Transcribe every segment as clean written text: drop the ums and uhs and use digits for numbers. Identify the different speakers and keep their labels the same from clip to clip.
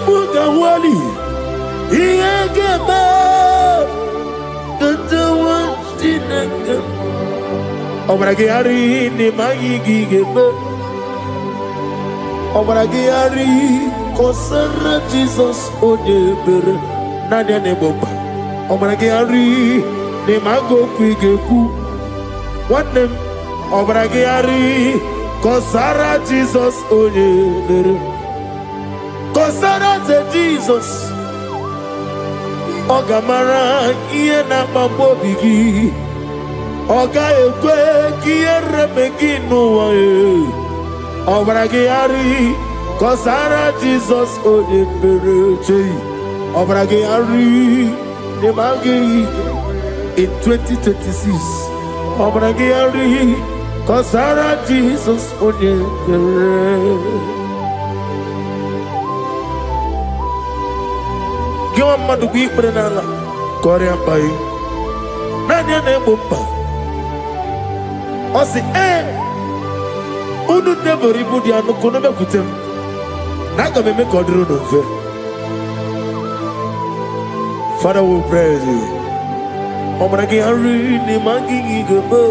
Speaker 1: Ebuka wali Iegeba Katawa Stinaka Obragiari ni Magigi Gebe Obragiari Kosara Jesus Odebere Nadia Neboba Obragiari ni Mago Kwigeku What them Obragiari Kosara Jesus Odebere Kosara Jesus Ogamara iye na mambo bigi Oga ekwe kiye remegi nuwa Obragiari Kosara Jesus Odebere Obragiari Nemagi in 2026 Obragiari Kosara Jesus Odebere Give madu bi prenala Korean pai Nanya ne bumpa Osi Udu nebori budi anu kono be kutem Naga me kodro no fe Father we praise you Obragi ari ni mangi gebo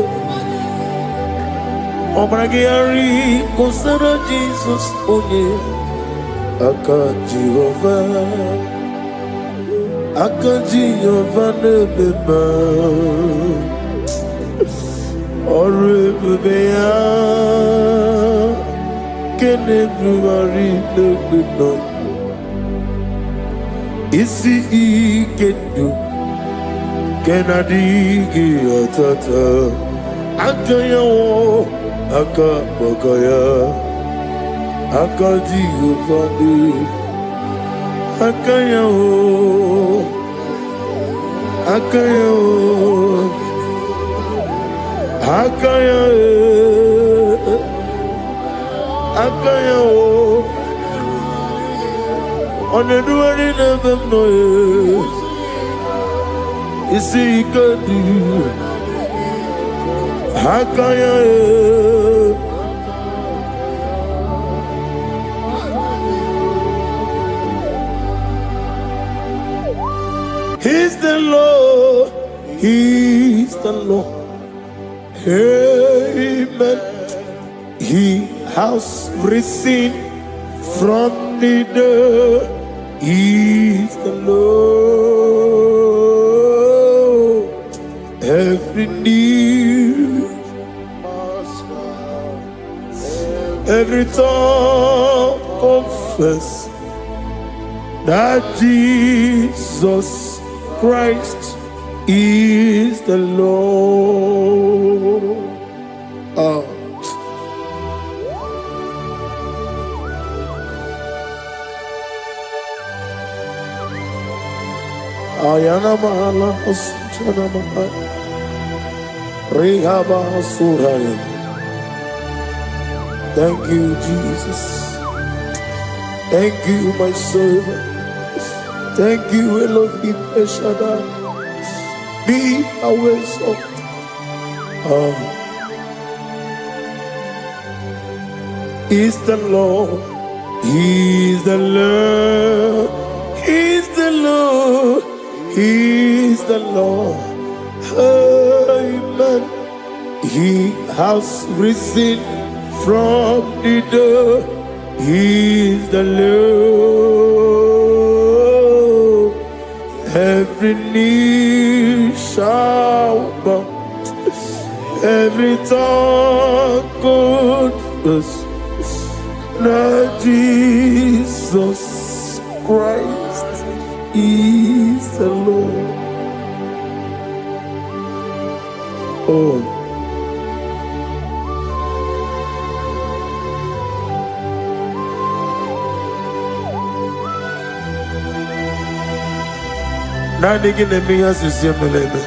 Speaker 1: Obragi ari Kosara Jesus onye Aka Jehovah Akaji Yovanebeba Orebea Kenebruari Nebeba Isi Ikendu Kenadigi Atata Akaya wo Akabakaya Akaji Yovanebeba Akaya wo Akaya wo Akaya Akaya wo Oneduari nebem no Isi ikadu Akaya He's the Lord, He's the Lord. Amen. He has risen from the dead. He's the Lord. Every knee, every tongue confess that Jesus Christ is the Lord. Ayana mahala osana mahala Rehaba suraya. Thank you, Jesus. Thank you, my servant. Thank you, Elohim Eshadai. Be our salt. Is the Lord. He's the Lord. He's the Lord. He's the Lord. Amen. He has risen from the dead. He's the Lord. Every knee shall bow, every tongue confess that Jesus Christ is the Lord. Oh. Nani gine miya sisi melebe.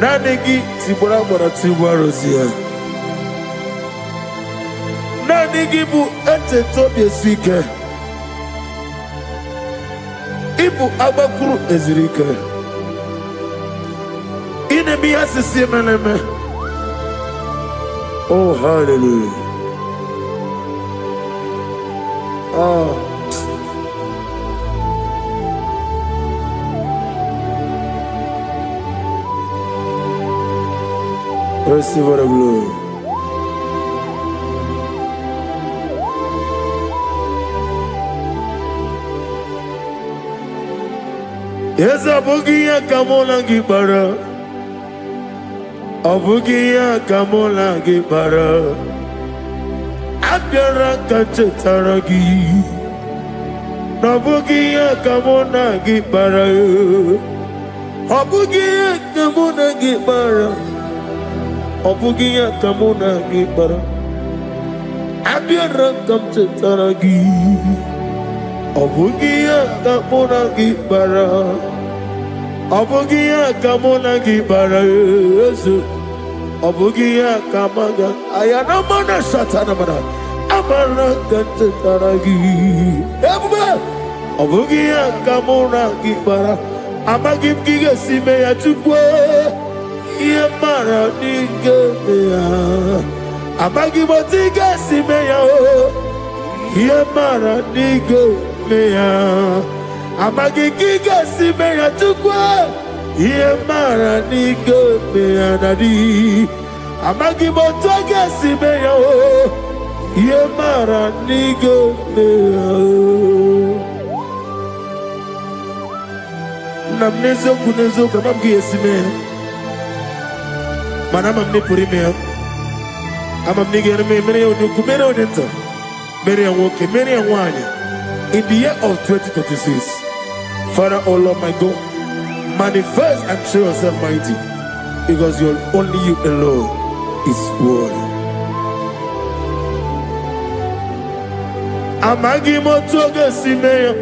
Speaker 1: Nani gi tibora mora tibora rozia. Nani gi bu ete tobi sike. Ibu abakuru ezirike. Ine miya sisi melebe. Oh, hallelujah. Receive the glory. Yes, Abugia Kamola Gibara. Abugia Kamola Gibara. Abdara Kachetaragi. Abugia Kamona Gibara. Abugia Kamona Gibara. Abugia Kamona Gibara. Abdara Kachetaragi. Abugia Kamona Gibara. Abugia Kamona Gibara. Abugia Kamaga. Ayana Mana Satanamana. Amara Kachetaragi. Abugia Kamona Gibara. Amagim Giga Simeya Tukwe. Yamara Nigeria. Amagimotiga Simeya. Yamara Nigeria. Amagigiga Simeya Tukwe. Yamara Nigeria Nadi. Amagimotoga Simeya. Yamara Nigeria. Namnezo kunezo kamamgi Simeya. Manama Mnipurime. Amam Nigger Mary Nukumere Odenta. Mary and Woke, Mary and Wanya. In the year of 2026, Father, oh Lord my God, manifest and show yourself mighty, because only you alone is worthy. Amagi Motoga Simeya,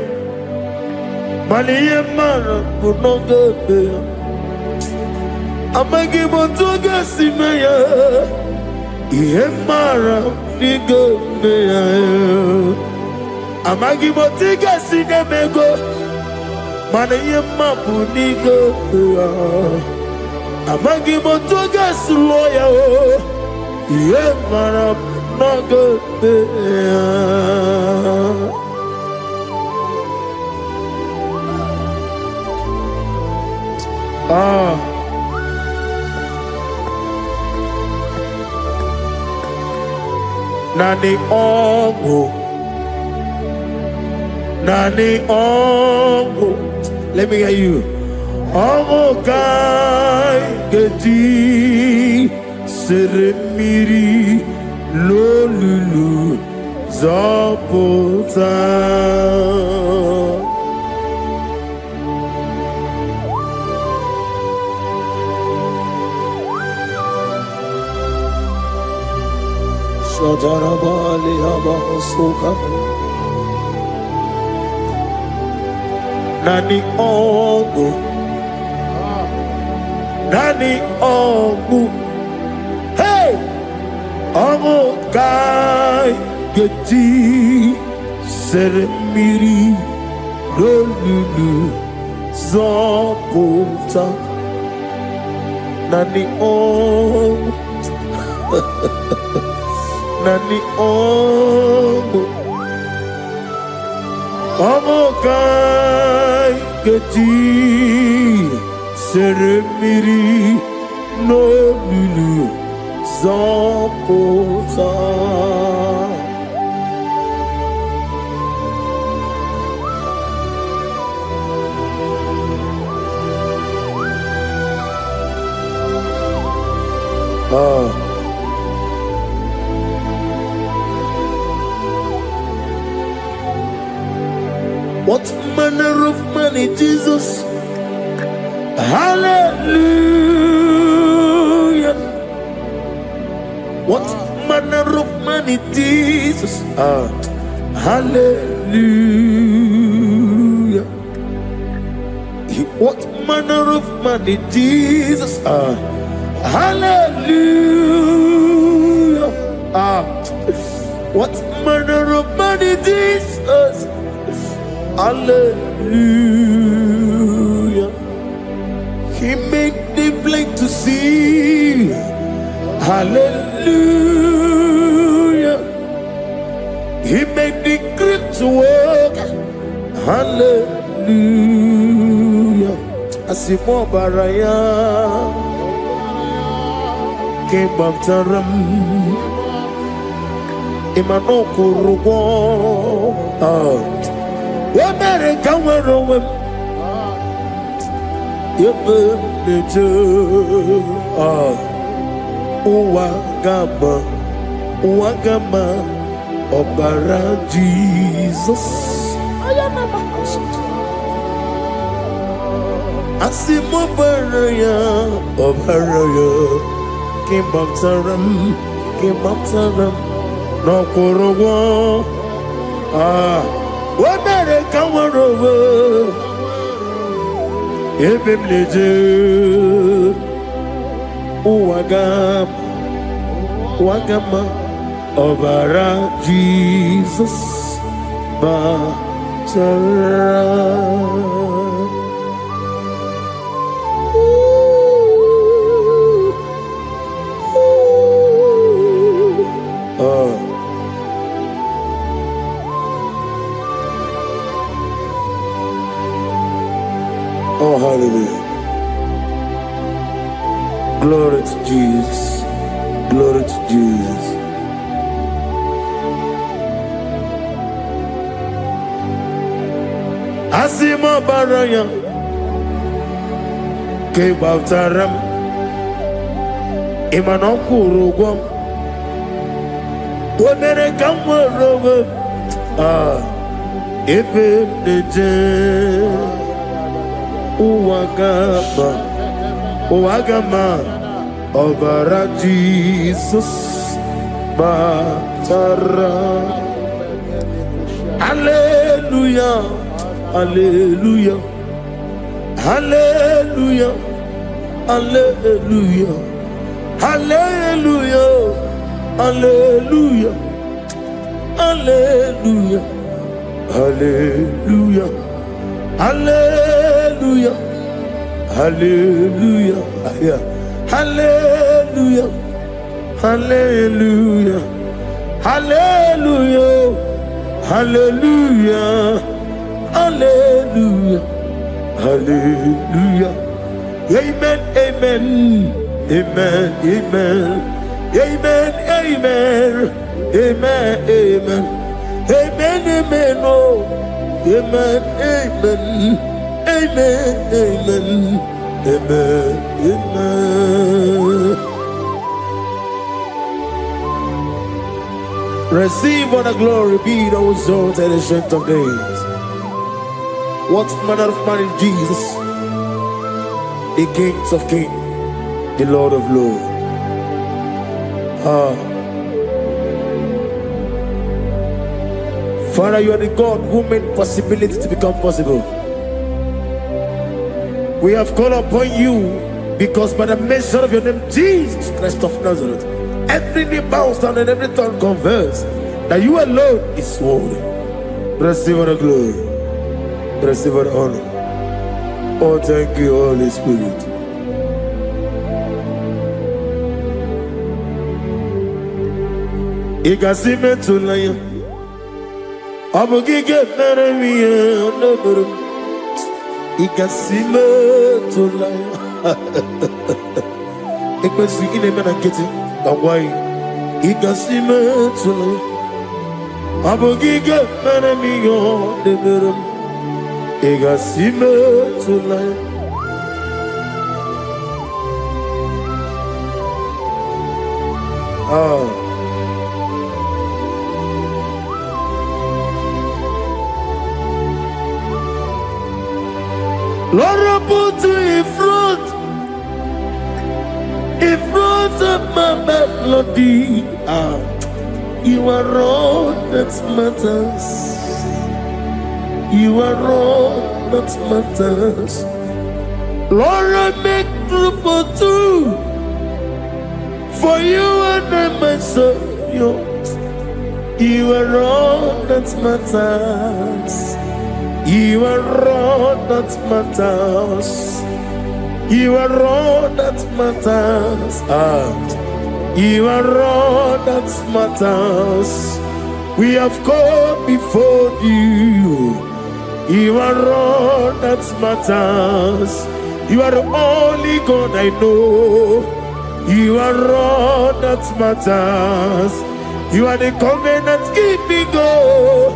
Speaker 1: Maliya Mara Punoga Beya. Amagi Motoga Simeya, Yemara Nigo Beya. Amagi Motiga Sinemego, Maliya Mapunigo Beya. Amagi Motoga Sloya, Yemara Nogo Beya. Nani Ongo, Nani Ongo. Let me hear you. Ongo Kai Geti Seremiri Lolulu Zapota. Shadarabali Abahosuka Nani Ongo, Nani Ongo. Hey, Ongo Kai Geti Seremiri Lolulu Zapota. Nani Ongo. Nani Ongo, Ongo Kai Geti Seremiri no Lulu Zapota. What manner of money, Jesus? Hallelujah. What manner of money, Jesus? Hallelujah. What manner of money, Jesus? Hallelujah. What manner of money, Jesus? Hallelujah. He made the blind to see. Hallelujah. He made the grip to work. Hallelujah. Asimo baraya. King Baptaram. Imano kurugo. Wamere kamero. Yebe neje. Uwagama. Uwagama. Obara Jesus. Asimo baraya. Obaraya. King Baptaram. King Baptaram. No kurugo. Wamere kamero. Ebim leje. Wagama. Obara Jesus Baptara. Oh, hallelujah. Glory to Jesus. Glory to Jesus. Asimo baraya. Ke Baptaram. Imano kurugwam. Wamere kamwaro. Ebe neje. Uwagama. Obara Jesus Baptara. Hallelujah. Hallelujah. Hallelujah. Hallelujah. Hallelujah. Hallelujah. Hallelujah. Hallelujah. Hallelujah. Hallelujah. Hallelujah. Hallelujah. Hallelujah. Hallelujah. Hallelujah. Hallelujah. Amen. Amen. Amen. Amen. Amen. Amen. Amen. Amen. Amen. Amen. Oh. Amen. Amen. Amen. Amen. Amen. Amen. Receive all the glory, be thou exalted and strength of days. What manner of man is Jesus? The King of kings, the Lord of lords. Father, you are the God who made possibility to become possible. We have called upon you because by the mention of your name, Jesus Christ of Nazareth, every knee bows down and every tongue confesses that you alone is holy. Receive all the glory. Receive all the honor. Oh, thank you, Holy Spirit. Igasime tulaya, abugige meremiye onoburum. Igasime tulaya. Ekwesu ine mena kiti kawai. Igasime tulaya, abugige meremiye onoburum. Igasime tulaya. Lord, put you in front of my melody. You are all that matters. You are all that matters. Lord, I make room for two, for you and I myself. You are all that matters. You are all that matters. You are all that matters. You are all that matters. We have come before you. You are all that matters. You are the only God I know. You are all that matters. You are the covenant keeping God.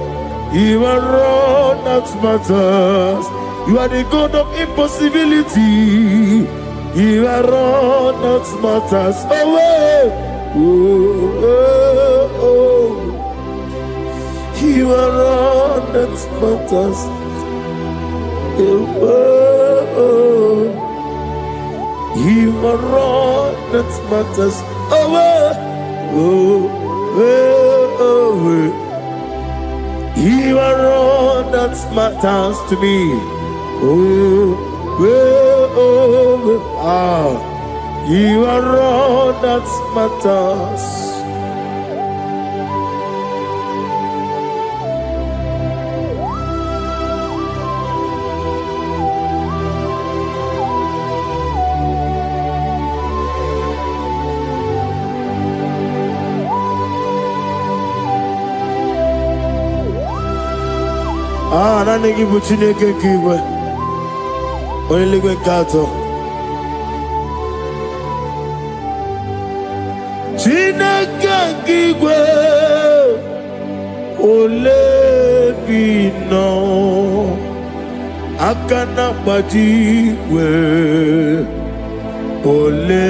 Speaker 1: You are all that matters. You are the God of impossibility. You are all that matters. Oh, oh, oh, oh. You are all that matters. Oh, oh. You are all that matters. Oh, oh, oh, oh. You are all that matters to me. Oh, oh, oh. Ah, you are all that matters. Ah, na negi buchine ke kiwe. Only go kato. Chineke kiwe. Ole bino. Akana bajiwe. Ole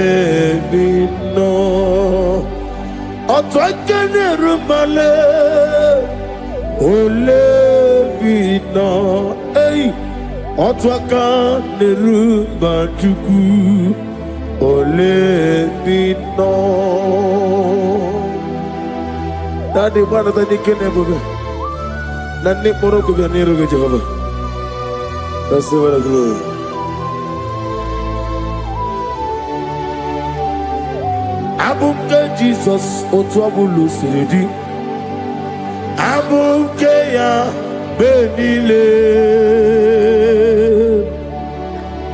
Speaker 1: bino. Otwakene rumale. Ole bino, hey, otwaka nerumba chuku. Ole bino. Nani bana tani kene bobe. Nani moro ko biya nero ke Jehovah. That's the word of glory. Abunke Jesus otwabulu siridi. Abukeya benile.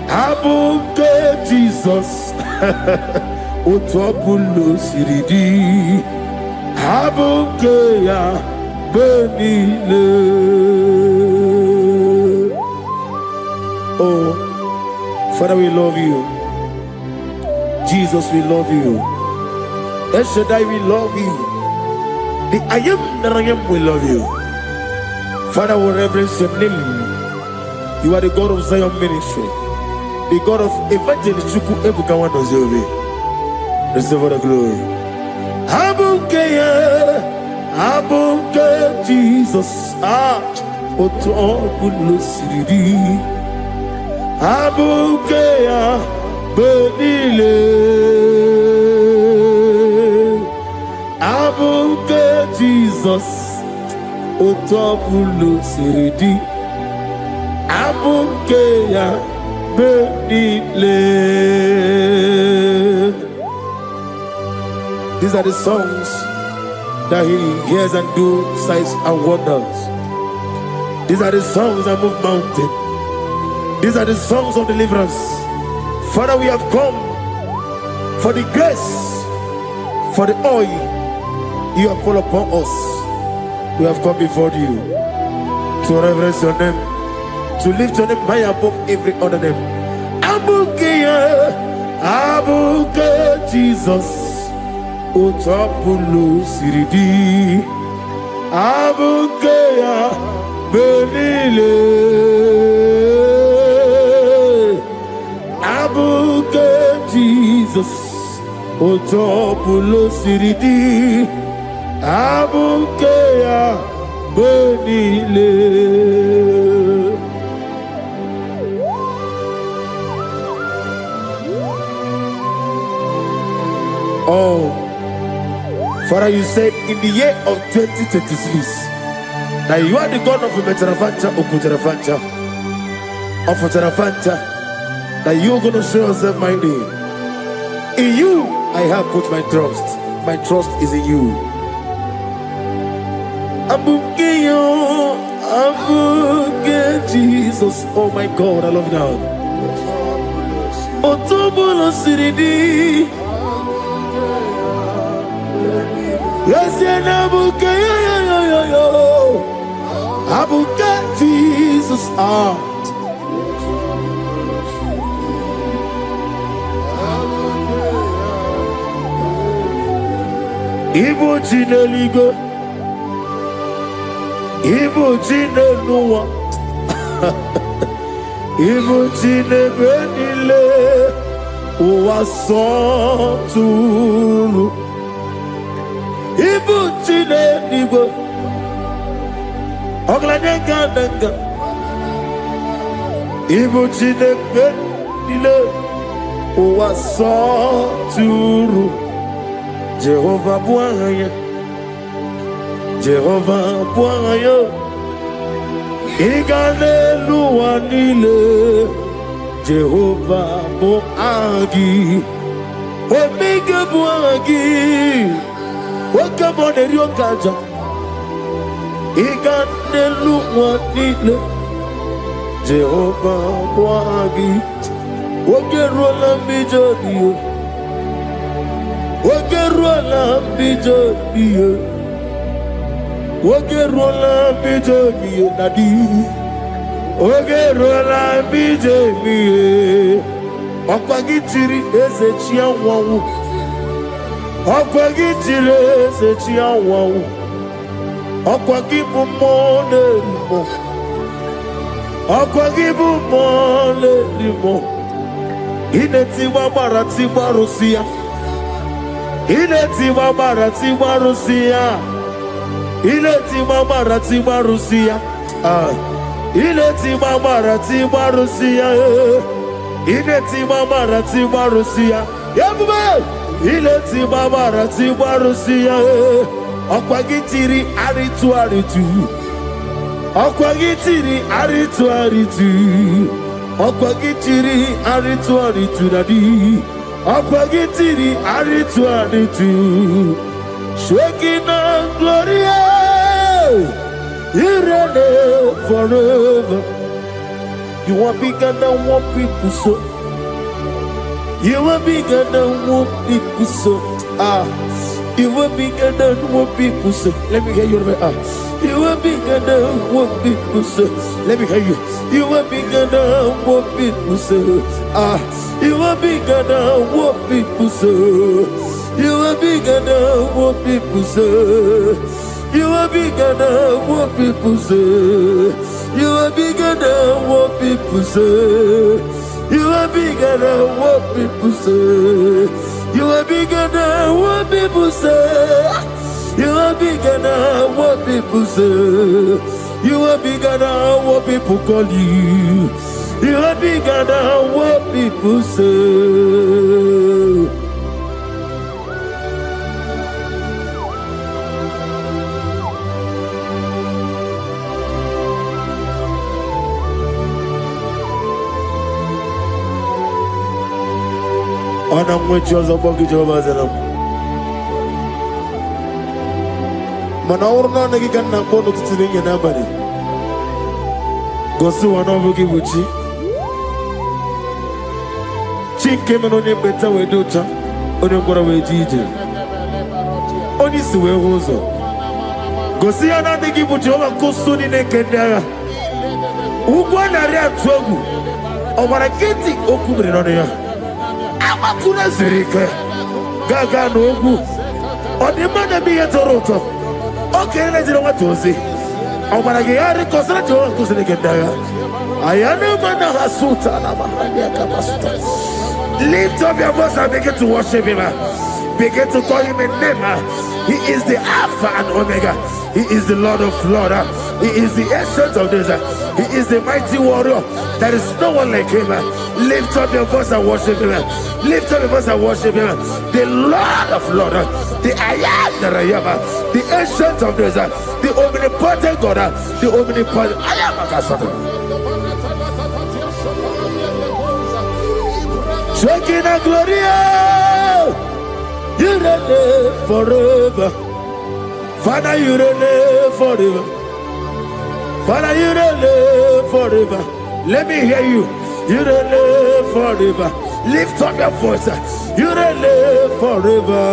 Speaker 1: Abuke Jesus. Utwapulo siridi. Abukeya benile. Oh, Father, we love you. Jesus, we love you. El Shaddai, we love you. The I am that I am will love you. Father, we reverence your name. You are the God of Zion ministry. The God of Evangelist Chuku Ebukawan Ozobe. Receive all the glory. Abuke Jesus. Otobulo siridi. Abuke benile. Abuke Jesus, Otobulo siridi. Abuke ya benile. These are the songs that he hears and do signs and wonders. These are the songs that move mountains. These are the songs of deliverance. Father, we have come for the grace, for the oil you have poured upon us. We have come before you to reverence your name, to lift your name high above every other name. Abuke Jesus, Otobulo siridi. Abuke benile. Abuke Jesus, Otobulo siridi. Abuke benile. Oh, Father, you said in the year of 2026 that you are the God of Metarafanta, Okutarafanta, of Otarafanta, that you are going to show yourself mighty. In you, I have put my trust. My trust is in you. Abukeyo, Abuke Jesus. Oh my God, I love you now. Otobulo siridi. Yes, Abukeyo. I will get Jesus out. Igbo Chineligo, Igbo Chinenuwa, Igbo Chinebenile, Uwasoturu, Igbo Chineligo, Oglanenga, Igbo Chinebenile, Uwasoturu. Jehovah Bwaya, Jehovah Bwaya, Igalelua Nile, Jehovah Boagi, Omega Boagi, Wakabone Ryokaja, Igalelua Nile, Jehovah Boagi, Wakerola Mijodi. Wogerola bijobiye, Wogerola bijobiye nadi, Wogerola bijobiye. Okwagitiri ezechi awawu, Okwagitiri ezechi awawu, Okwagibu mone limo, Okwagibu mone limo. Ineti wabara tibarusia. Ileti mama Rusia, Ileti mama Rusia, Ileti mama Rusia, Ileti mama Rusia, Yabuba, Ileti mama Rusia, Okwagitiri aritu, Okwagitiri aritu, Nadi. Akwagitiri aritu, Shekina Gloria, you reign forever. You are bigger than what people so. You are bigger than what people so. You are bigger than what people say. Let me hear you. You are bigger than what people say. Let me hear you. You are bigger than what people say. You are bigger than what people say. You are bigger than what people say. You are bigger than what people say. You are bigger than what people say. You are bigger than what people say. You are bigger than what people say. You are bigger than what people say. You are bigger than what people call you. You are bigger than what people say. Ana mwecho za bogi Jehovah zanam. Mana urna nagi kanna kono tutsiringe na bari. Gosu wana bogi buchi. Chinke meno ne beta we docha. Oni ngora we jije. Oni siwe hozo. Gosi ana nagi buchi oba kosuni ne kendaya. Ugwa na ria twogu. Obara kiti okubre no ya. Amakuna zirike gaga n'ogwu ọdịmma bi ya tọrọ ụtọ oke na-ejiri nwata ozi ọ gwara gị ya rịkọsịrị Jehova nkụziri gị ndagha aya na-ema na ha sụta na mahadum aka suta. Lift up your voice and begin to worship him. Begin to call him a name. He is the Alpha and Omega. He is the Lord of Lords. He is the Ancient of Days. He is the mighty warrior. There is no one like him. Lift up your voice and worship him. Lift up your voice and worship him. The Lord of Lords, the I am that I am, the Ancient of Days, the omnipotent God, the omnipotent I am a Kasata. Shekinah Gloria, you reign forever. Father, you reign forever. Father, you reign forever. Let me hear you. You reign forever. Lift up your voice. You reign forever.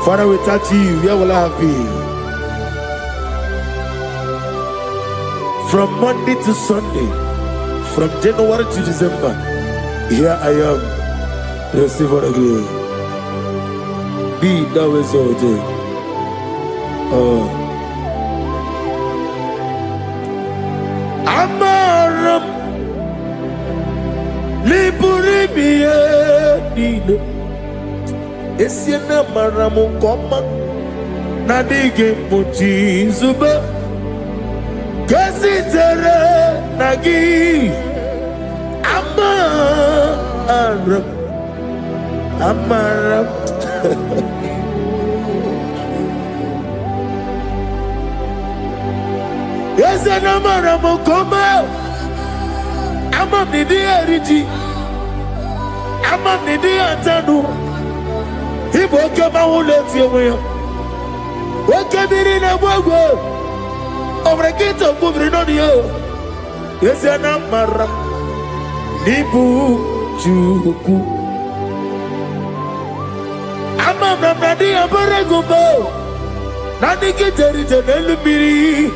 Speaker 1: Father, without you, where will I have been? From Monday to Sunday, from January to December, here I am. Receive all the glory. Be thou exalted. Amaram Liburibie Nino Esiena Maramu Koma Nadige Muchi Zuba Kasitere Nagi Amaram Yes, and Amaram Koma Amam Nidi Ariji Amam Nidi Antanu He woke up my whole left your way. Woke up in a bogo over a gate of moving on you. Yes, and Amaram Nibu Chuku Amam Nadi Abaragumbo Nadi Kitari Janelubiri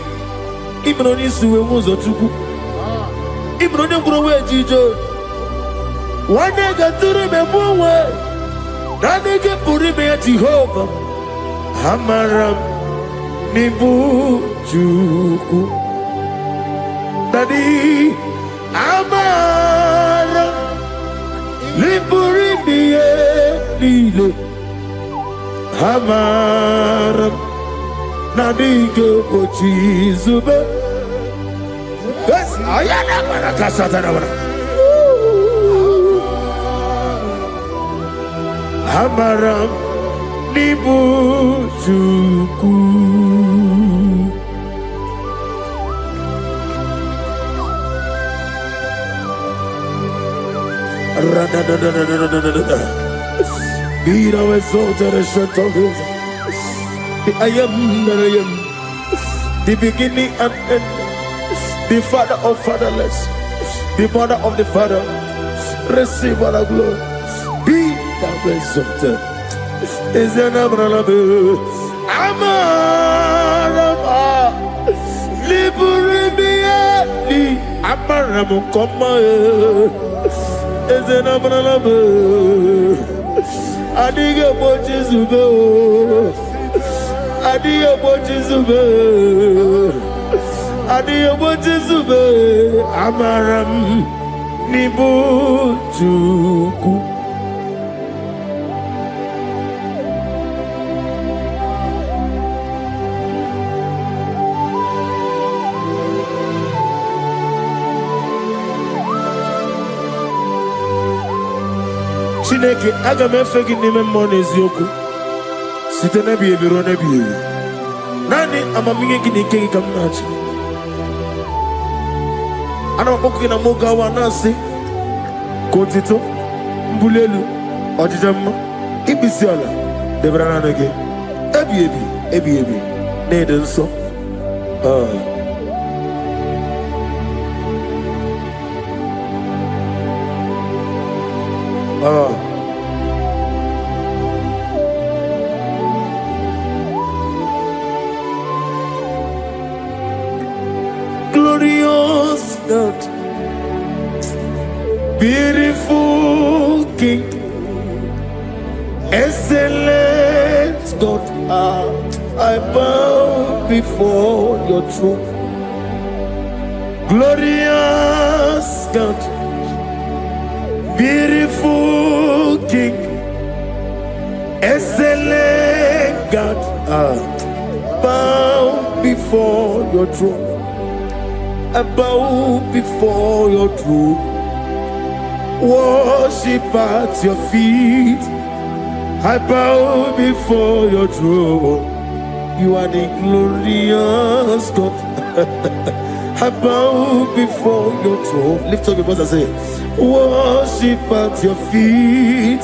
Speaker 1: Ibroni Suwe Muzotuku Ibroni Browe Jijo One day got to remember Nadi Purime Jehovah Hamaram Nibu Chuku Nadi Amaram Nipurime Nile Hamaram Nadiga Pochi Zuba. Yes, I am a Casatana. Hamaram Nibu Chuku. Be thou exalted and shut of his. I am that I am, the beginning and end, the father of fatherless, the mother of the father. Receive all the glory. Be thou exalted. Is an Abraham, Amarama, Liburibiati, Abraham, Koma, is an Abraham, Adiga Bojizugo. Adiyo Bojizube, Adiyo Bojizube, Amaram Nibu Chuku. Chineke aga m efe gị n'ime mmụọ na eziokwu site n'ebi ebiro n'ebi ebi naanị amamihe gị na ike gị ka m na-achị ana m akpọkụ gị na mụ gawa na-asị ka otito mbuli elu ọjịja mma ikpisi ala debere naanị gị ebi ebi ebi ebi na-ede nsọ glorious God, beautiful King, excellent God, I bow before your throne. Glorious God, beautiful King, excellent God, bow before your throne. I bow before your throne, worship at your feet. I bow before your throne. You are the glorious God. I bow before your throne. Lift up your voice and say, worship at your feet.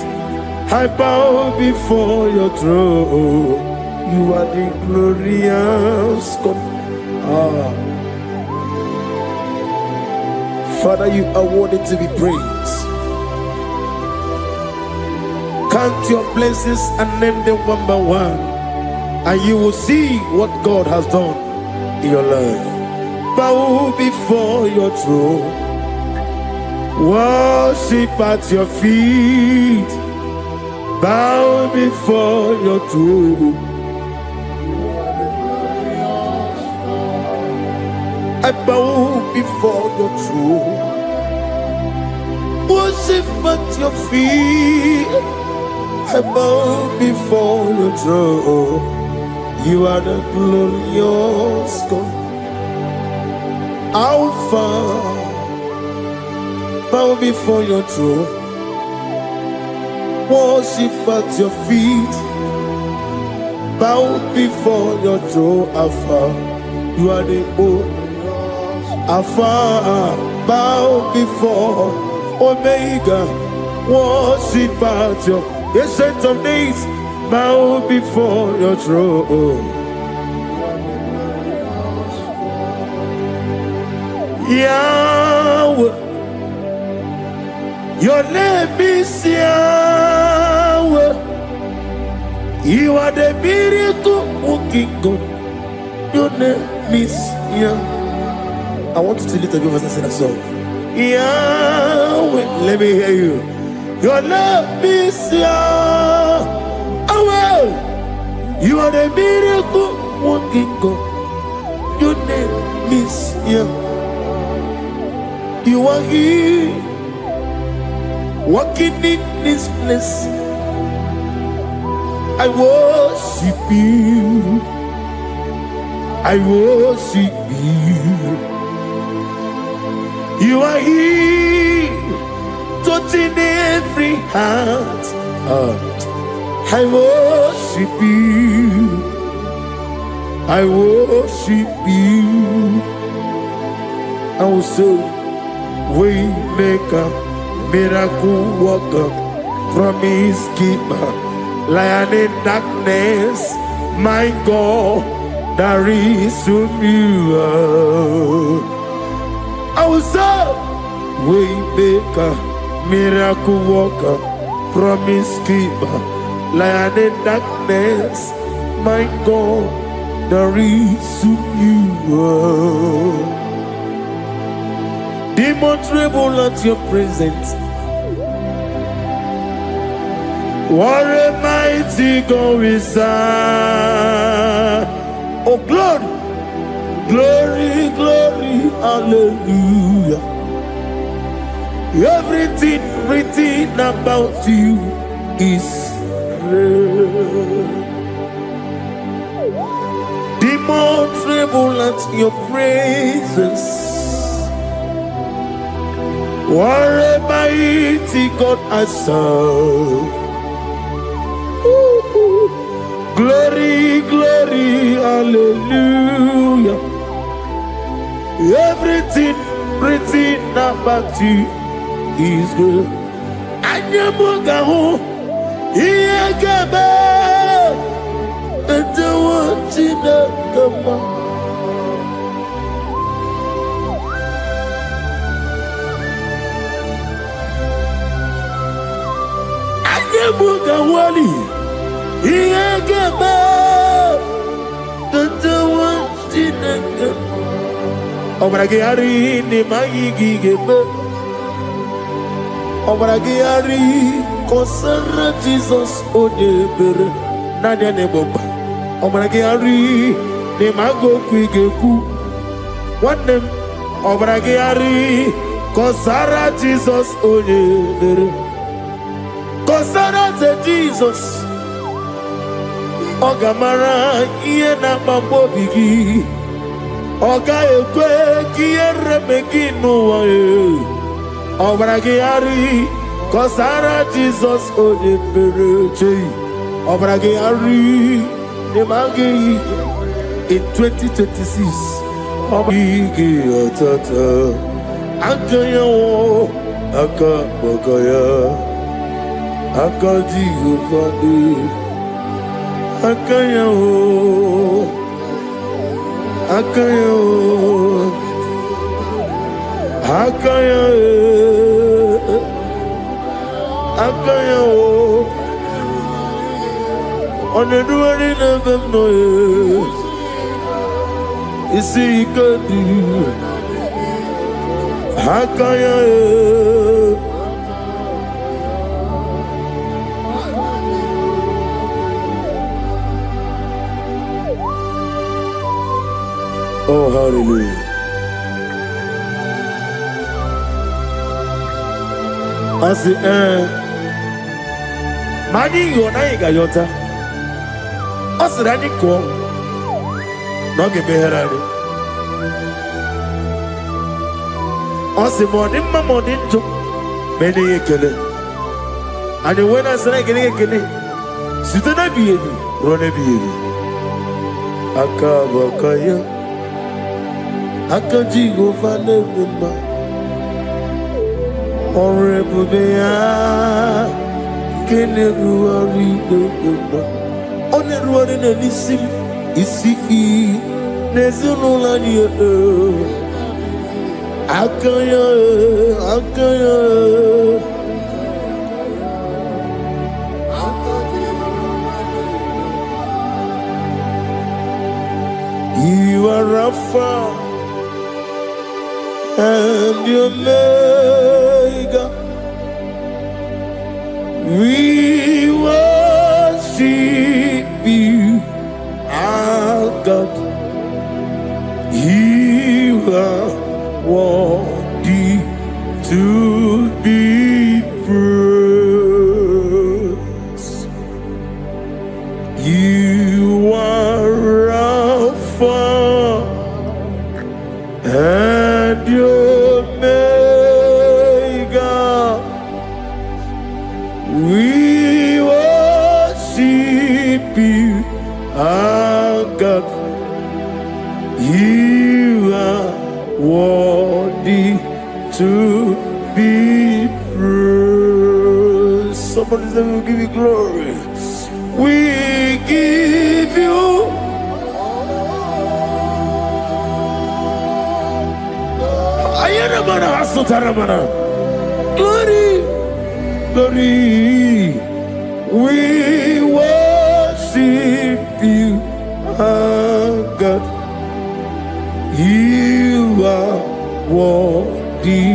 Speaker 1: I bow before your throne. You are the glorious God. Father, you are worthy to be praised. Count your blessings and name them one by one, and you will see what God has done in your life. Bow before your throne, worship at your feet. Bow before your throne. I bow before your throne, worship at your feet. I bow before your throne. You are the glorious God, Alpha. Bow before your throne, worship at your feet. Bow before your throne, Alpha. You are the old Alpha. Bow before Omega, worship at your ancient of days. Bow before your throne. Yahweh, your name is Yahweh. You are the miracle working God. Your name is Yahweh. I want you to lift up your voice and sing a song. Yahweh, let me hear you. Your name is Yahweh. You are the miracle working God. Your name is Yahweh. You are here, walking in this place. I worship you. I worship you. You are here, touching every heart. I worship you. I worship you. I will say, Waymaker, miracle worker, promise keeper, lion in darkness, my God, there is you. I will say, Waymaker, miracle worker, promise keeper, lion in darkness, my God, there is you. Demons tremble at your presence. What a mighty God we serve. Oh, glory, glory, glory, hallelujah. Everything written about you is real. Demons tremble at your presence. What a mighty God I serve. Glory, glory, hallelujah. Everything written about you is good. Anyamugahu, Iyagaba, and the one in the Mugawali, Iyagaba, the one in the Obragiari, Nimagi Gebe, Obragiari, Kosara Jesus, Odebere, Nadia Neboba, Obragiari, Nimago Quigeku, what them, Obragiari, Kosara Jesus, Odebere. Kosara Jesus, Ogamara, Iena Mambobigi, Oga Ekwe, Kiere Megino, Obragiari, Kosara Jesus, Odepereche, Obragiari, Nemagi, in 2026, Obigi, Tata, Akayo, Akabokaya. Akaji Ufadi, Akayo, Akayo, Akayo, Akayo, On the road of them, no. You see, you could do. How can you? Oh, hallelujah. I say, Mani, you're not a yota. I said, I didn't call. Not give me her. I said, morning, my morning, too. Many a killer. And when I said, I get a killer, sit on a baby, run a baby. Akabakaya. Akajigo Fanema Horrible Bea Keneruari on the road in a lissim is see Nezulania Akaya You are Rafa and your maker, we worship you, our God. You are worthy to be praised. You are Alpha and your mega, we worship you, our God. You are worthy to be praised. Somebody say, we'll give you glory. We give you glory, glory, we worship you, our God. You are worthy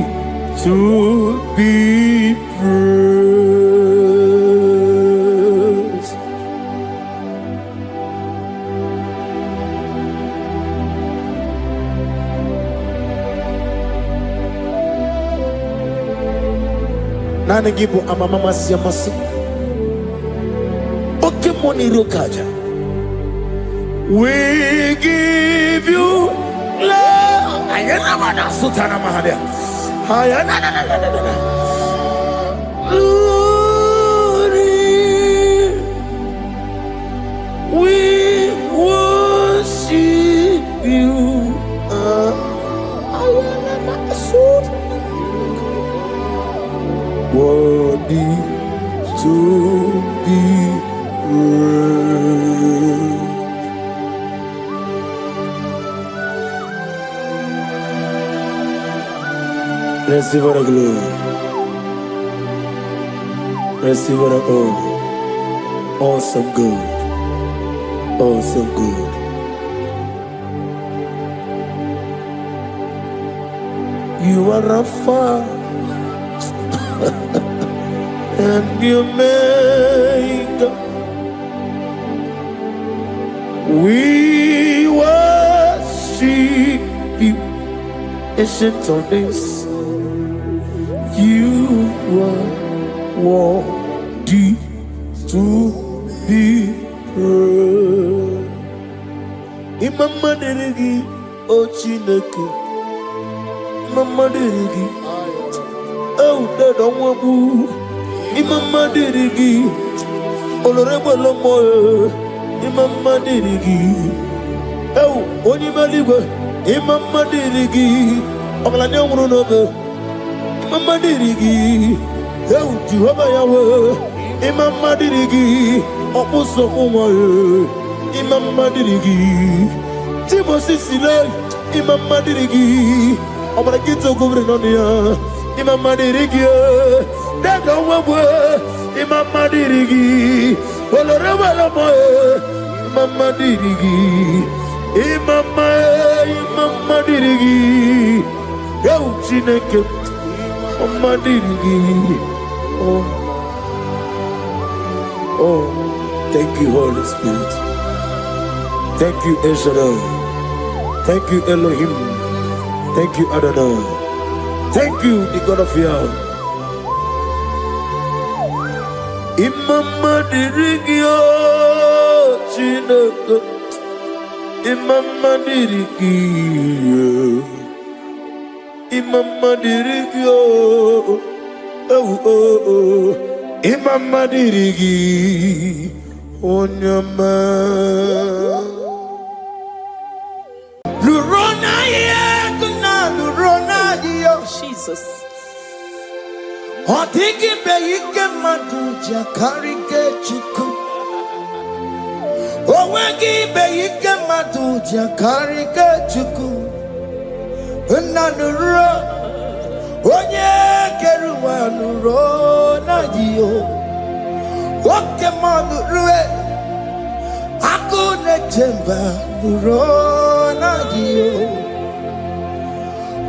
Speaker 1: to be praised. Nana Gibo amamama siamasi. Oke moni rokaja. We give you love. Ayana mana sutana mahadia. Ayana na. Glory. We worship you. Ayana mana sutana. Worthy to be praised. Receive the glory. Receive the honor. Awesome God. Awesome God. You are Alpha and you make. We worship you, ancient of days. You are worthy to be praised. Imama deregi ochineke, Imama deregi, oh don't wabu. Imama deregi, olorebo lomo. Imama deregi, oh onimaligo. Imama deregi, oglanya umurunobe. Imama dirigi, eu Jehovah Yahweh. Imama dirigi, opuso umaye. Imama dirigi, Timosi sile. Imama dirigi, obalakito kuvrenonia. Imama dirigi, dada wawe. Imama dirigi, olorewala mo, Imama dirigi, Imama dirigi, yo Chineke, Imama dirigi, oh, thank you Holy Spirit, thank you El Shaddai, thank you Elohim, thank you Adonai, thank you the God of Yahweh. Imama dirigio Chineke, Imama dirigio, Imama dirigio, oh, Imama dirigi, Onyama.
Speaker 2: Lurona ye, kuna lurona yo, Jesus. Otiki beyike maduja karike chuku. Owegi beyike maduja karike chuku. Unanuro, onye keruwa nuro na yo. Oke manurue, akune jemba nuro na yo.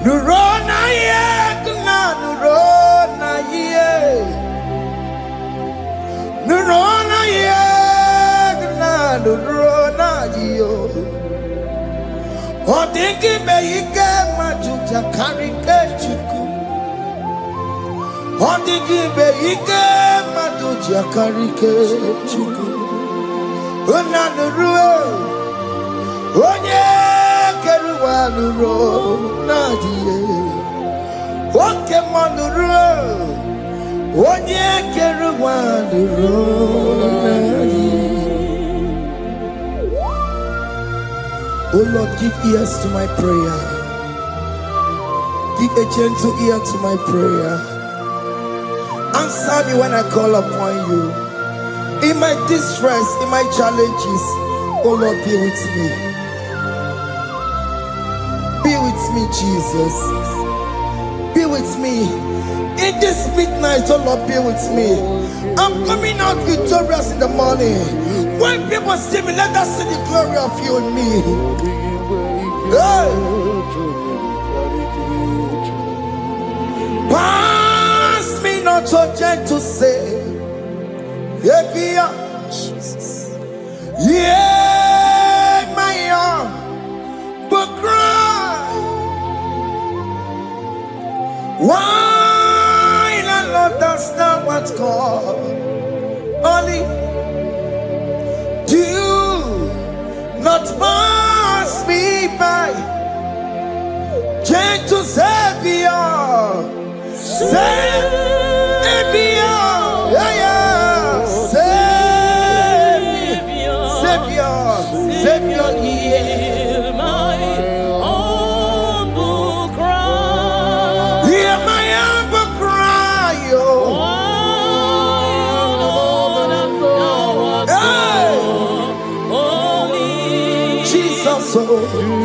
Speaker 2: Nuro na ye, kuna nuro. Nurona ye, nurona yo. Odingi beyike majuja karike chuku. Odingi beyike majuja karike chuku. Una nurue, onye keruwa nurona ye. Oke manurue. Onye keruwa nurona ye. Oh Lord, give ears to my prayer. Give a gentle ear to my prayer. Answer me when I call upon you. In my distress, in my challenges, oh Lord, be with me. Be with me, Jesus. Be with me. In this midnight, oh Lord, be with me. I'm coming out victorious in the morning. When people see me, let us see the glory of you in me. Hey. Pass me not so gentle say, Jesus. Yeah, my arm, but cry. Why not understand what's called? Only do not pass me by. Gentle Savior, Savior, yeah, Savior, hear my humble cry. Hear my humble cry, oh. Jesus, oh.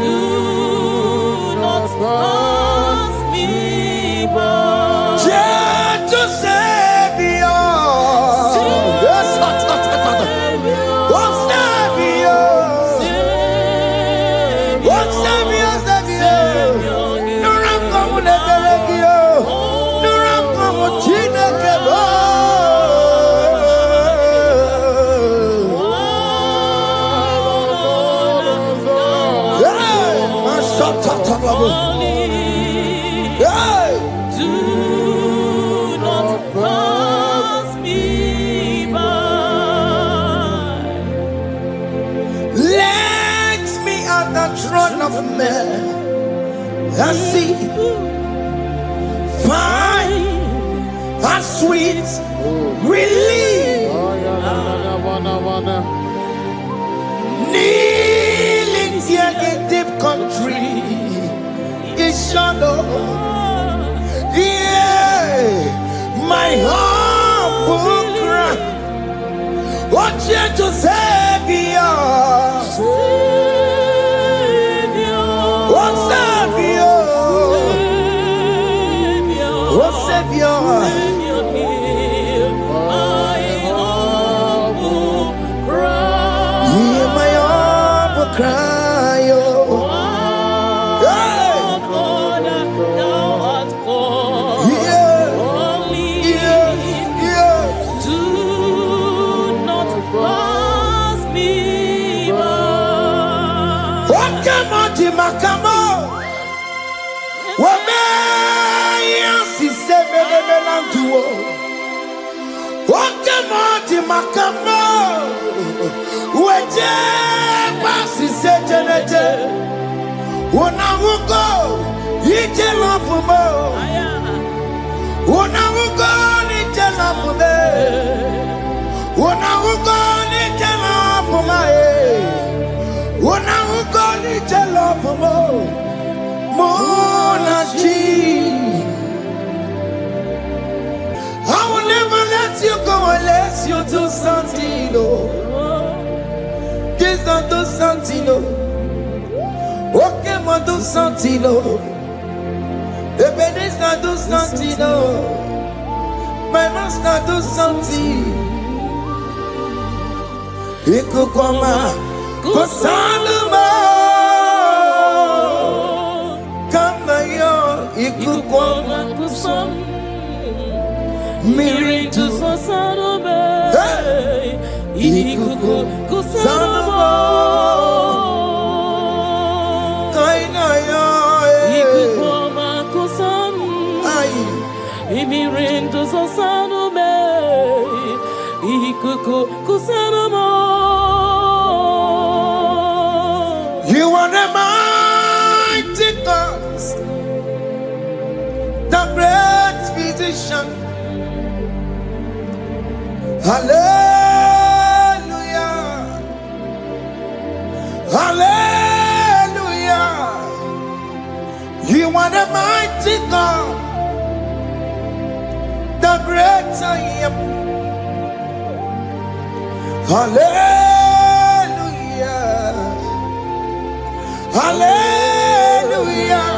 Speaker 2: Do not pass me by. Gentle Savior, I see fine and sweet relief. Kneeling here in deep country is shadow. Yeah, my humble cry. What you to Savior? Savior, cry, oh. Hey. Yeah. Yes. Yes.
Speaker 3: Do not pass me by.
Speaker 2: Wakemati makamo. Wameya si sebele melanduo. Wakemati makamo. Weje pasi sejenete. Unawugo yije lafumo. Unawugo nije lafume. Unawugo nije lafume. Unawugo nije lafumo. Monachi, I will never let you go unless you do something. This not do something. Okay, ma do something. Baby, this not do something. My master do something. He could come out, go
Speaker 3: Ikukoma kusam Miri tu sasarobe Ikuku kusarobo Ikukoma kusam Miri tu sasarobe Ikuku kusarobo.
Speaker 2: You are the mighty God, the great physician. Hallelujah. Hallelujah. You are the mighty God, the great I am. Hallelujah. Hallelujah.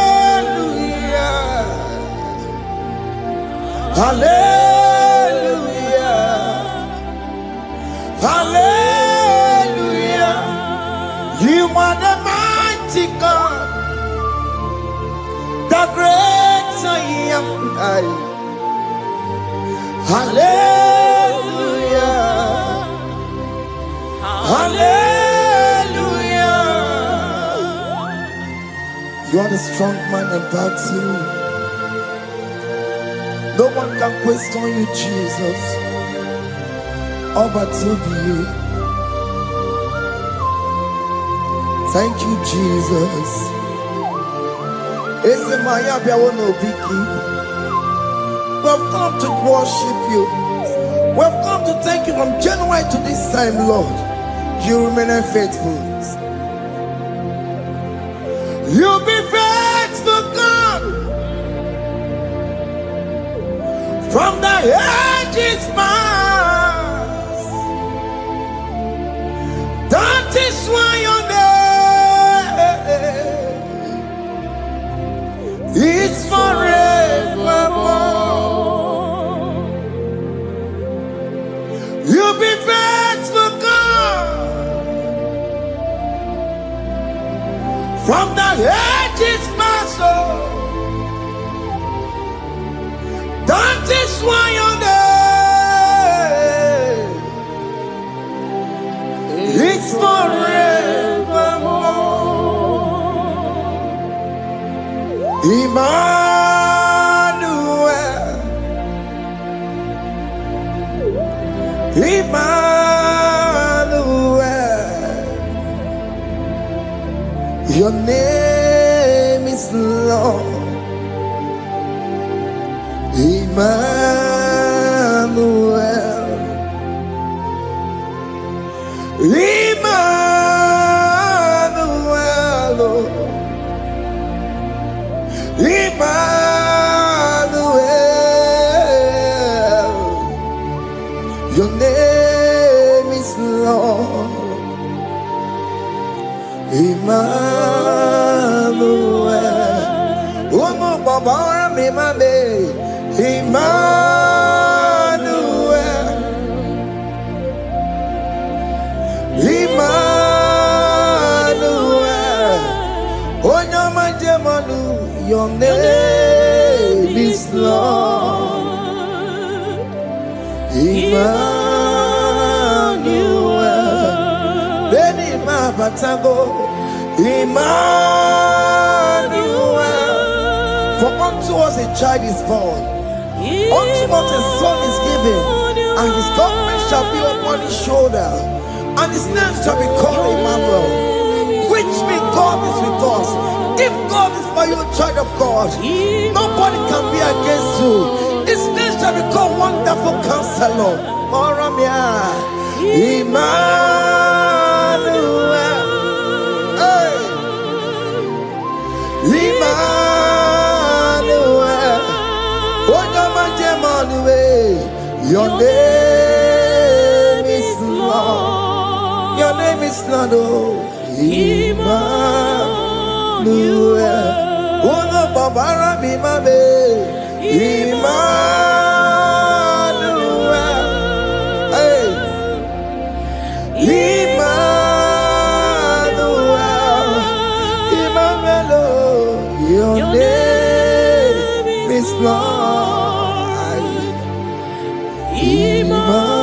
Speaker 2: Hallelujah. Hallelujah. Hallelujah. You are the mighty God, the great I am. Hallelujah. Hallelujah. You are the strong man in battle. No one can question you, Jesus. All but to be you. Thank you, Jesus. We've come to worship you. We've come to thank you from January to this time, Lord. You remain faithful. You be faithful, God. From the ages past. That is why your name is forevermore. You be faithful, God. From the ages past, that is why your name is forevermore. Emmanuel, Emmanuel, your name is Lord. Emmanuel, Emmanuel, Emmanuel, your name is Lord. Emmanuel, oh no, Baba, Emmanuel. Your name is Lord. Emmanuel. Benima Batago. Emmanuel. For unto us a child is born, unto us a son is given, and his government shall be upon his shoulder, and his name shall be called Emmanuel, which means God is with us. If God is for you, child of God, nobody can be against you. His name shall be called Wonderful Counselor. Oramia. Emmanuel. Hey. Emmanuel. Your name is Lord. Your name is Lord. Emmanuel. Uno babara bimabe. Emmanuel. Hey. Emmanuel. Emmanuel. Your name is Lord. Emmanuel.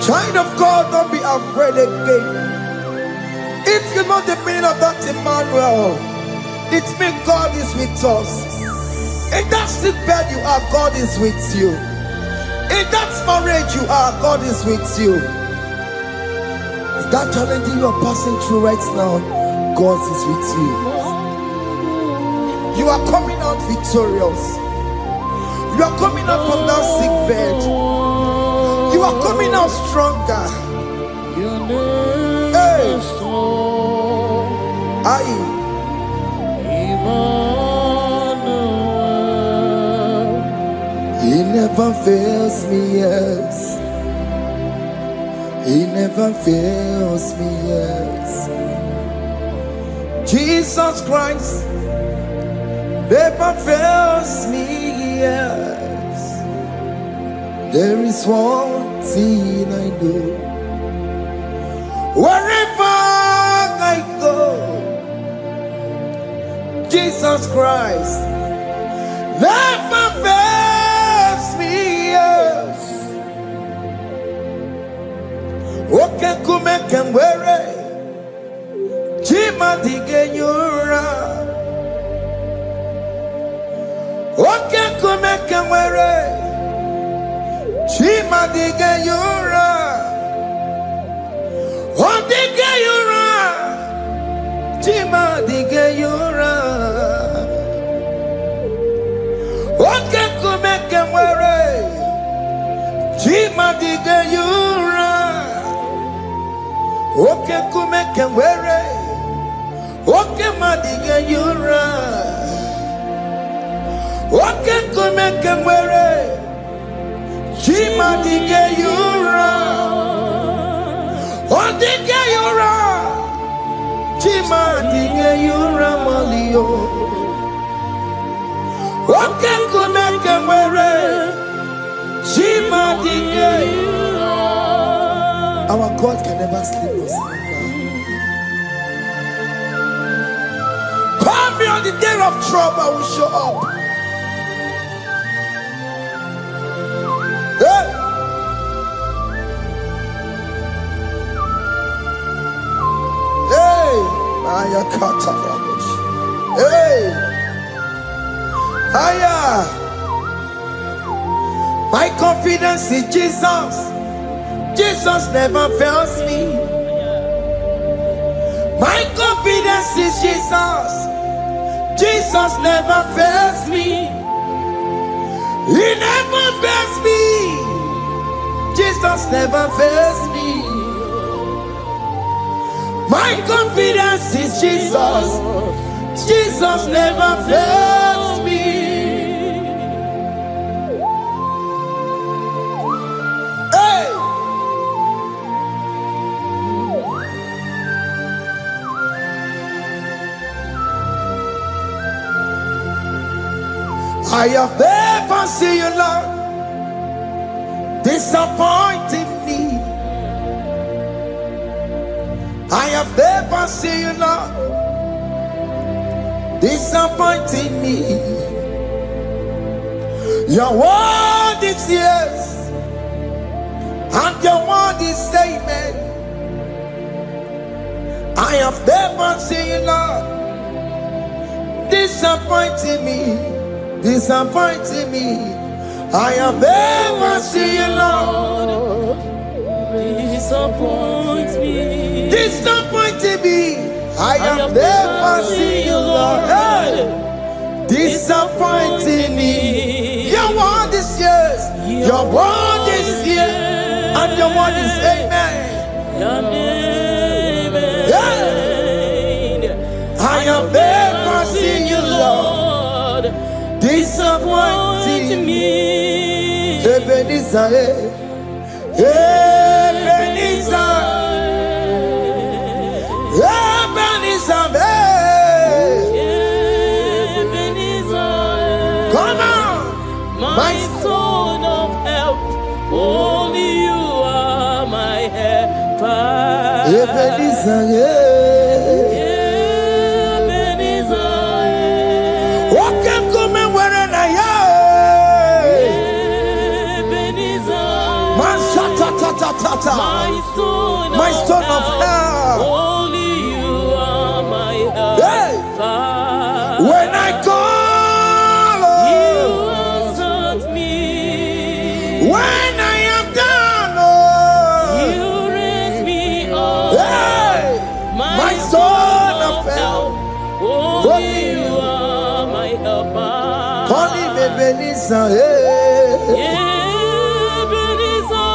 Speaker 2: Child of God, don't be afraid again. If you know the meaning of that Emmanuel, it means God is with us. In that sick bed you are, God is with you. In that marriage you are, God is with you. In that challenge you are passing through right now, God is with you. You are coming out victorious. You are coming out from that sick bed. You are coming out stronger. Hey. He never fails me, yes. He never fails me, yes. Jesus Christ never fails me, yes. There is one thing I know. Wherever I go, Jesus Christ never fails me, yes. Oke kume kemwere Chima digenyura. Oke kume kemwere Chima digenyura. Odigeyura Chima digenyura. Oke kume kemwere Chima digenyura. Oke kume kemwere Oke madiga yura. Oke kume kemwere Chima diga yura. Odiga yura Chima diga yura malio. Oke kume kemwere Chima diga yura. Our God can never sleep nor slumber. Call me on the day of trouble, I will show up. Hey! Hey! Aya kata rabosh. Hey! Aya! My confidence in Jesus. Jesus never fails me. My confidence is Jesus. Jesus never fails me. He never fails me. Jesus never fails me. My confidence is Jesus. Jesus never fails me. Hey! I have never seen you, Lord, disappointed I have never seen you, Lord, disappointing me. Your word is yes, and your word is amen. I have never seen you, Lord, disappointing me, disappointing me. I have never seen you, Lord,
Speaker 3: disappoint me.
Speaker 2: disappointing me. I have never seen you, Lord, hey, disappointing me. Your word is yes, your word is yes, and your word is amen. I have never seen you, Lord, disappointing me. Ebenezer, Ebenezer, Ebenezer, come on,
Speaker 3: my stone of help. Only you are my helper.
Speaker 2: Ebenezer, what can come and where I am? My stone of help.
Speaker 3: Only you are my
Speaker 2: Hey,
Speaker 3: helper.
Speaker 2: when I call,
Speaker 3: You answered me.
Speaker 2: when I am down,
Speaker 3: You raised me up.
Speaker 2: hey, my stone of help.
Speaker 3: Only you are my helper.
Speaker 2: Call him Ebenezer, hey. Ebenezer,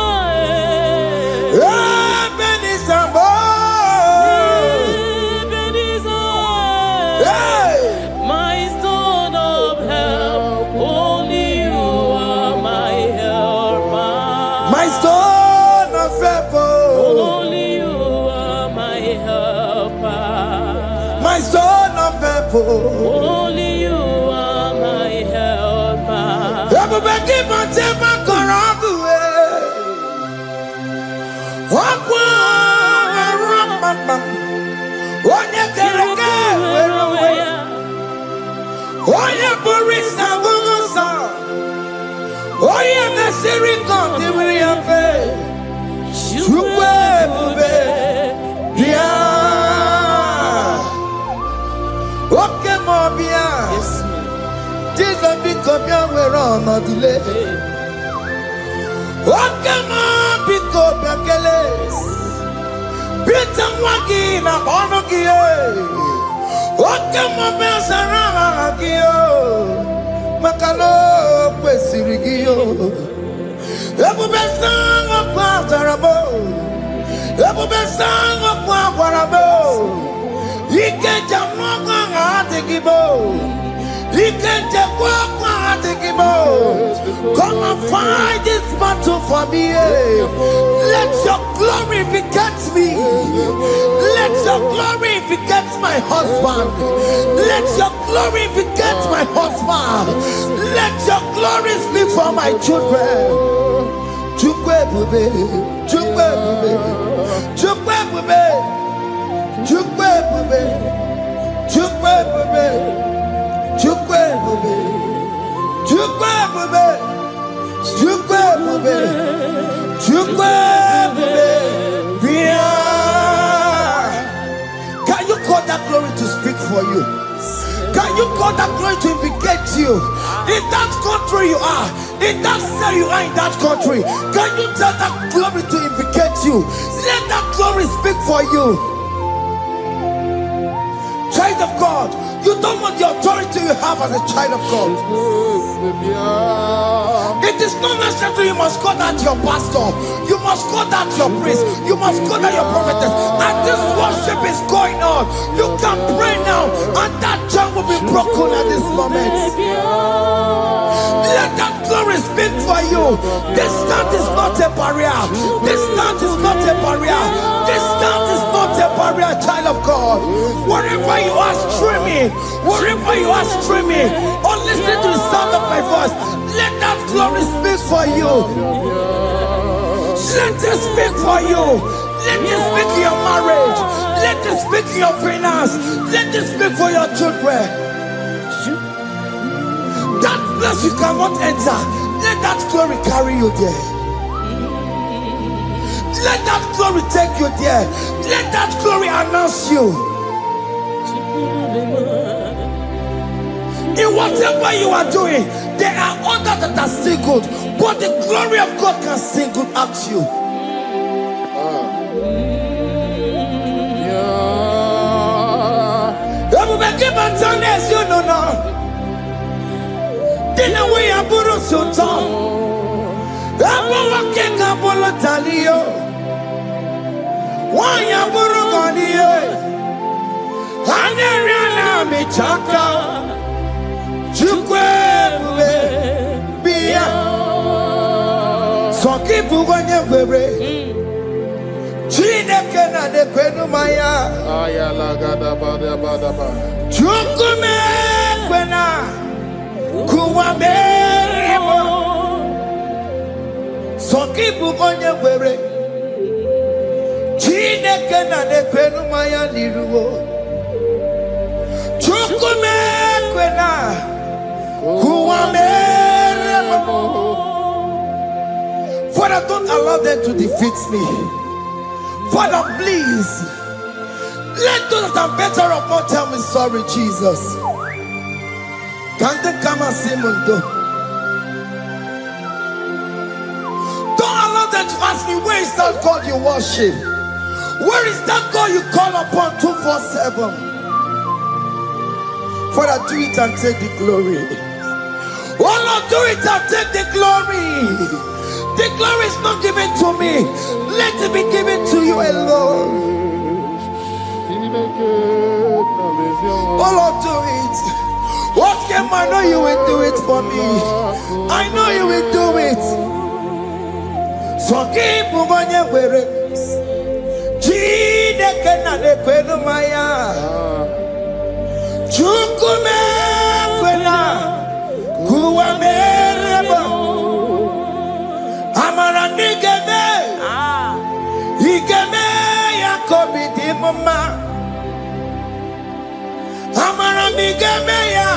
Speaker 2: hey,
Speaker 3: My stone of help. Only you are my helper.
Speaker 2: my stone of help,
Speaker 3: Only you are my helper.
Speaker 2: my stone of help.
Speaker 3: Only you are my helper.
Speaker 2: Everybody but ever corrupt way. Onye kereke were onwe ya, onye bụrụ isi agụgụ nsọ, onye mesịrị ka ọ dịrị ya mfe. Chukwu ebube bịa, oke ma ọ bịa, Jizọs biko bịa were ọnọdụ lee. Oke ma biko bịa kelee, Pita nwa gị na ọnụ gị, oke ma bịa zara aha gị, maka na o kwesịrị gị. Ebube sang ọkụ azara m, ebube sang ọkụ agwara m, ike njem ọkụ ahụ adịghị m, ike nchekwa ọkụ ahụ adịghị m. Come and fight this battle for me. Let your glory beget me. Let your glory beget my husband. Let your glory beget my husband. Let your glory speak for my children. Chukwu ebube, Chukwu ebube, Chukwu ebube, Chukwu ebube, Chukwu ebube, Chukwu ebube, Chukwu ebube, Chukwu ebube, Chukwu ebube. Can you call that glory to speak for you? Can you call that glory to indicate you? In that country you are, in that cell you are, in that country, can you tell that glory to indicate you? Let that glory speak for you. Child of God, you don't want the authority you have as a child of God. It is not necessary you must call that your pastor, you must call that your priest, you must call that your prophetess. And this worship is going on. You can pray now, and that chain will be broken at this moment. Let that glory speak for you. Distance is not a barrier. Distance is not a barrier. Distance is not a barrier, child of God. Wherever you are streaming, wherever you are streaming, or listening to the sound of my voice, let that glory speak for you. Let it speak for you. Let it speak in your marriage. Let it speak in your finance. Let it speak for your children. That place you cannot enter, let that glory carry you there. Let that glory take you there. Let that glory announce you. In whatever you are doing, there are others that are still good, but the glory of God can still good at you. You know now. Dina we aburu sultan. Abu wakeka bolo talio. Wanya buru goniye. Hanyariana michaka. Chukwe bube biya. Soki buganye bebe. Chineke na de kwenu maya.
Speaker 1: Ayala gada bada bada ba.
Speaker 2: Chukume kwena. Kuwa merimo. Soki buganye bebe. Chineke na de kwenu maya liruwo. Chukume kwena. Kuwa merimo. Father, don't allow them to defeat me. Father, please, let those that are better off not tell me sorry, Jesus. Can't they come and see Mundo? Don't allow them to ask me, where is that God you worship? Where is that God you call upon 247? Father, do it and take the glory. Oh Lord, do it and take the glory. The glory is not given to me. Let it be given to you alone. Oh Lord, do it. What can I know you will do it for me? I know you will do it. So keep moving where it is. Chineke na de kwenu maya. Chukume kwena. Kuwa merebo. Amara nigeme, igeme ya kobi di mama. Amara nigeme ya,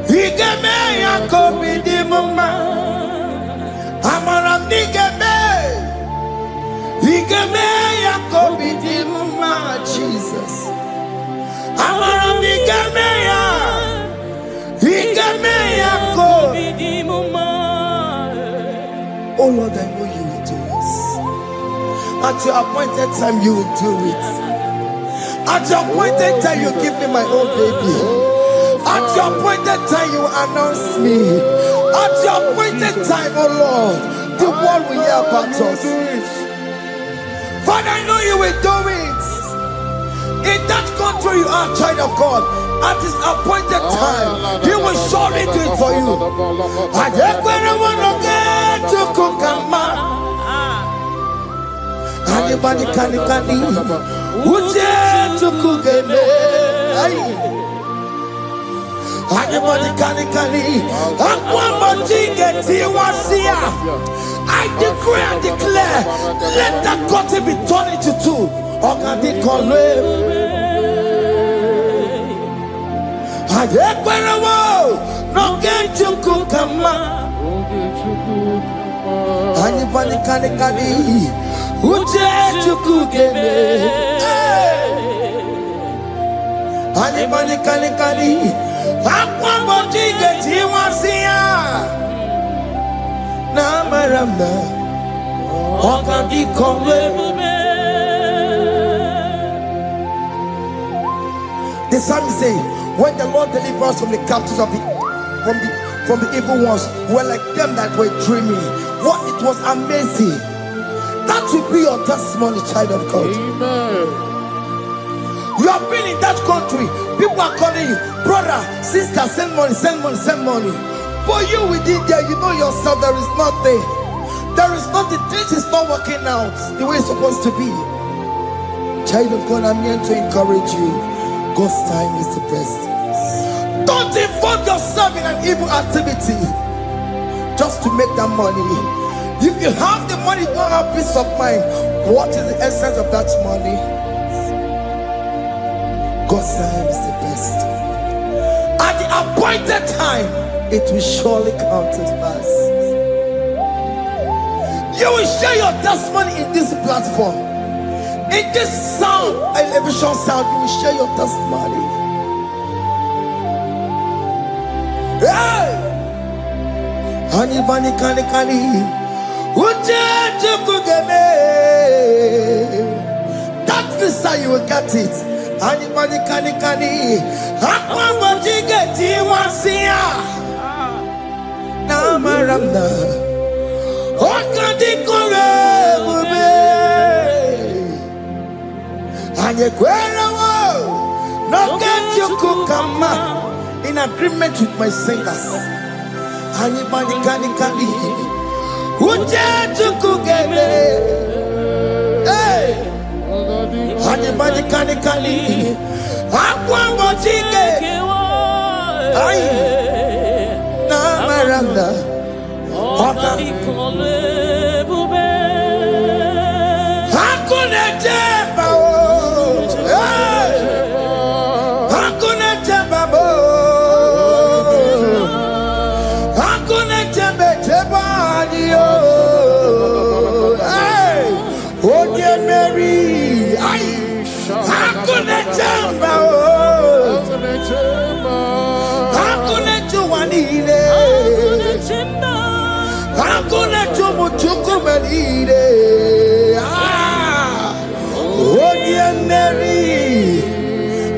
Speaker 2: igeme ya kobi di mama. Amara nigeme, igeme ya kobi di mama. Jesus. Amara nigeme ya, igeme ya kobi di mama. Oh Lord, I know you will do it. At your appointed time, you will do it. At your appointed time, you give me my own baby. At your appointed time, you announce me. At your appointed time, oh Lord, the world will hear about us. Father, I know you will do it. In that country, you are a child of God. At his appointed time, he will surely do it for you. I to kukama. Anybody can uje to kugeme. Anybody can I decree and declare, let that curtain be torn into two. Organic color. No get to kukama. Anybody can uje to kugeme. Anybody can akwamboti geti wasia. Na maramba organic color. The psalmist say, when the Lord delivers from the captives of from the evil ones, were like them that were dreaming. What it was amazing. That will be your testimony, child of God.
Speaker 1: Amen.
Speaker 2: You have been in that country. People are calling you, brother, sister, send money, send money, send money. But you within there, you know yourself, there is nothing. There is nothing. This is not working out the way it's supposed to be. Child of God, I'm here to encourage you. God's time is the best. Don't involve yourself in an evil activity just to make that money. If you have the money, you don't have peace of mind. What is the essence of that money? God's time is the best. At the appointed time, it will surely come to pass. You will share your testimony in this platform. In this sound, elevation sound, you will share your testimony. Hey! Anybody can that visa you will get it. Anybody can get it once here. Now Maramna. And you no get you cook in agreement with my singers. Anybody can hey, anybody can Maranda.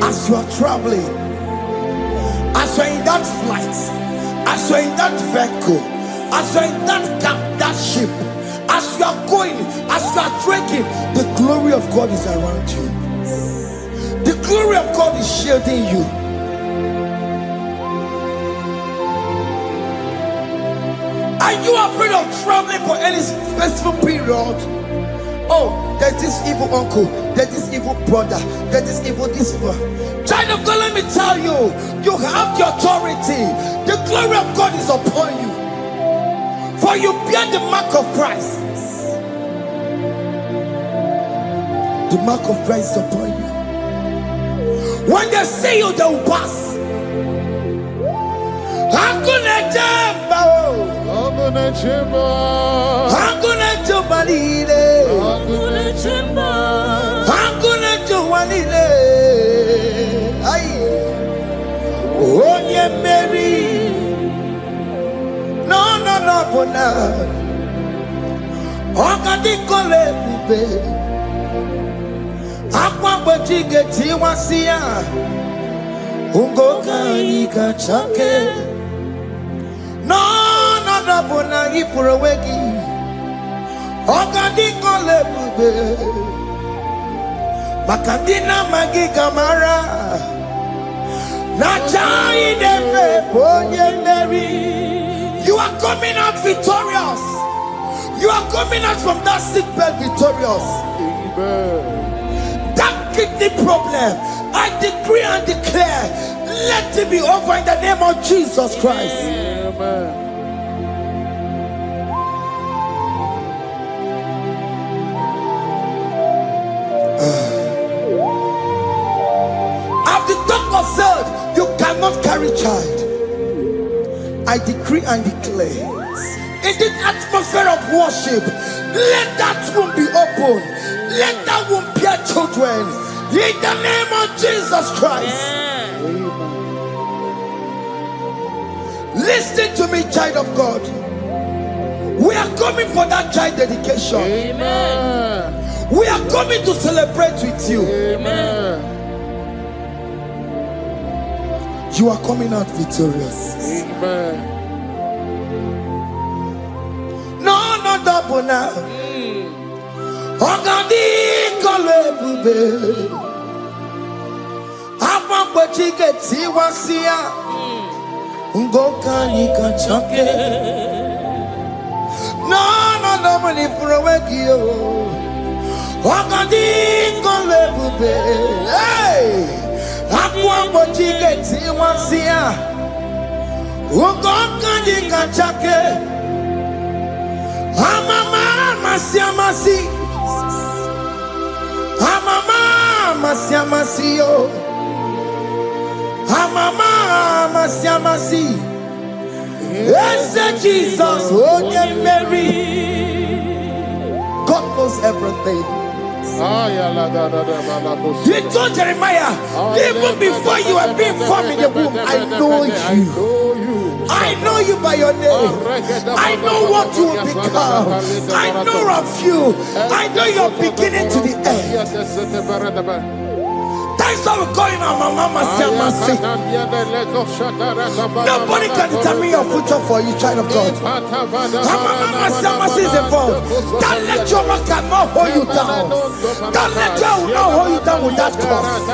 Speaker 2: As you are traveling, as you are in that flight, as you are in that vehicle, as you are in that ship, as you are going, as you are trekking, the glory of God is around you. The glory of God is shielding you. Are you afraid of traveling for any specific period? Oh, there's this evil uncle, there's this evil brother, there's this evil this evil. Child of God, let me tell you, you have the authority. The glory of God is upon you. For you bear the mark of Christ. The mark of Christ is upon you. When they see you, they will pass. Mary, no, you are coming out victorious. You are coming out from that sick bed victorious. Amen. That kidney problem, I decree and declare, let it be over in the name of Jesus Christ. Amen. As the doctor said, you cannot carry child. I decree and declare, in the atmosphere of worship, let that womb be open. Let that womb bear children. In the name of Jesus Christ. Listen to me, child of God. We are coming for that child dedication. Amen. We are coming to celebrate with you. Amen. You are coming out victorious. Amen. No, not double now. Ogandi kolebube. Apa bachike tiwasia. Ngoka nikachoke. No, not double ni furowekio. Ogandi kolebube. Hey. Akwa bachike tiwasia. Ngoka nikachoke. Amama masi. masiamasio. Amama masiamasi. Yes, Jesus, oh yeah, Mary. God knows everything. He told Jeremiah, even before you were being formed in the womb, I know you. I know you by your name. I know what you will become. I know of you. I know your beginning to the end. That's how we're going on, Mama Siamasi. Nobody can determine your future for you, child of God. Mama Siamasi is involved. Don't let your man cannot hold you down. Don't let your will not hold you down with that cause.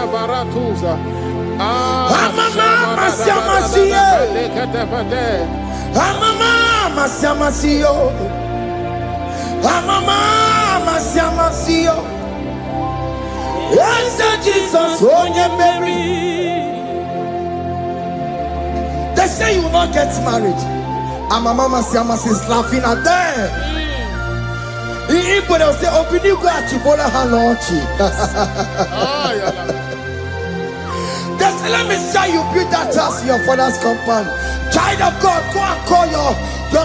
Speaker 2: Mama Siamasi. Mama Siamasi. Mama Siamasi. Yes, Jesus, oh yeah, Mary. They say you will not get married. And my mama Siamas is laughing at them. In Igbo, they'll say, open you go at Chibola Hanochi. They say, let me say you build that house in your father's compound. Child of God, go and call your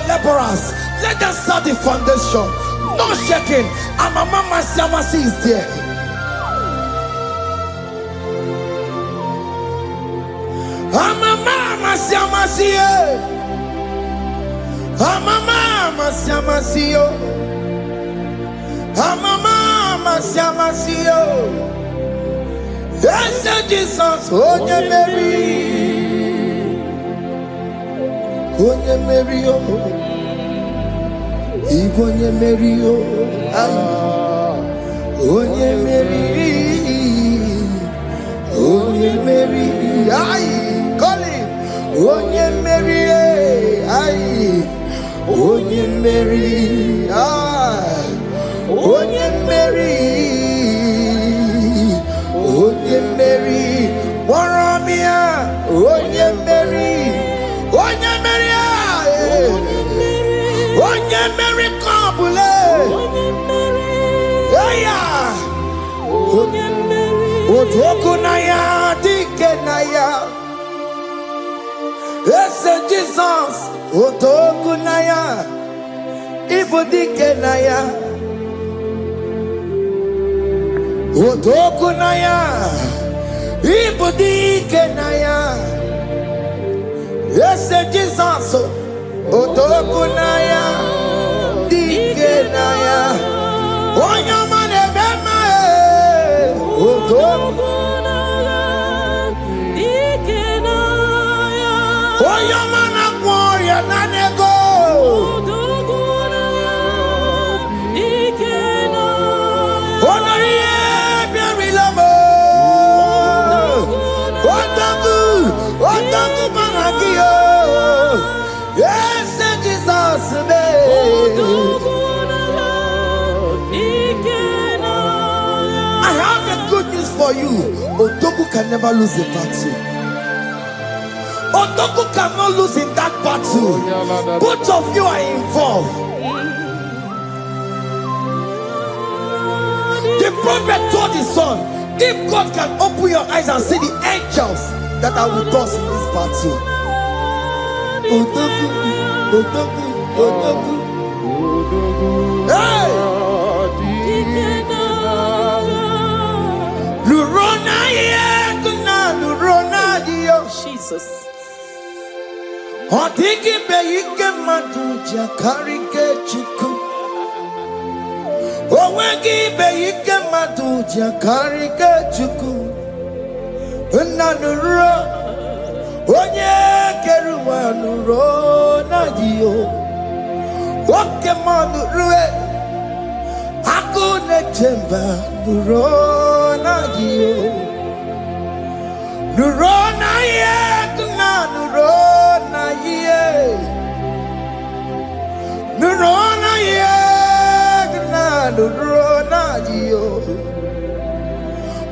Speaker 2: laborers. Let them start the foundation. No shaking. And my mama Siamas is there. Mama Siamasi. Mama Siamasi. Mama Siamasi. Yes, Jesus, oh yeah, Mary. Oh yeah, Mary, oh. Igbo yeah, Mary, oh. Oh yeah, Mary. Oh yeah, Mary. Aye, call him. Oh yeah, Mary. Aye. Oh yeah, Mary. Aye. Oh yeah, Mary. Oh yeah, Mary. Waramia. Oh yeah, Mary. Oh yeah, Mary. Oh yeah, Mary. Kabule. Yeah. Oh yeah, Mary. Otokunaya dikenaya. Yes, Jesus. Otokunaya. Ibo dikenaya. Otokunaya. Ibo dikenaya. Yes, Jesus. Otokunaya. Dikenaya. Onyamane bema. Otokunaya. Dikenaya. Onyamana gloria nanego. Otokunaya. Dikenaya. Onorie biarilamo. Otoku managio. Yes, Jesus me. I have a good news for you. Otoku can never lose a battle. Otoku cannot lose in that battle. Both of you are involved. The prophet told his son, if God can open your eyes and see the angels that are with us in this battle. Otoku, Otoku, Otoku. Hey! Lurona yekuna, Lurona dio. Jesus. Otiki beyike maduja karike chuku. Owegi beyike maduja karike chuku. Unanuro. Onye keruwa Lurona dio. Oke manurue. Akune chemba Lurona dio. Lurona yekuna, Lurona ye. Lurona yekuna, Lurona dio.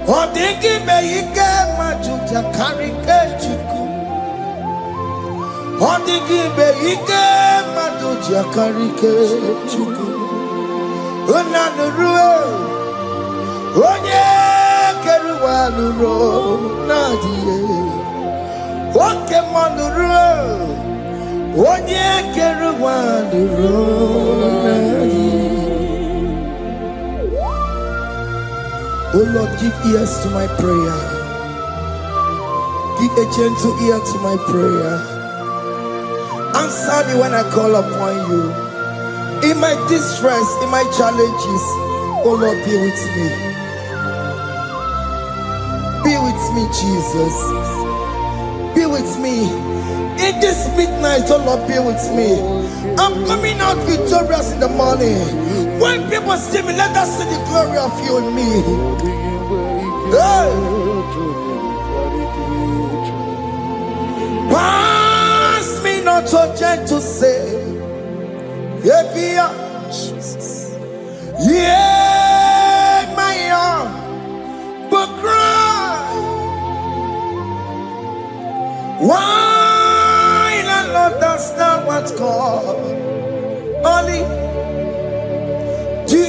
Speaker 2: Odiki beyike majuja karike chuku. Odiki beyike majuja karike chuku. Unanurue. Onye keruwa wanuro nadie. Oke manuro. Onye kere wanuro nadie. Oh Lord, give ears to my prayer. Give a gentle ear to my prayer. Answer me when I call upon you. In my distress, in my challenges, oh Lord, be with me. Be with me, Jesus. Be with me. In this midnight, oh Lord, be with me. I'm coming out victorious in the morning. When people see me, let us see the glory of you in me. Hey. Pass me not so gentle say, Jesus. Yeah, my arm, but cry. Why the Lord does not what's called? Only do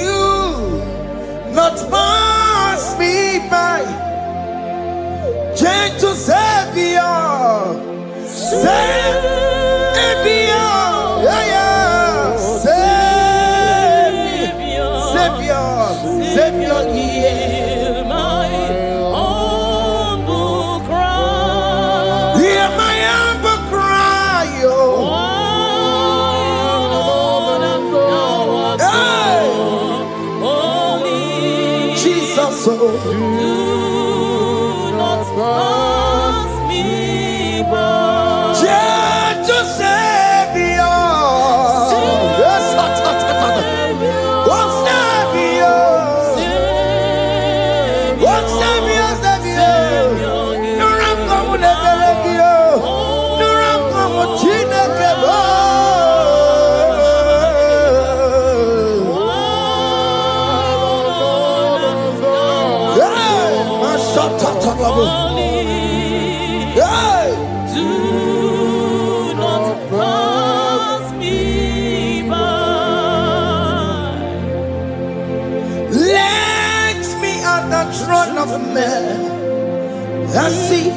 Speaker 2: not pass me by, gentle Savior. Savior, yeah, yeah. Savior,
Speaker 3: hear my humble cry.
Speaker 2: Hear my humble cry, oh.
Speaker 3: Holy
Speaker 2: Jesus, oh.
Speaker 3: do not pass me by.
Speaker 2: Gentle Savior. Yes, one Savior. One Savior, Savior. No ram come with the Savior. No ram come with China Kebo. Hey, my shot at Hey.
Speaker 3: Do not pass me by.
Speaker 2: Let me at the throne of men and see,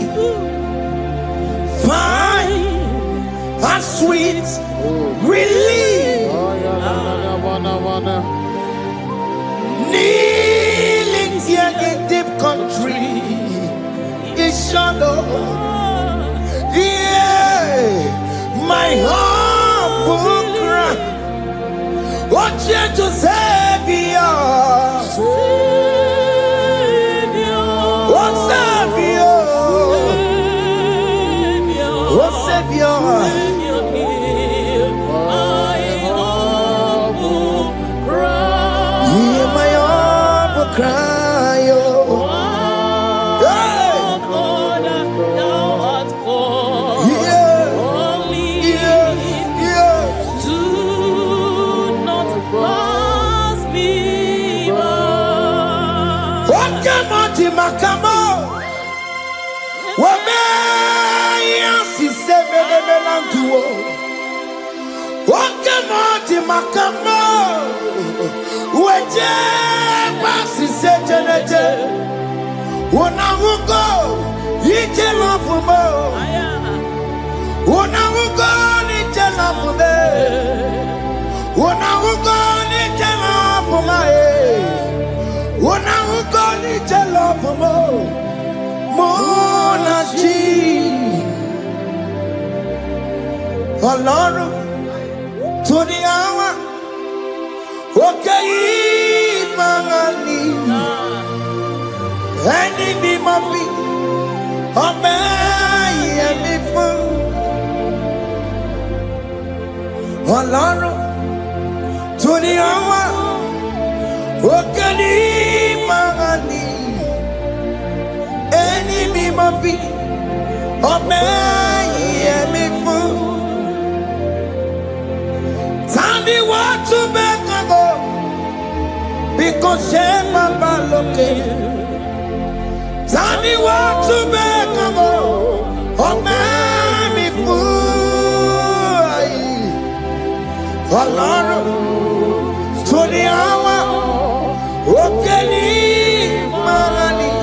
Speaker 2: find a sweet relief. Kneeling here in deep country is shadow. Yeah, my humble cry. What you to Savior? What Savior? What Savior?
Speaker 3: Hear my humble cry.
Speaker 2: Hear my humble cry, oh. Hey.
Speaker 3: Thou art called.
Speaker 2: Yeah.
Speaker 3: Holy.
Speaker 2: Yes, yes.
Speaker 3: Do not pass me by.
Speaker 2: What came out in my camo? What may I see What came out in my camo? What passes said, when I will go, you tell off for more. When I will go, you tell off for me. When I will go, you tell off for my head. When I will go, you tell off for more. Monachi. Alone to the hour. Okay, Mangani. Enemy Mafi, Obey me fool. Alano to the hour, Okani Mangani. Enemy Mafi, Obey me fool. Tandi what to make ago, because Papa looking. Tell me what to make of oh man me fool. Alone to the hour, okay, Marani.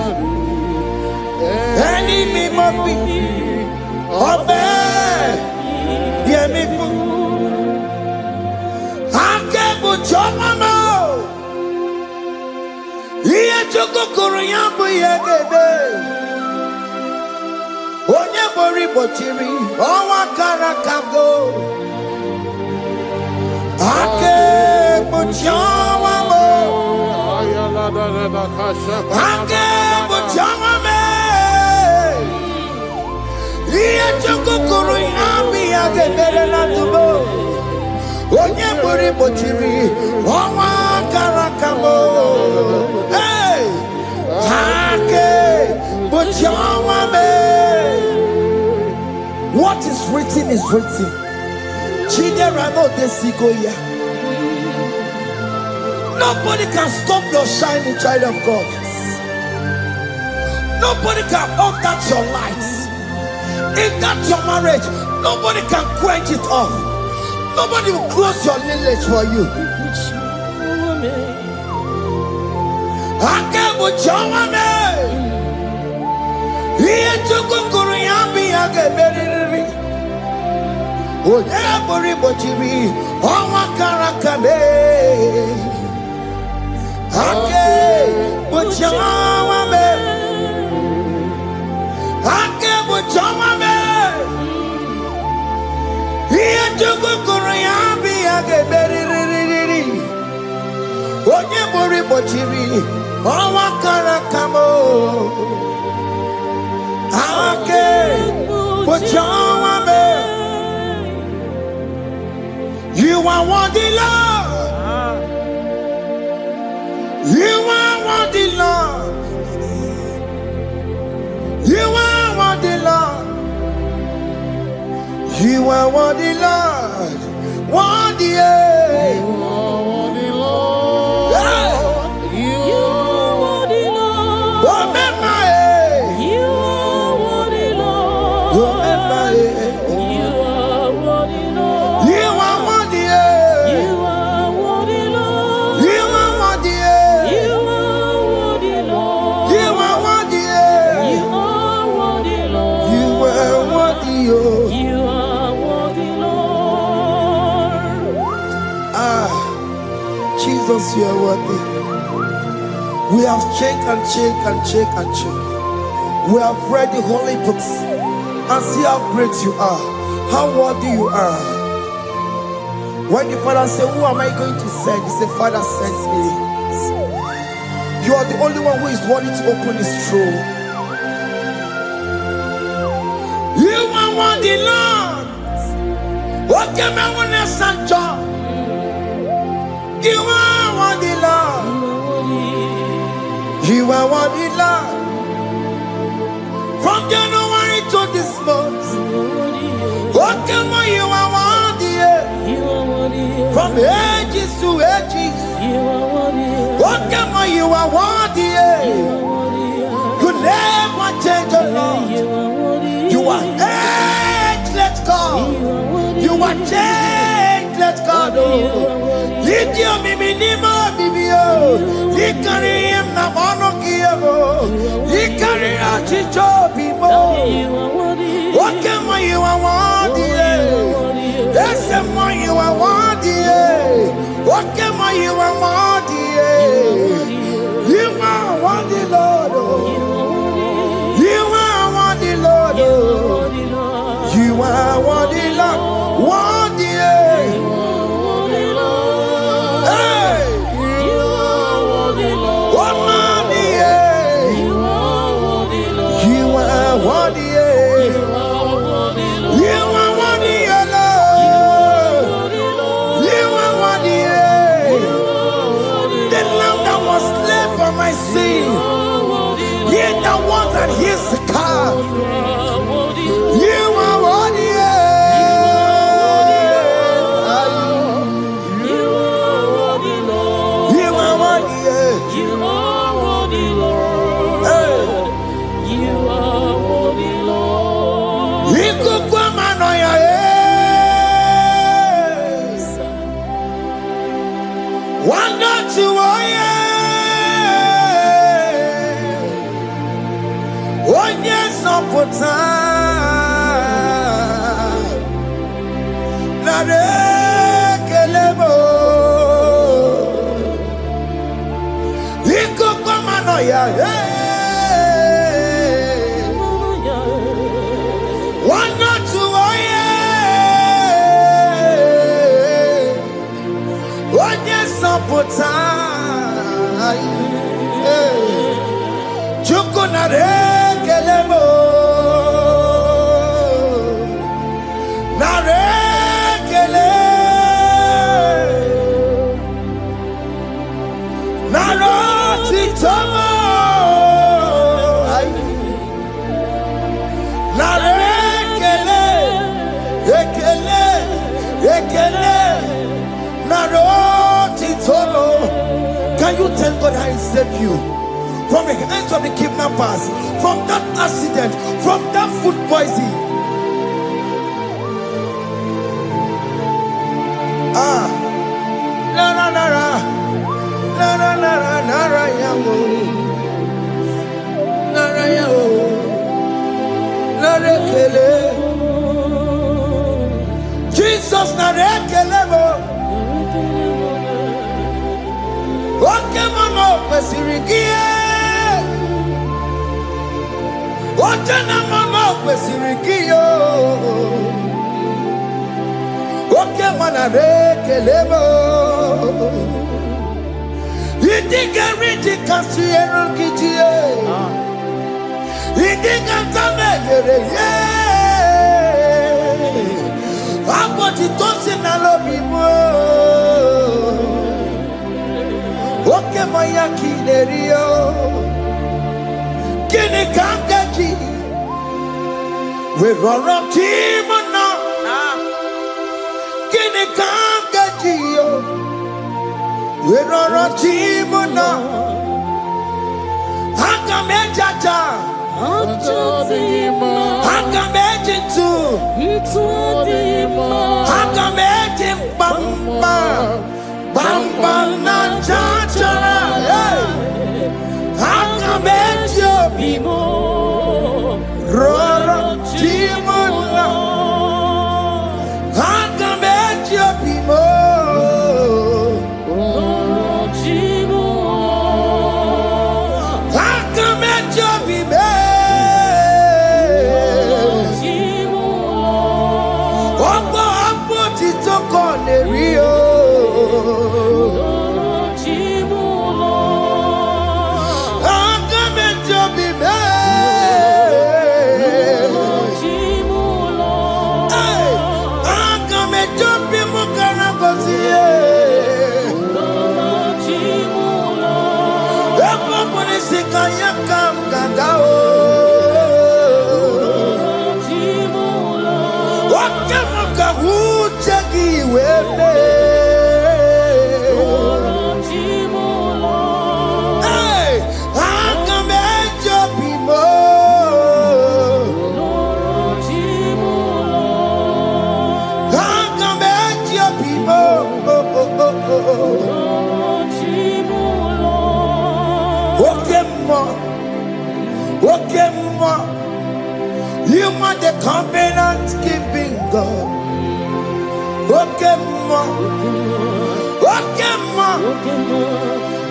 Speaker 2: chukukuru yambu yegebe. Onye bori bochiri, owa karakago. Ake buchawa mo. Ake buchawa me. Iye chukukuru yambi yegebe na tubo. Onye bori bochiri, owa karakamo. Hey, ake buchawa me. What is written is written. Nobody can stop your shining, child of God. Nobody can off that your light. If that's your marriage, nobody can quench it off. Nobody will close your lineage for you. Oye bori bochiri, owa karakame. Ake bochawa me, ake bochawa me. Iye chukukuru yambi ake beri. Oye bori bochiri, owa karakamo. Ake bochawa me. You are worthy, Lord. You are worthy, Lord. You are worthy, Lord. You are worthy, Lord. Worthy, yeah.
Speaker 3: You are worthy, Lord. You are worthy, Lord.
Speaker 2: Remember,
Speaker 3: You are worthy, Lord.
Speaker 2: remember,
Speaker 3: You are worthy, Lord.
Speaker 2: you are worthy,
Speaker 3: You are worthy, Lord.
Speaker 2: you are worthy,
Speaker 3: You are worthy, Lord.
Speaker 2: you are worthy,
Speaker 3: You are worthy, Lord.
Speaker 2: you are worthy,
Speaker 3: You are worthy, Lord.
Speaker 2: Ah, Jesus, you are worthy. We have checked and checked and checked and checked. We have read the holy books and see how great you are, how worthy you are. When the Father said, "Who am I going to send?" He said, "Father, send me." You are the only one who is worthy to open his throne. You are worthy, Lord. What can I want to send you? You are worthy, Lord. You are worthy, Lord. From January to this month, what can you are worthy? From ages to ages, what can you are worthy? You never change, oh Lord. You are ageless God. You are changeless God. You me minima bibio. You carry him na mono kiyo. You carry a chicho bimo. What can you are worthy? Yes, you are worthy. What can you are worthy? You are worthy, Lord. You are worthy, Lord. You are worthy, Lord. Worthy. Hey. What money? You are worthy. You are worthy, Lord. You are worthy. The lamb that was slain for my sin. He that was and he's the car. You are worthy. You are worthy. One not to one yes on put time. Kelebo. ya. One not to one yes up Chukunare kelemo Nare kele Naroti tomo Nare kele Ekele Ekele Naroti tomo. Can you tell God how He saved you from the hands of the kidnappers, from that accident, from that food poisoning? Jesus narekelemo. Oke mama kwesirigie. Oke na mama kwesirigie. Oke mana rekelemo. Idiga riti kasiero kijie. Idiga tame yere ye. Aboti tosi na lobi mo. Oke maya kinerio. Kini kangaji. We roro timo na. Kini kangaji yo. We roro timo na. Hanga mejaja. Hanga mejintu. Hanga mejim bamba. Bamba na chachara. Hanga mejo bimo. Roro timo na. Hanga mejo bimo. Hanga mejo bimo. Opo apo titoko nerio. You are the covenant keeping God. Okay, ma.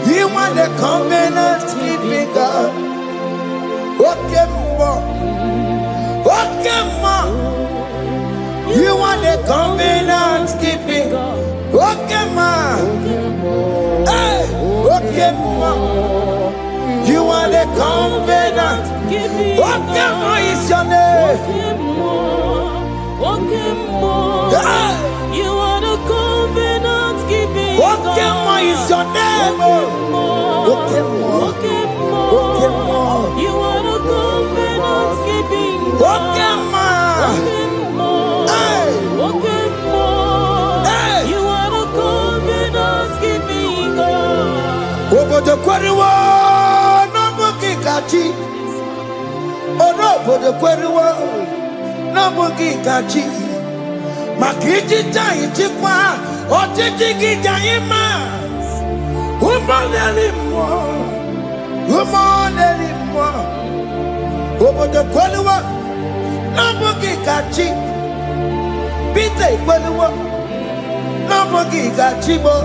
Speaker 2: You are the covenant keeping God. Okay, ma. You are the covenant keeping God. Okay, ma. Hey, okay, ma. You are the covenant. Okay, ma is your name.
Speaker 3: You are the covenant keeping God.
Speaker 2: Okay, ma is your name. Okay, ma.
Speaker 3: You are the covenant keeping God.
Speaker 2: Okay, ma.
Speaker 3: You are the covenant keeping God.
Speaker 2: Over the quarry. Orobo de kweruwa na bugi kachi makiji tai chikwa otiti gijai ma umoneli mo obo de kweruwa na bugi kachi bite kweruwa na bugi kachi bo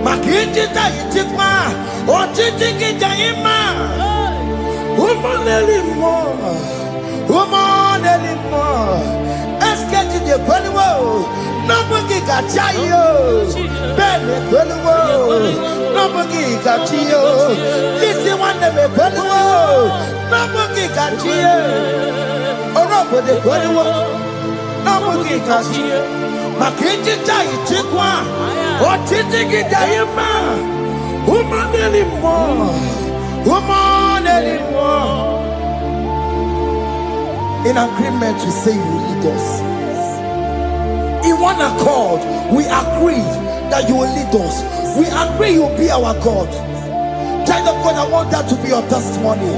Speaker 2: makiji tai chikwa Otitiki Daima, woman anymore, woman anymore. Escaping the Peluo, nobody got Chayo, Ben Peluo, nobody got you. Listen, one of the Peluo, nobody got you. Or nobody Peluo, nobody got you. Makinji Jai Chikwa, Otitiki Daima. Woman anymore, woman anymore. In agreement, we say you lead us. In one accord, we agree that you will lead us. We agree you will be our God. Child of God, I want that to be your testimony.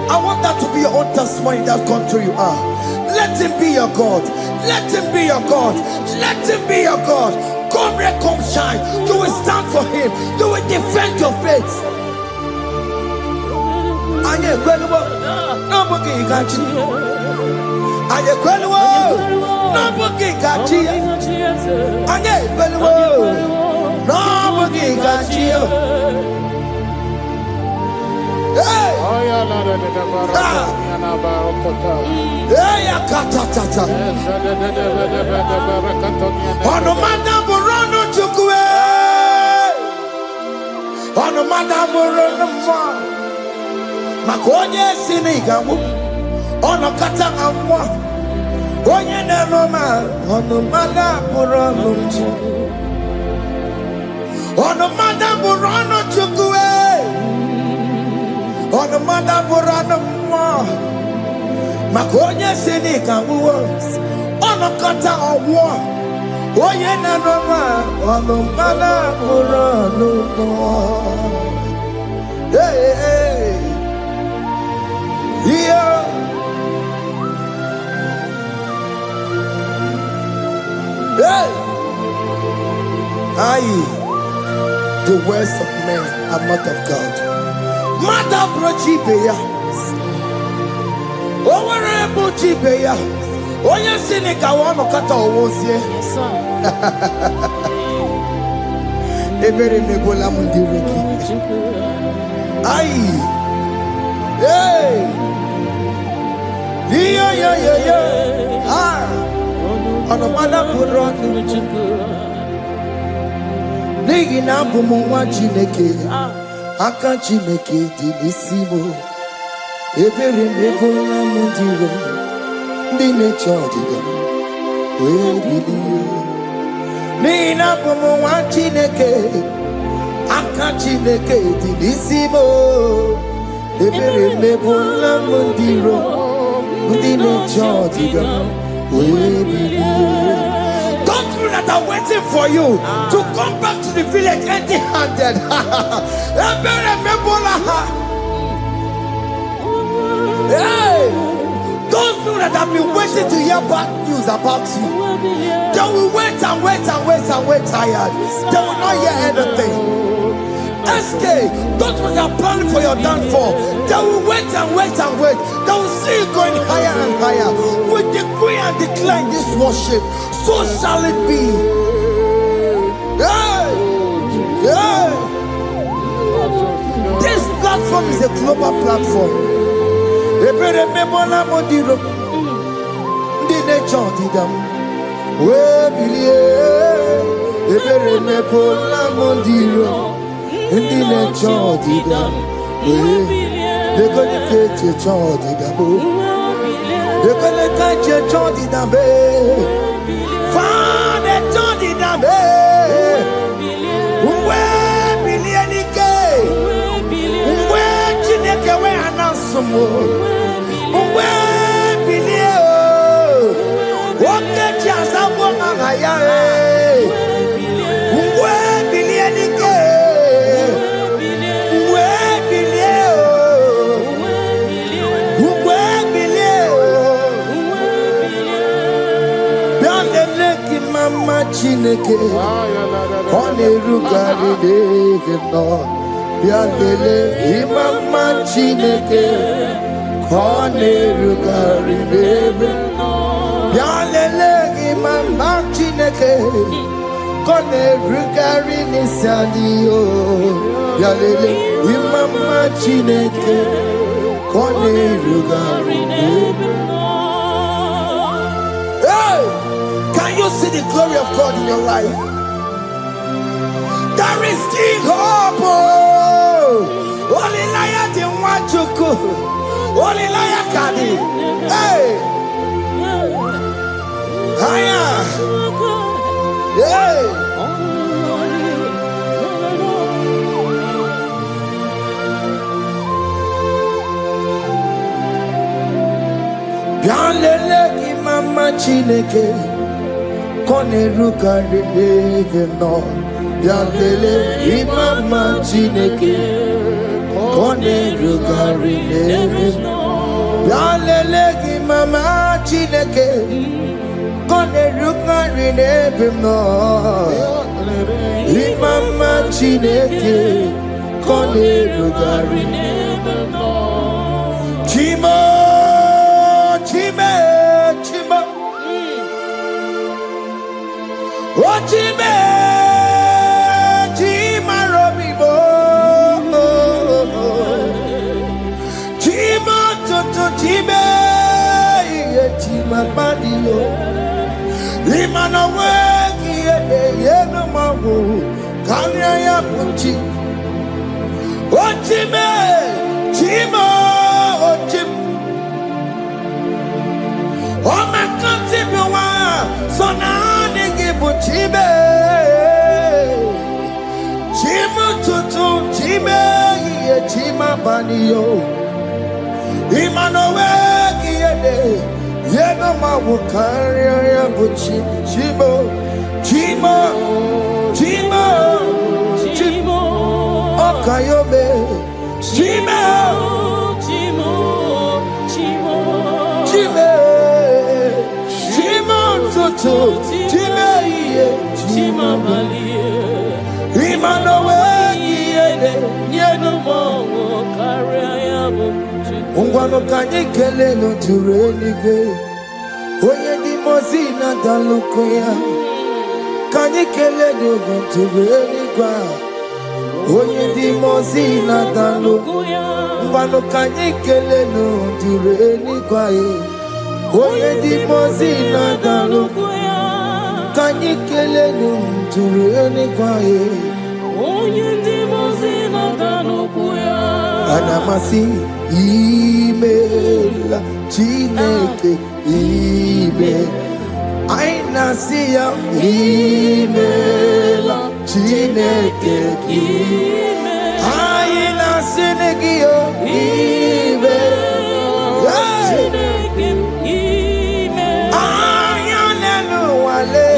Speaker 2: I want that to be your own testimony in that country you are. Let him be your God. Let him be your God. Let him be your God. Come red, come shine. You will stand for him. You will defend your faith. And you're incredible. Nobody got you. And you're incredible. Nobody got you. And you're incredible. Nobody got you. Hey! Ono madam burano mwa makonye sinigamu ono kata amwa onye neroma ono madam burano mwa ono madam burano chukwe ono madam burano mwa makonye sinigamu ono kata amwa onye neroma ono madam burano mwa. Hey, hey, yeah. Hey, the words of men are not of God. Mother Brochibeya, Overable Chibeya, Oya Seneca, one kata owosie. Every nebola mundireki. Aye, hey, yeah. Ah, on a mother put on the Nigi Nabu Mwa Chineke, Aka Chineke, Dinissimo, Every Nebola Mundiro, Dine Chodiga, where did you? Nina Mwa Chineke. Akachineke dinissimo, ebere mebula mundiro, mundine chodiga, come through that are waiting for you to come back to the village empty-handed. Ebere mebula, hey, those people that have been waiting to hear bad news about you, they will wait and wait tired. They will not hear anything. SK, those ones are planning for your downfall. They will wait and wait. They will see you going higher and higher. We decree and declare this worship. So shall it be. Hey! This platform is a global platform. Indi ne chodida, de kone keche chodida bo, de kone keche chodida be, fa de chodida be, uwe bilieni ke, uwe chineke we anasumo, uwe bilie o, woke chiasabo ngaya e, uwe bilieni ke. Chineke, one rugari de no, Biandele, Imama Chineke, one rugari de Biandele, Imama Chineke, Kone rugari nisadio. Yalele imama chineke. Kone rugari. Hey! Can you see the glory of God in your life? There is still hope. Only liar didn't want to go. Only liar can. Hey! Higher! Hey! Bialele imama chineke. Kone rugari no. Bialele imama chineke. Kone rugari no. Bialele imama chineke. Kone rugari no. Imama chineke. Kone rugari no. Chimo, chime, chimo. Oh, chime, chima robibo. Chimo, toto, chime, chima badio. Imana weki yeno mawu kanya ya puchi. Oh, chime, chimo, oh, chim. Oh, my country, you are so now. Chime, chima tutu, chime, ye chima banio. Imanowe kiede, ye no mawukari ya buchi. Chimo, chimo, chimo, chimo. Okayobe, chimo, chimo, chimo, chime, chimo tutu, chime. Chima balie, imanowe yede, yeno mongo karia yabo. Ungwano kanyikele no turenige, oye di mozina dalukoya. Kanyikele no turenigwa, oye di mozina dalukoya. Ungwano kanyikele no turenigwa, oye di mozina dalukoya. Kanyikele ntureni kwae onye ndi mozina danukuya anamasi imela chineke ime aina siya imela chineke ime aina sinegio ime chineke ime ayanenu wale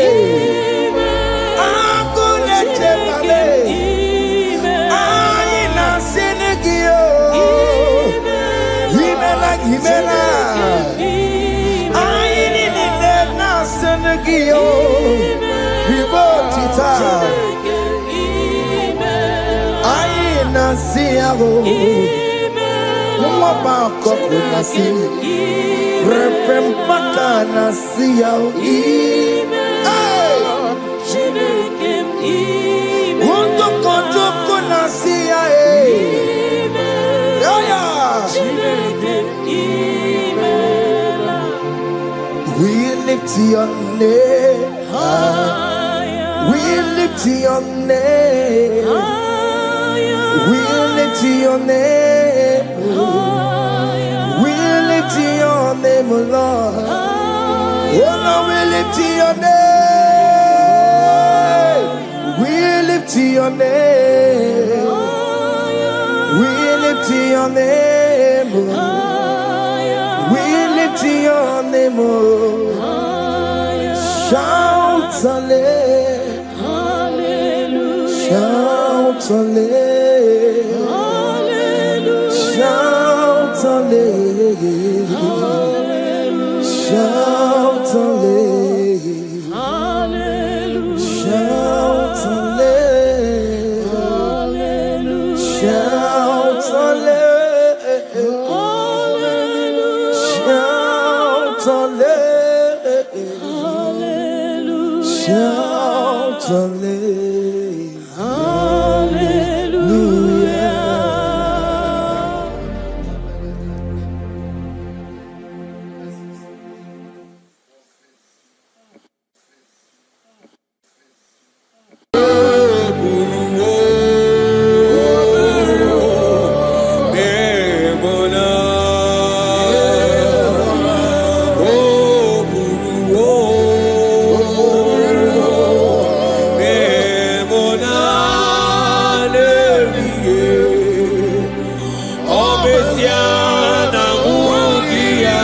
Speaker 2: We lift your name higher. We lift your name higher. We lift your name higher. We lift your name, Lord. Oh no, we lift your name. We lift your name. We lift your name. We lift your name. Shout hallelujah. Shout hallelujah. Shout hallelujah. Shout hallelujah. Shout hallelujah. Shout hallelujah. Shout hallelujah. Shout hallelujah.
Speaker 3: Obesiana Mugia,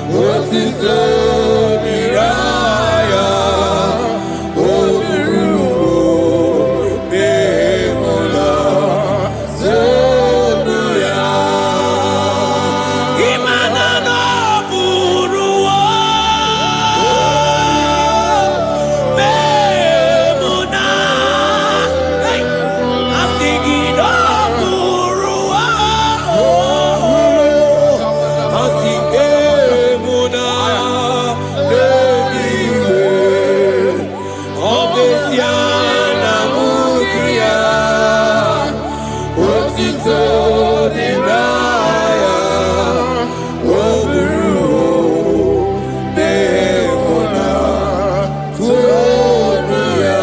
Speaker 3: Otito Diraya, Obiru, Bemola, Zonuya, Imana no Burua, Bemona, Asigido Burua, Asigimona, Legiwe, Obesiana Mugia, Otito Diraya, Obiru, Bemola, Zonuya.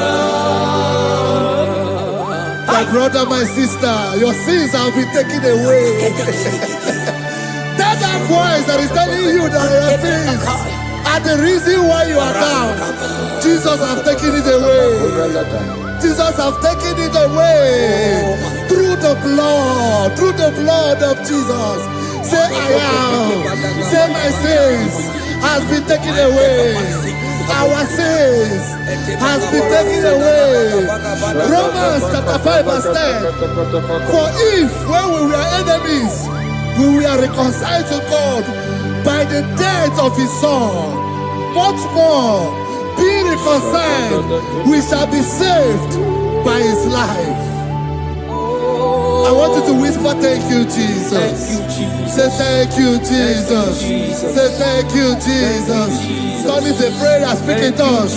Speaker 2: My brother, my sister, your sins have been taken away. Tell that voice that is telling you that your sins are the reason why you are down. Jesus has taken it away. Jesus has taken it away. Through the blood of Jesus. Say, I am. Say, my sins has been taken away. Our sins has been taken away. Romans chapter 5 verse 10. For if when we were enemies, we were reconciled to God by the death of his son, much more being reconciled, we shall be saved by his life. I want you to whisper, thank you, Jesus.
Speaker 3: Thank you, Jesus.
Speaker 2: Say thank you, Jesus. Say thank you, Jesus. Turn it a prayer, speak in tongues.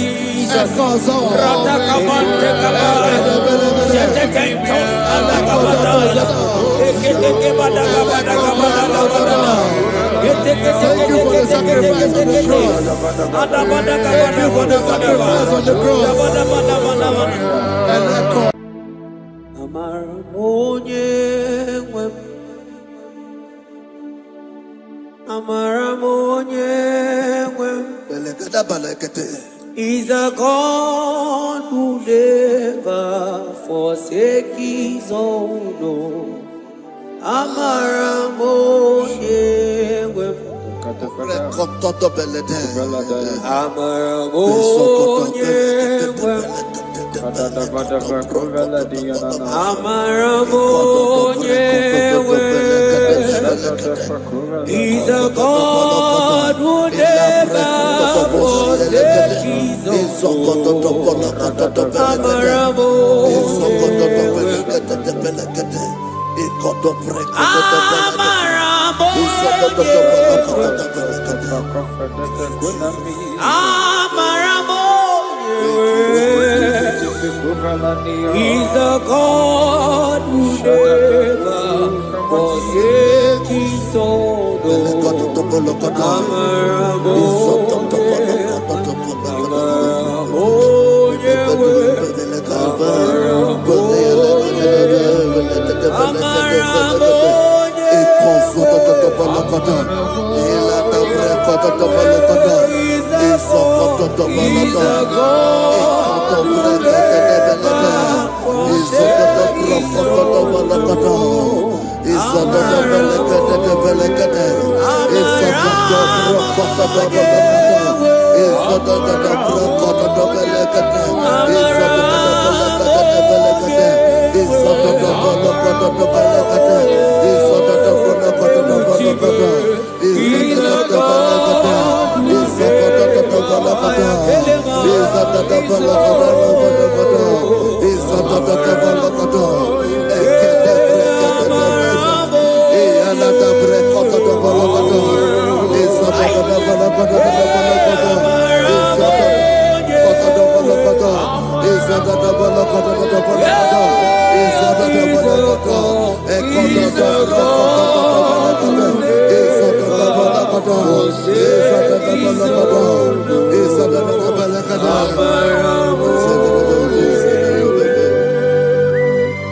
Speaker 2: Thank you for the sacrifice on the cross. Thank you for the sacrifice on the cross. And that cross.
Speaker 3: Is a God who never forsake his own. He's a God who never forsake his He's a God who never forsake his own.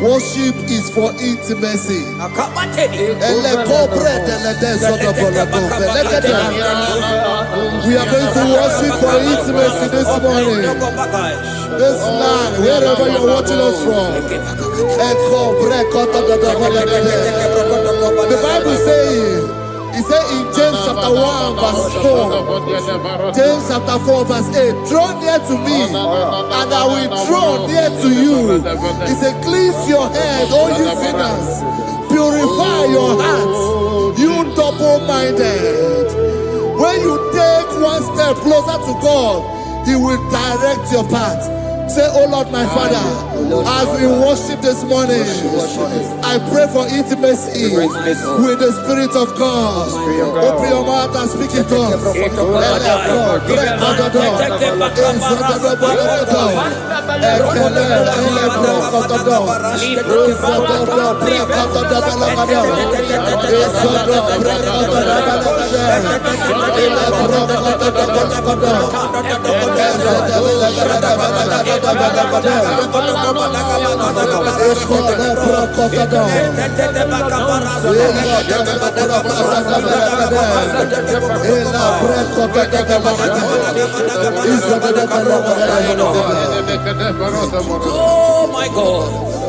Speaker 3: Worship is for intimacy. We are going to worship for intimacy this morning. This land, wherever you're watching us from. Bible saying, he said in James chapter 1 verse 4, James chapter 4 verse 8, draw near to me and I will draw near to you. He said, cleanse your head, all you sinners. Purify your hearts, you double-minded. When you take one step closer to God, He will direct your path. Say, oh Lord, my Father, as we worship this morning, I pray for intimacy with the Spirit of God. Open your mouth and speak it to us.
Speaker 4: Oh my God.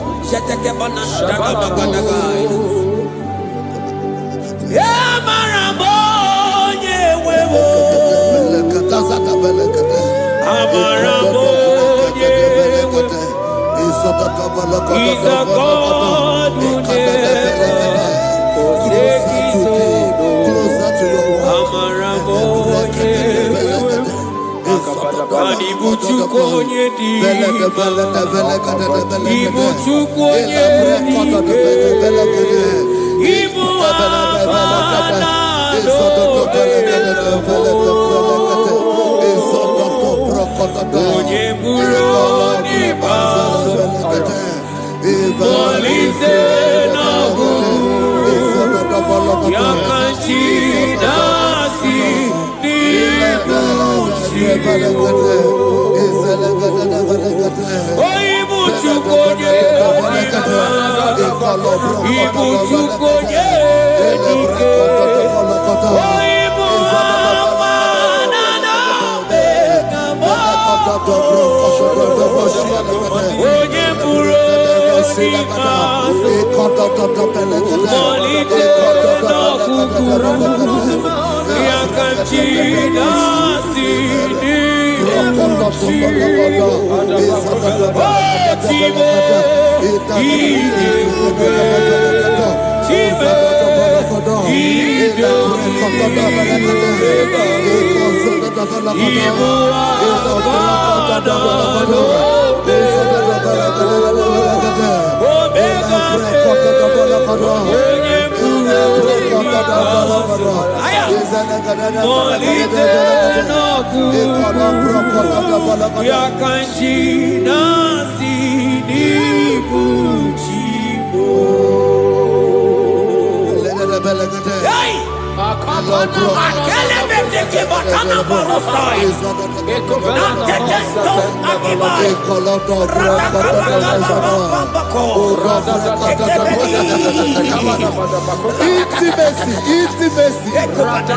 Speaker 4: He's a God who never forsakes his own.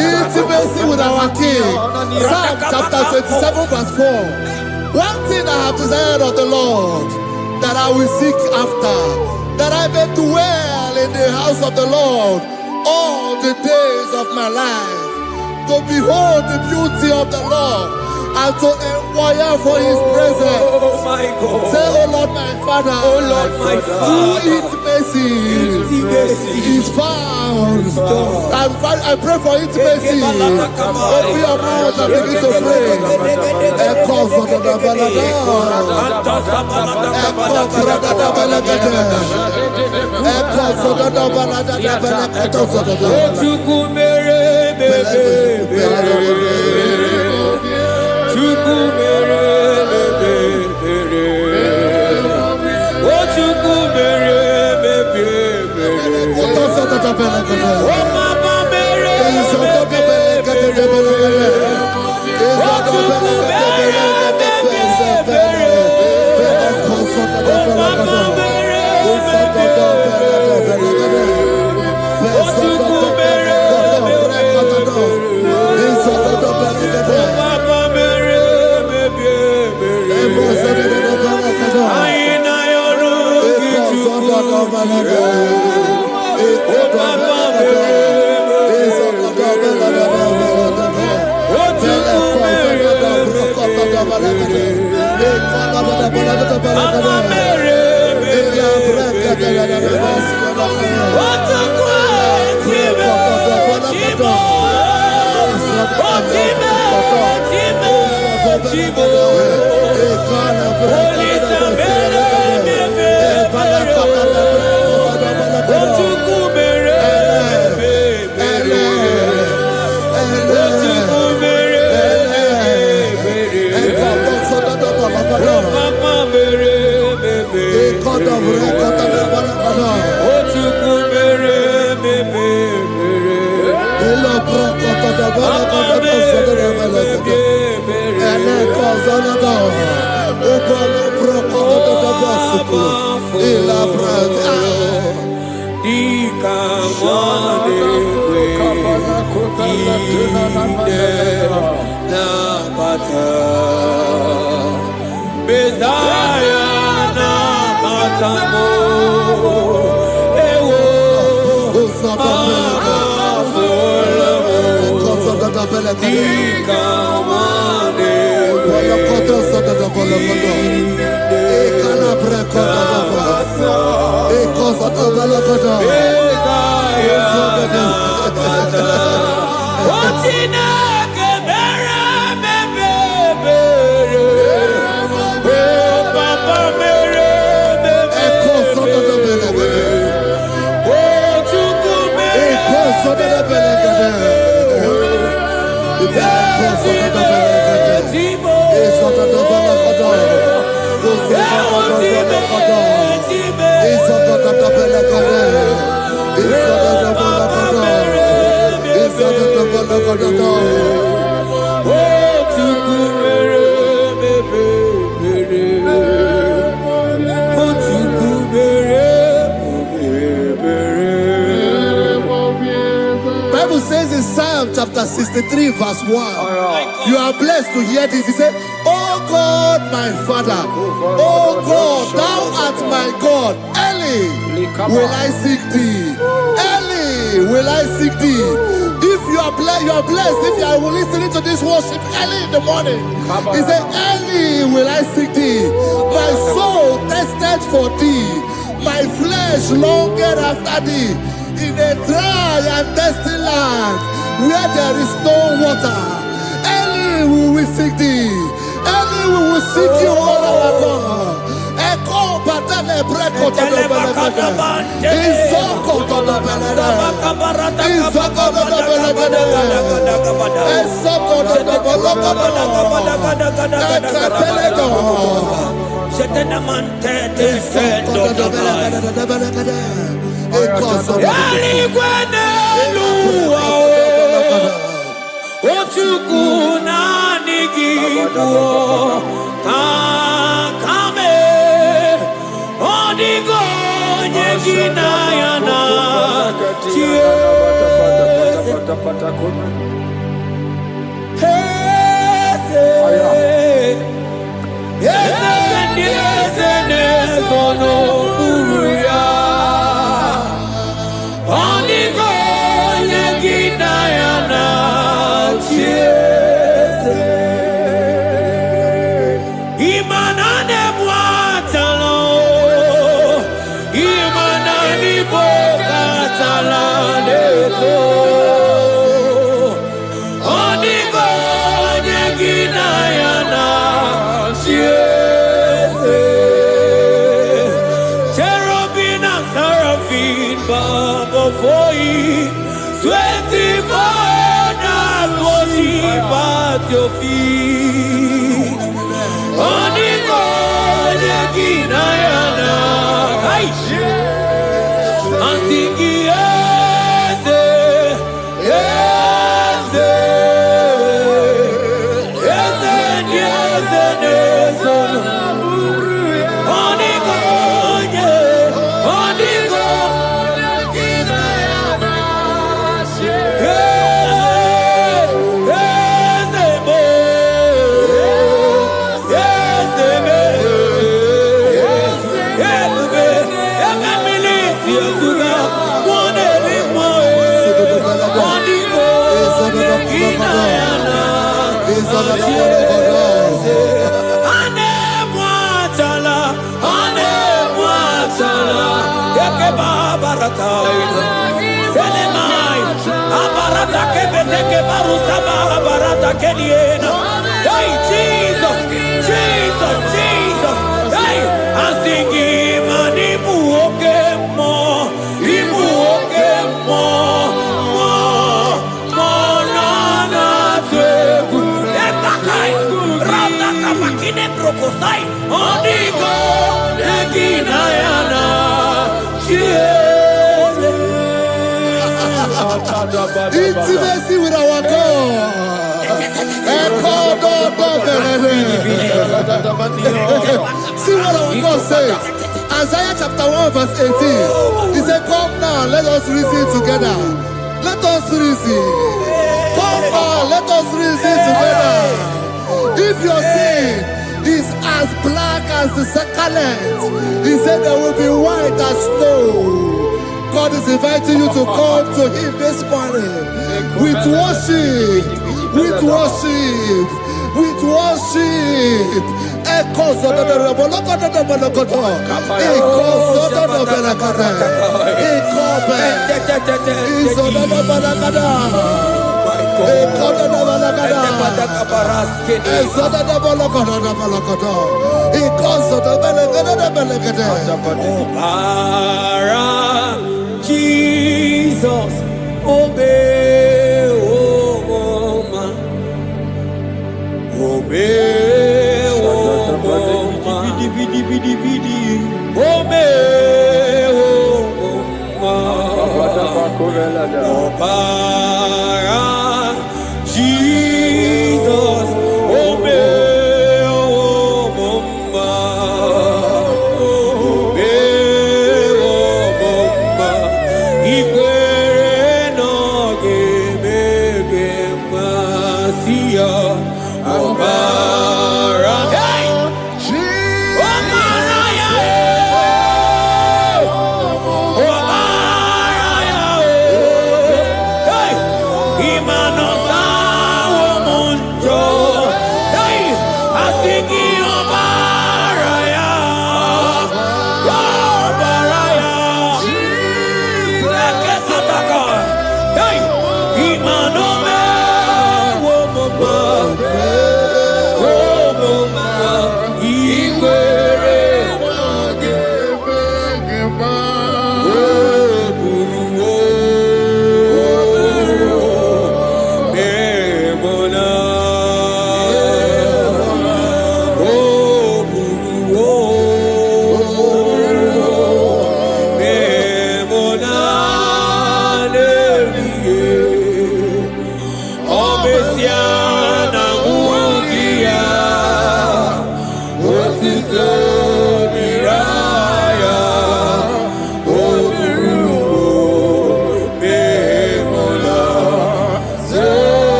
Speaker 4: Intimacy with our King. Psalm chapter 27 verse 4. One thing I have desired of the Lord, that I will seek after, that I may dwell in the house of the Lord all the days of my life, to behold the beauty of the Lord and to inquire for His presence. Oh my God.
Speaker 3: Say, oh Lord, my Father,
Speaker 4: Oh Lord, my Father,
Speaker 3: intimacy is found. I pray for intimacy. Open your mouth and begin to pray.
Speaker 4: Chapter 63 verse 1. You are blessed to hear this. He said, Oh God, my Father, oh God, thou art my God. Early will I seek thee. Early will I seek thee. If you are blessed if you are listening to this worship early in the morning. He said, early will I seek thee. My soul thirsted for thee. My flesh longed after thee. In a dry and thirsty land, where there is no water. Early we will seek thee. Early we will seek you, all our God. Echo patele breko to the belagada. Isoko to the belagada. Isoko to the belagada. Isoko to the belagada. Ekapelego.
Speaker 5: Shetenamante de
Speaker 4: belagada.
Speaker 5: Ochukuna nigibuo kakame odigo nyegina yana before you, 24 hours worship at your feet. Oniko Yeginayana, and sing yes, yes, yes, yes, yes, Oniko, Oniko. barata. Selemai. Abarata kebeteke barusa barata keliena. Hey, Jesus. Jesus. Jesus. Hey, asingi manibu okemo. Ibu okemo. Makine brokosai onigo eginayana
Speaker 4: Intimacy with our God. See what our God says. Isaiah chapter 1 verse 18. He said, come now, let us reason together. Let us reason. Come now, let us reason together. If your sin is as black as the scarlet, he said there will be white as snow. God is inviting you to come to him this morning with worship, with worship, with worship. Echoes of the
Speaker 5: Jesus, obey, oh mama, obey, oh mama, obey, oh mama, Jesus, obey, oh mama.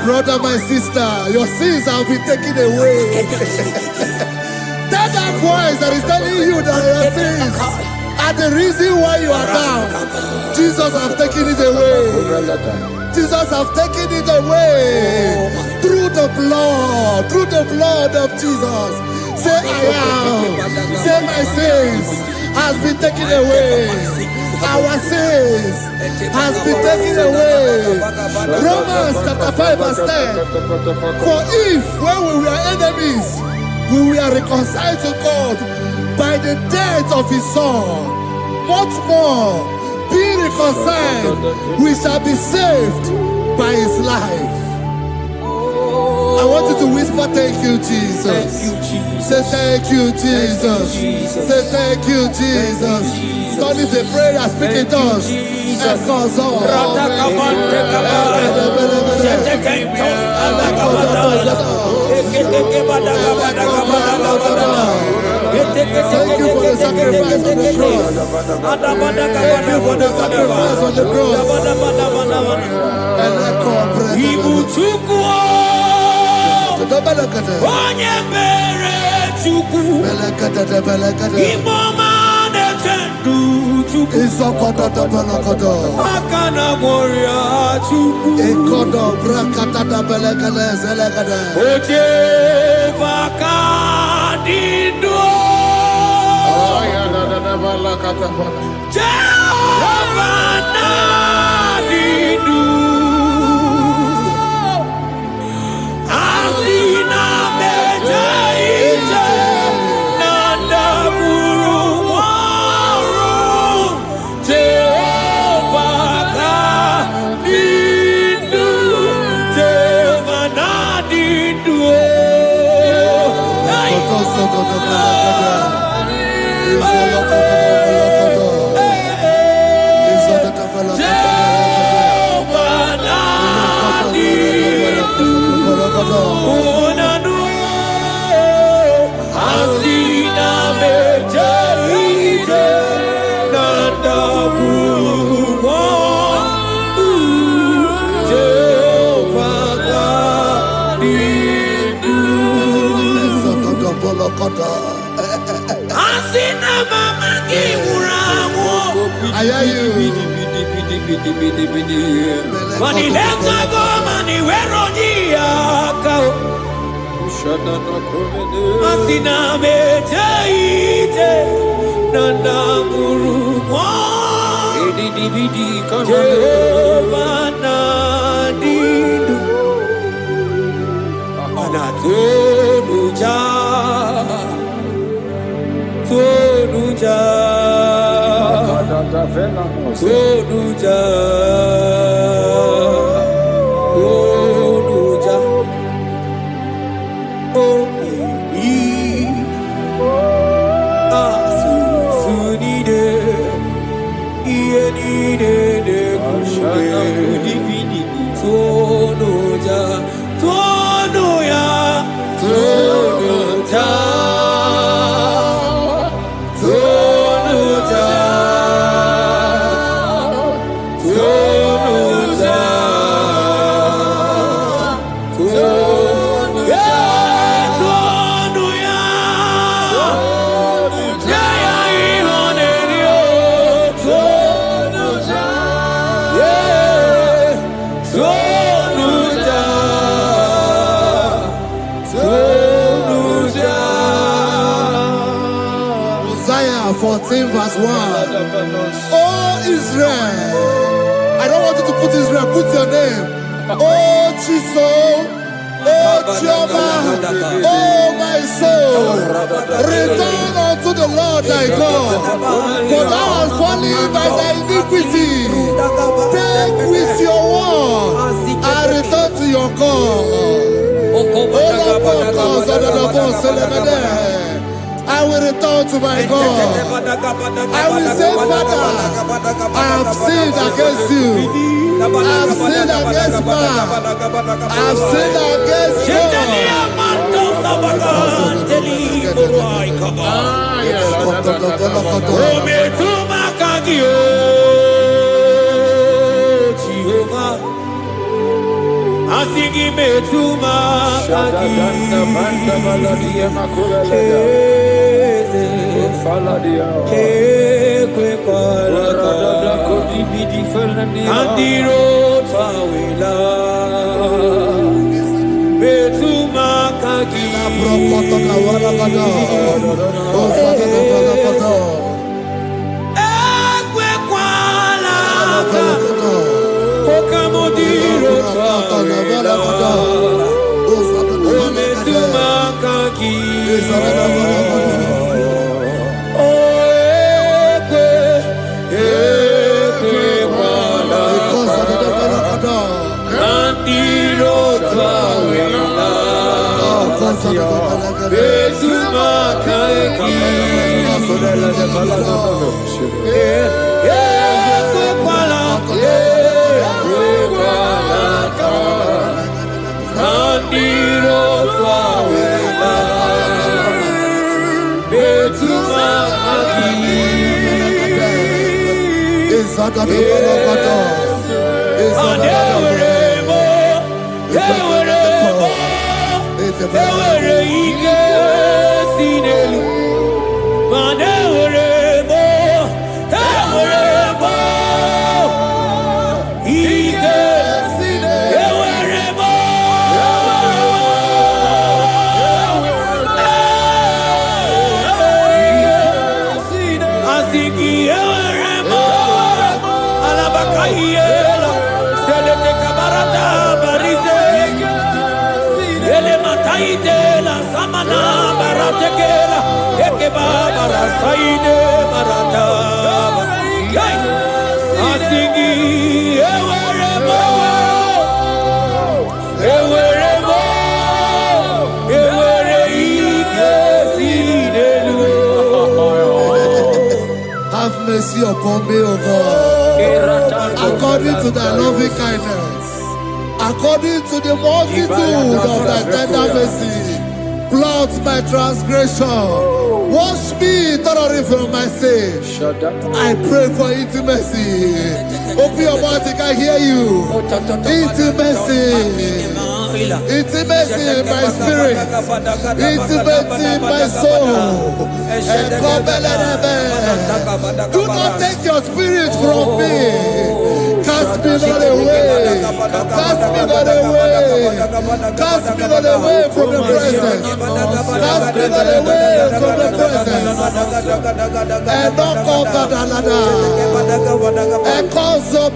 Speaker 4: Brother, my sister, your sins have been taken away. That voice that is telling you that your sins are the reason why you are down. Jesus has taken it away. Jesus has taken it away through the blood of Jesus. Say I am. Say my sins has been taken away. Our sins has been taken away. Romans chapter 5 verse 10. For if when we were enemies, we were reconciled to God by the death of his son, much more, being reconciled, we shall be saved by his life. I want you to whisper, thank you, Jesus.
Speaker 5: Thank you, Jesus.
Speaker 4: Say thank you, Jesus.
Speaker 5: Thank you, Jesus.
Speaker 4: Say thank you, Jesus. turn it a prayer. Speak in tongues. Thank you for the sacrifice on the cross. Thank you for the sacrifice on the cross. I hear you.
Speaker 5: Money left go, money where on the account. Asina me jaite, nanda guru mo. Jehovah nadidu, anatonuja, tonuja. Tonuja, Tonuja, oh baby, Sunide, Ienide de Tonuja, Tonuja, Tonuja.
Speaker 4: Isaiah 14 verse 1. Oh Israel, I don't want you to put Israel, put your name. Oh Chiso, oh Chioma, oh my soul, return unto the Lord thy God, for thou hast fallen by thy iniquity. Take with your war and return to your God. I will return to my God. I will say, Father, I have sinned against you. I have sinned against man. I have sinned against
Speaker 5: Asigi metuma kagi kwe kwalaka andiro tawela metuma kagi kwe kwalaka okamodiro tawela metuma kagi
Speaker 3: Have mercy upon me, O God, according to thy loving kindness, according to the multitude of thy tender mercy. Blot my transgression, wash me thoroughly from my sin. I pray for intimacy. Open your mouth, I can hear you. Intimacy. Intimacy in my spirit, intimacy in my soul. Do not take your spirit from me. Cast me not away. Cast me not away. Cast me not away from the presence. Cast me not away from the presence. And not come back another. And cause of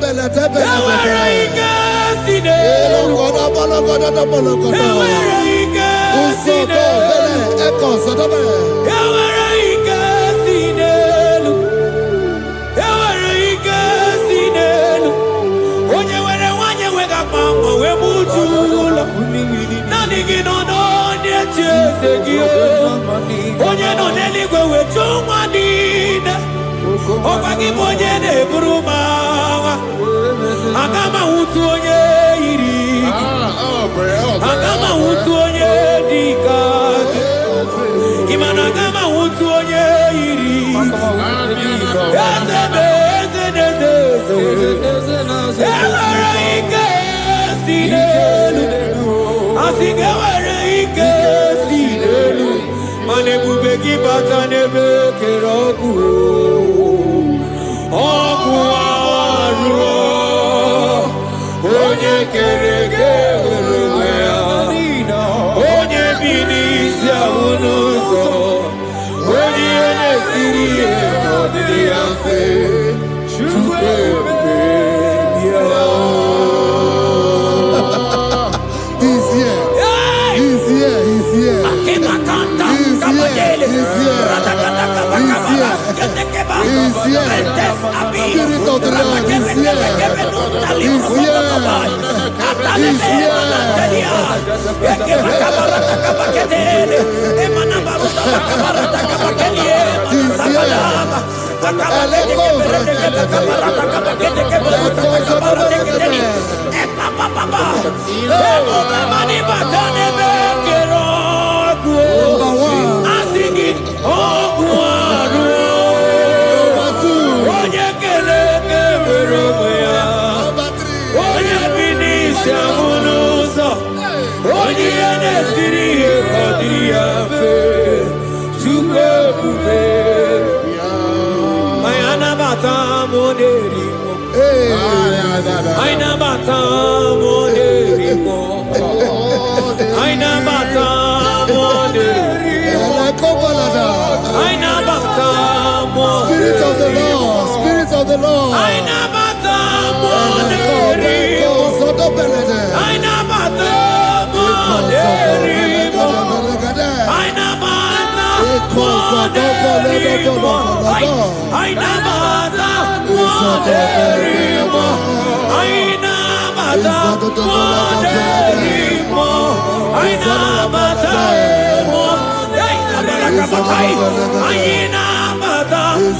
Speaker 3: Spirit of the Lord, Spirit of the Lord.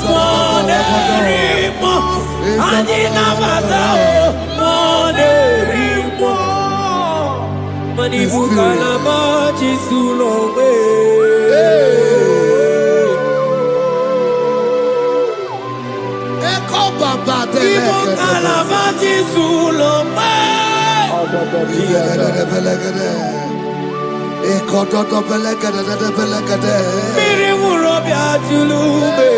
Speaker 5: monerimo. Anyị nabata monerimo. Manibu kalabachi sulongwe. Ibo kalabachi sulongwe. Miri urobia tulube.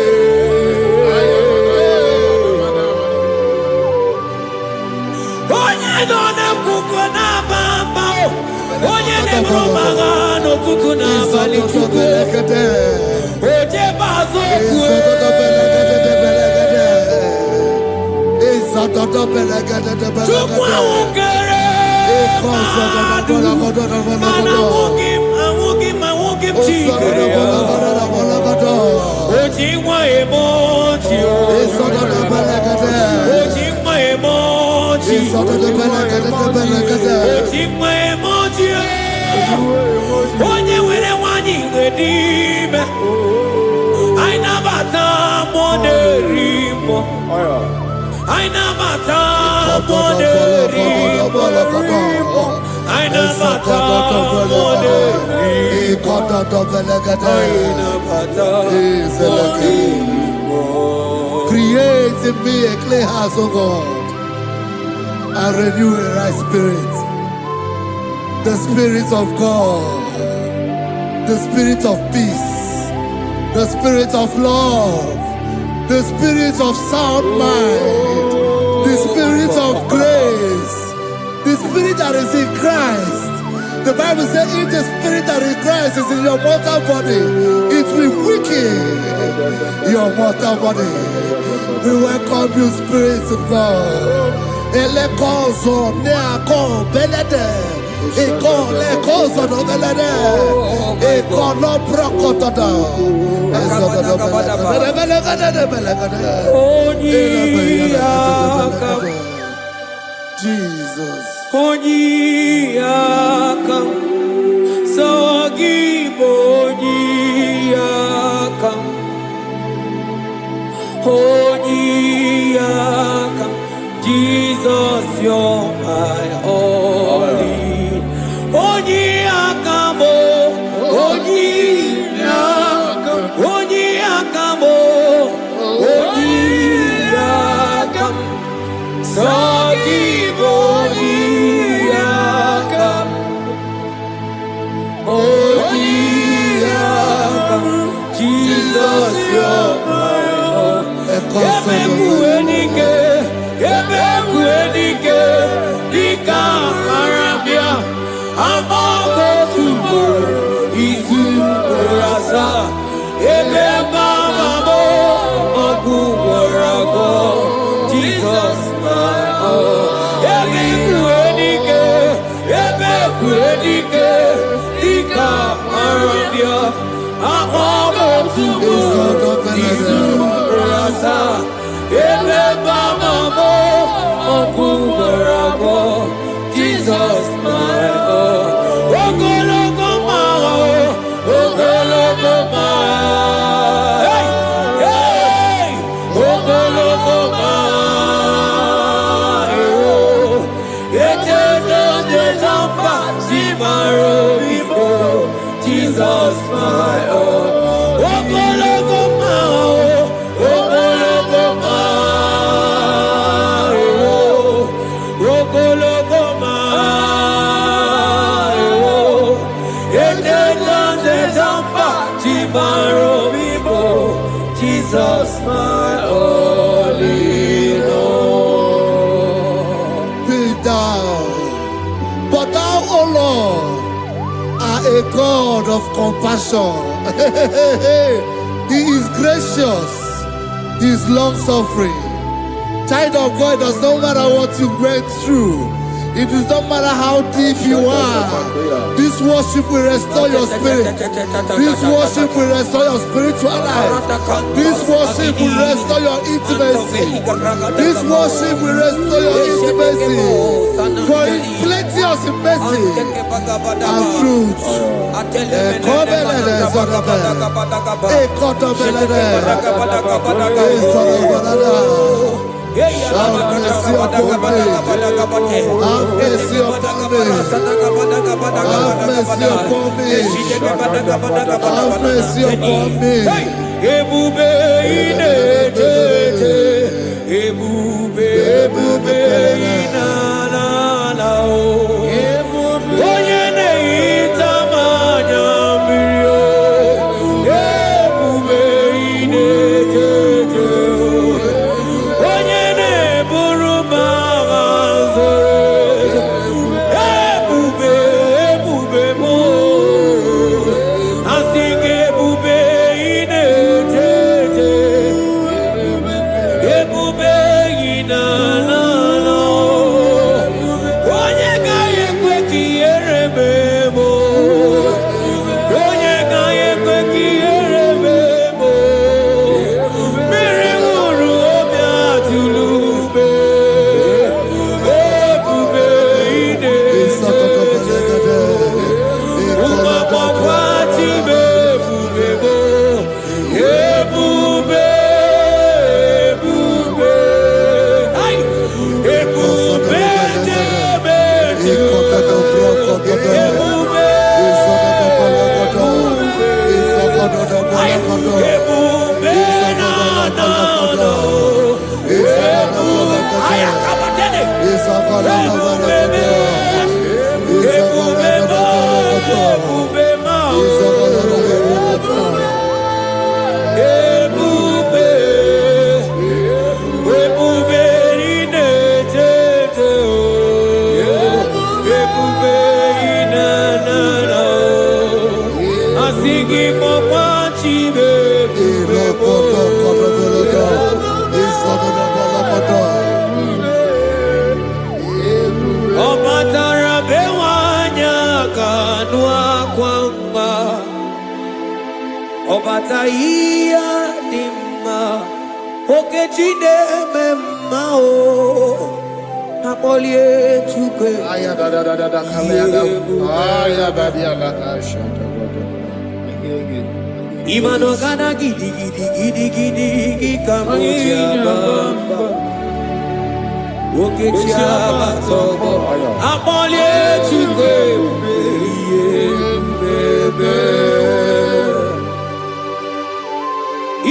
Speaker 5: Onye nọ n'ekuku n'abamba o. Onye na-eburu magha n'ụtụtụ n'abalị Chukwu. Oje bazo kwue. Chukwu ahụ kere mmadụ. Mana anwụghị m chikere ya. Oji nwa emoji o. Oji nwa emoji. Oji nwa emoji o. Onye nwere nwanyị nwere ime. Anyị nabata monerimo. Anyị nabata monerimo. Anyị nabata monerimo.
Speaker 3: Create in me a clean house, O God, and renew a right spirit. The Spirit of God, the Spirit of peace, the Spirit of love, the Spirit of sound mind, the Spirit of grace, the Spirit that is in Christ. The Bible says, if the Spirit that is in Christ is in your mortal body, it will weaken your mortal body. We welcome you, Spirit of God. Elekozo neako belede, eko lekozo no belede, eko no prokotoda. Jesus.
Speaker 5: Onyiyakam, Sagibo Onyiyakam, Onyiyakam, Jesus, you're my only. Onyiyakam, Onyiyakam, Onyiyakam, Onyiyakam, Sagibo Onyiyakam, Onyiyakam, Jesus, you're my Lord. Ebekuenike, ebekuenike, dika arabia, amago tubo, isu rasa, ebebamamo, okuwarago, Jesus, my Lord. Ebekuenike, ebekuenike, dika arabia, amago tubo, isu rasa, ebebamamo, okuwarago, Jesus, my Lord. Ogologo mara, ogologo mara, hey, hey, ogologo mara, Jesus, my Lord. Ogologo mara, ogologo mara, ogologo mara, Jesus, my only Lord.
Speaker 3: Be thou, but thou, O Lord, are a God of compassion. He is gracious. He is long-suffering. Child of God, does not matter what you went through. It does not matter how deep you are. This worship will restore your spirit. This worship will restore your spiritual life. This worship will restore your intimacy. This worship will restore your intimacy. For His plenty of mercy and truth. Have mercy upon me. Have mercy upon me. Have mercy upon me. Have mercy upon me.
Speaker 5: Ebube inetete, ebube inanana o. Onye na-ehita mmanya mmiri o. Ebube inetete o. Onye na-eburu m agha zoro ezo. Ebube m o. Asị gị ebube inetete, ebube inanana o. Onye gaghị ekwe ka ihere mee m o. Onye gaghị ekwe ka ihere mee m o. Mmiri ṅụrụ obi atụrụ ube. Ebube inetete, ụmụagbọghọ atibe ebube m o. Ebube, ebube, ai, ebube jebe jebe, ebube, ai, ebube na na na, ebube, ai, akabatene, ebube me, ebube ma, ebube ma, ebube, ebube inetete o, ebube inanana o. Asị gị kpọkwa Chibe ebube m. Ọ batara be nwanyị aka nụ akwa mma. Ọ bata ihe dị mma, Okechi na-eme mma o. Akpọlie Chukwu Imano gana gidi gidi gidi gidi gidi kamoji abamba. Okechi abatobo akpọlie Chukwu ebube.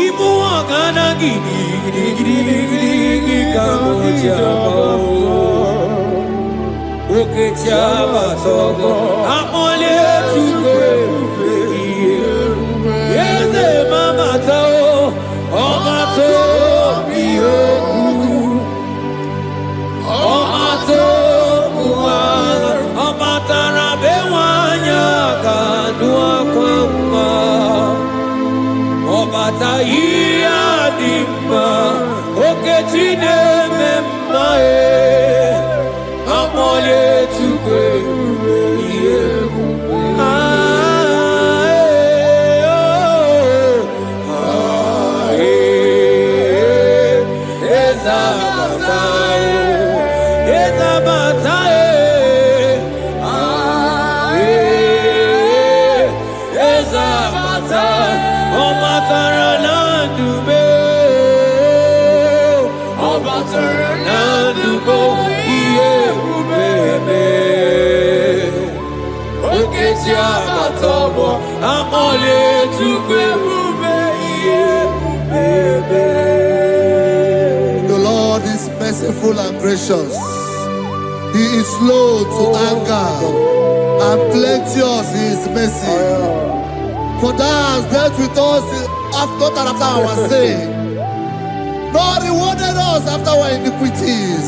Speaker 5: Imu gana gidi gidi gidi gidi gidi kamoji abamba. Okechi abatobo akpọlie Chukwu ebube. Eze mama tao, ọma to biyoku, ọma to buhala, ọma tara be nwanyị aka nụ akwa mma. Ọbata ihe dị mma, Okechi na-eme mma akpọlie Chukwu ebube ihe ebube.
Speaker 3: The Lord is merciful and gracious. He is slow to anger and plenteous in His mercy. For thou hast dealt with us after our sin, nor rewarded us after our iniquities.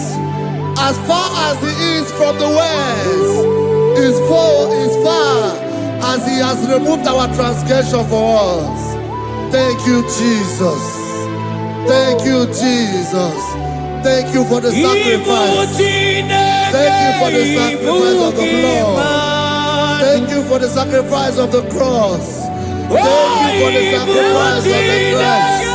Speaker 3: As far as the east from the west is far as He has removed our transgression for us. Thank you, Jesus. Thank you, Jesus. Thank you for the sacrifice. Thank you for the sacrifice of the blood. Thank you for the sacrifice of the cross. Thank you for the sacrifice of the cross.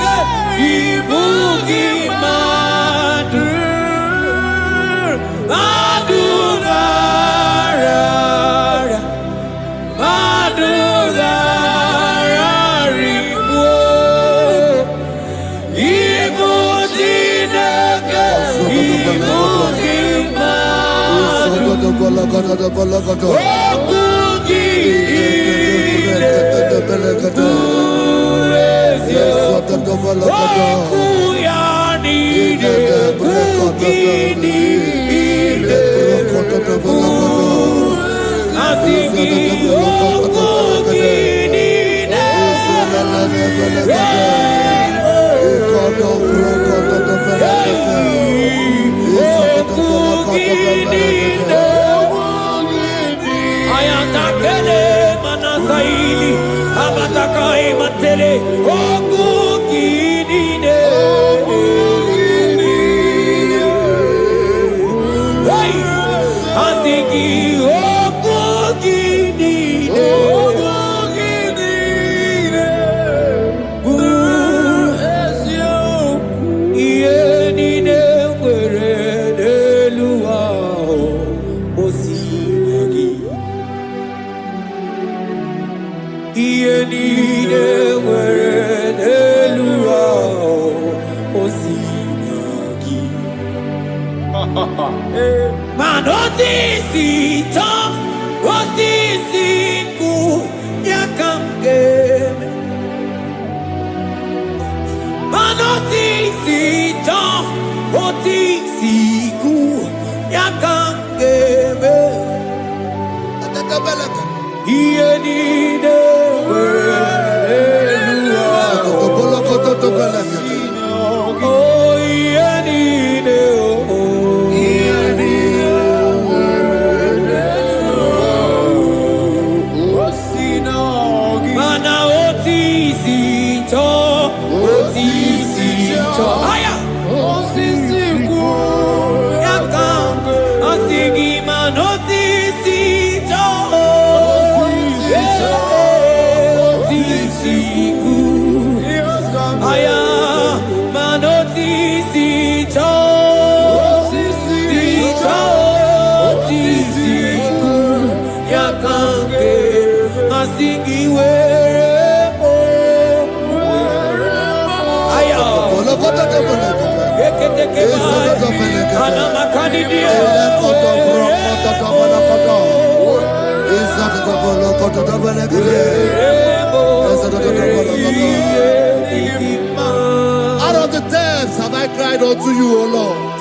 Speaker 3: Out of the depths have I cried unto you, O Lord.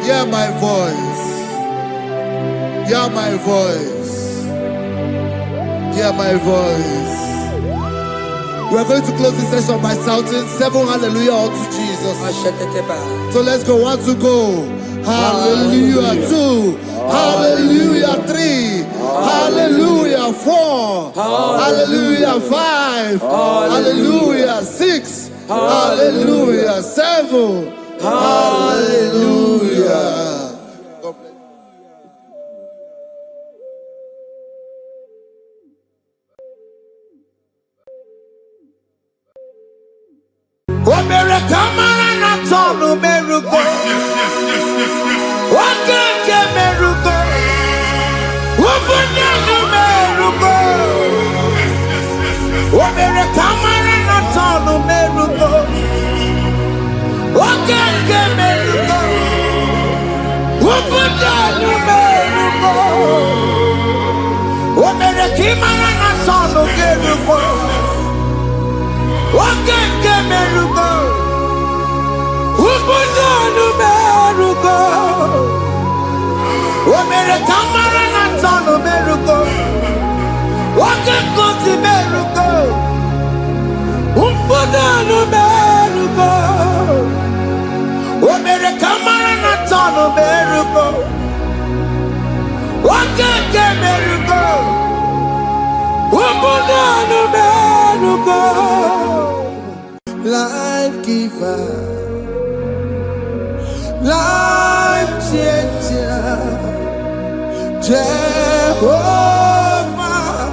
Speaker 3: Hear my voice. Hear my voice. Hear my voice. We are going to close this session by shouting 7 hallelujah unto Jesus. So let's go. 1, 2, go. Hallelujah. 2. Hallelujah. 3. Hallelujah. 4. Hallelujah. 5. Hallelujah. 6. Hallelujah. 7. Hallelujah. God bless you.
Speaker 2: Life giver, life changer. Jehovah,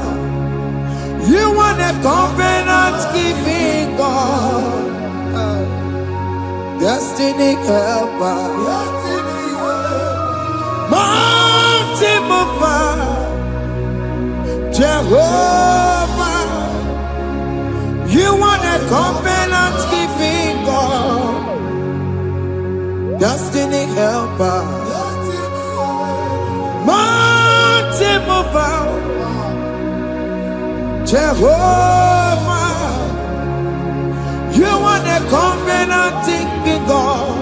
Speaker 2: you are the covenant keeping God, destiny helper, mountain mover. Jehovah, you are the covenant keeping God, destiny helper, mountain mover. Jehovah, you are the covenant keeping God.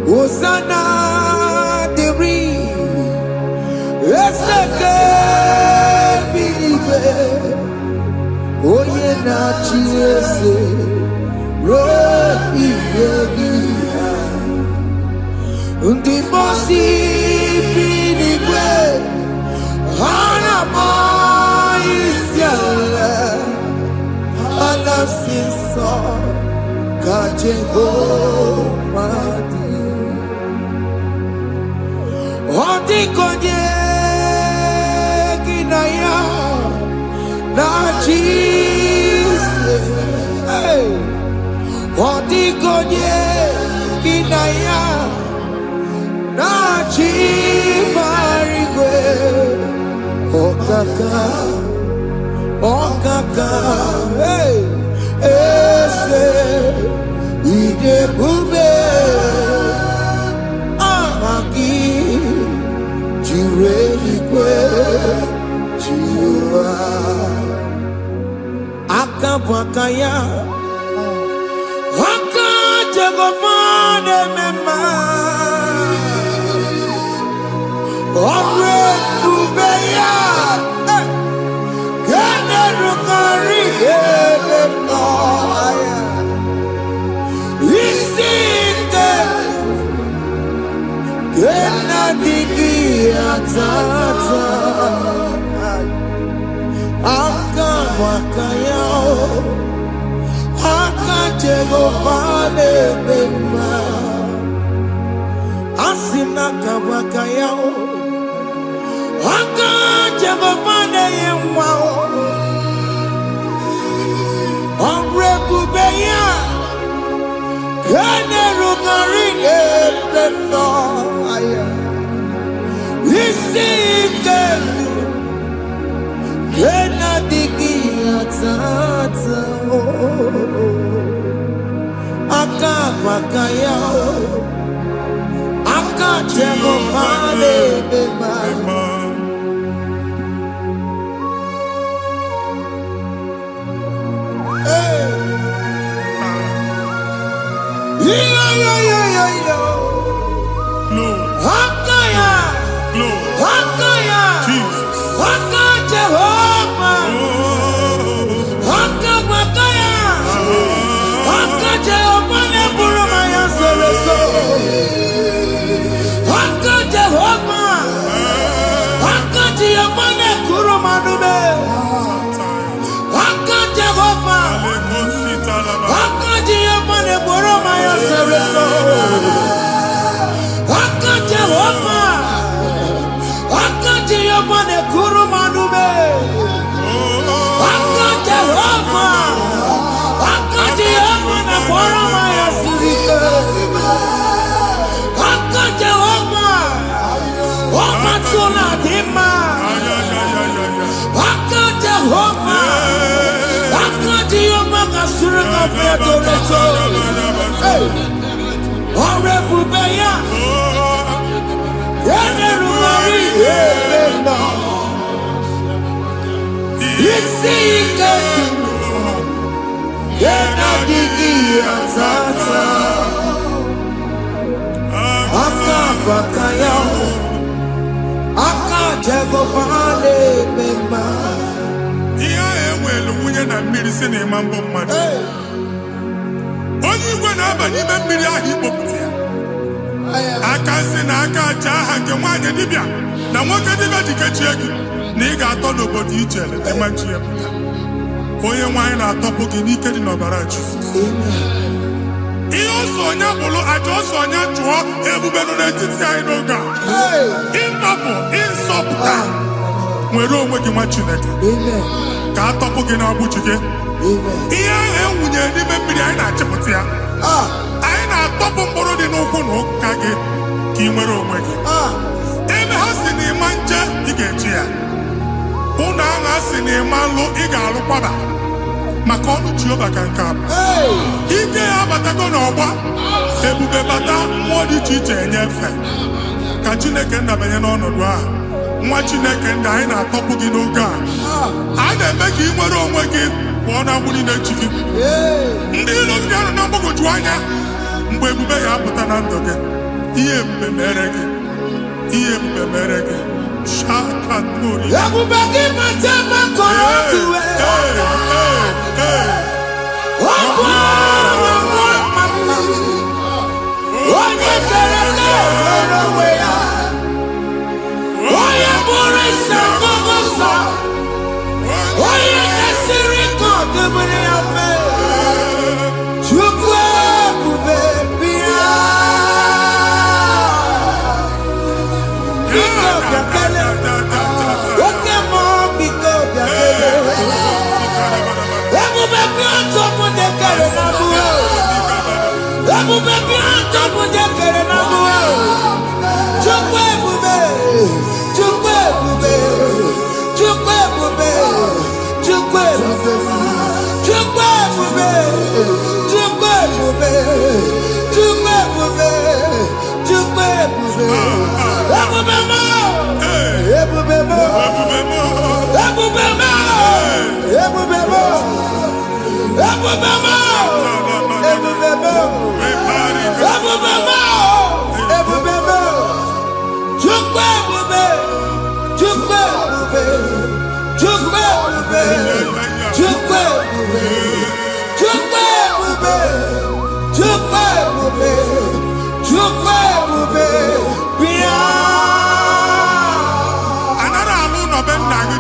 Speaker 2: Hosanna, the Oye na chiese rohi yegia undi bosi pinigwe hana maisiala anasiso kachego madi odi konye kinaya na Jesus, hey, odigonye kinaya na chimarigwe, okaka, hey, ese idebube, amaki, jireligwe, jiwa. Akabwakaya Akajagofane mema Ore Ubeya Gene Rukari Elenoya Isite Gena Digi Atata Akabwakaya Akajagofane mema Asina kabwakaya Akajagofane yemwa Onrebubeya Kene rukarine leno aya Isikelu Kena digi atata Akabwakaya Akajagofane mema Hey Yo Hakaya Hakaya
Speaker 1: Jesus.
Speaker 2: Akajehova Akabwakaya Akajehova Neburuma Yasereso Akajehova Akajehova Nekuruma Nume Akajehova Akajehova Neburuma Yasereso Akajehova Akajehova Nekuruma Nume Akajehova Akajehova Neburuma Yasereso Akajehova Wakatuna Dima Akajehova Akajehova Kasurika Fetoreto Orebubeya Yenerumari Yelena Isikatu Yenadigi Atata Akabwakaya Akajagofane mema
Speaker 1: Iya enwelu nwunye na mmiri si na ịma mbọ mmadụ. Onye igwe na-aba n'ime mmiri ahụ ikpopụta ya. Aka nsị na aka aja aha nke nwaanyị dibịa na nwoke dibịa ji kechie gị na ị ga-atọ n'obodo ije eleta machi ya pụta. Onye nwaanyị na-atọpụ gị n'ike dị n'ọbara Jizọs. Ihe Sonya Bolo, Ajo Sonya Chua, Ebubeno Netiti Inoga. Inapo, Insopta. Mwero Weki Machineke. Katopo Gina Buchige. Iya, Wunye, Nimembri, Aina Chapotia. Aina Topo Moro de Nokono, Kage, Kimero Weki. Eme Hasini Manja, Igejia. Una Hasini Malo, Igalo Paba. Makonu Chioba Kankab. Ike Abatago Noba. Ebube Bata, Modi Chiche, Nyefe. Kachineke Nabeno Nodwa. Mwachineke Ndaina Topugi Noga. Ade Meki Mwero Weki. Wana Muni Nechiki. Ndilo Gano Nambogo Juanya. Mbebube Yapata Nandoge. Iye Bemerege. Iye Bemerege. Shaka Turi.
Speaker 2: Ebubegi Matema Korotuwe.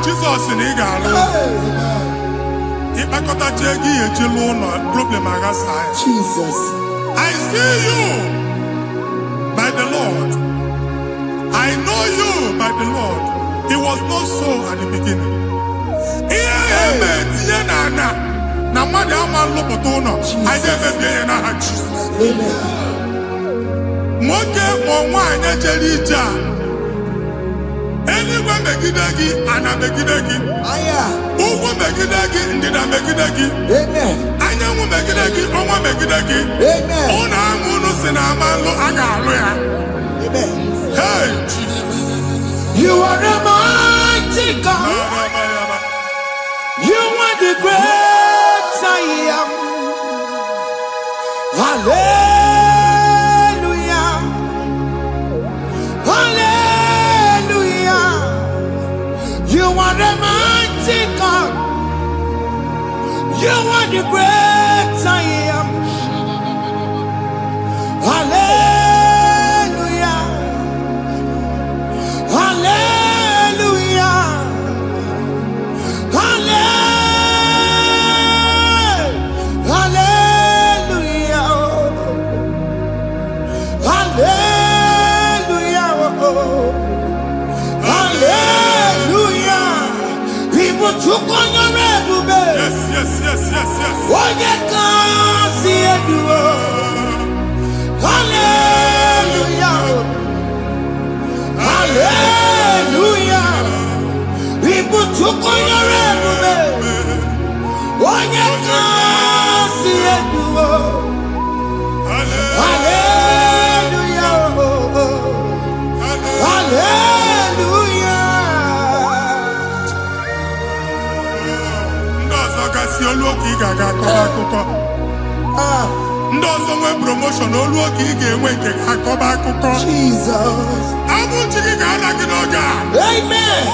Speaker 1: Jesus in Igalo. Ipakota Jegi Ejilono, problem Agasai.
Speaker 2: Jesus.
Speaker 1: I see you by the Lord. I know you by the Lord. It was not so at the beginning. I never be in Jesus. Moke Mwana Jerija. Anyone Megidagi, Anna Megidagi. Ugo Megidagi, Indina Megidagi. I know Megidagi, Oma Megidagi. Ona Munusinamalo Agaloya. Hey, Jesus.
Speaker 2: You are the mighty God. You are the great I am. Hallelujah. Hallelujah. You are the mighty God. You are the great I am. Hallelujah. Hallelujah. Hallelujah. Hallelujah. Hallelujah. People took on your red.
Speaker 1: Yes.
Speaker 2: What you can see it do. Hallelujah. Hallelujah. People took on your red. What you can see it do. Hallelujah. Hallelujah.
Speaker 1: Si oluoki gaga akọba ndị nwe promotion oluoki ga-enwe nke akọba akụkọ
Speaker 2: Jesus.
Speaker 1: abụchi gị ga-ana gị n'oge a.
Speaker 2: Amen.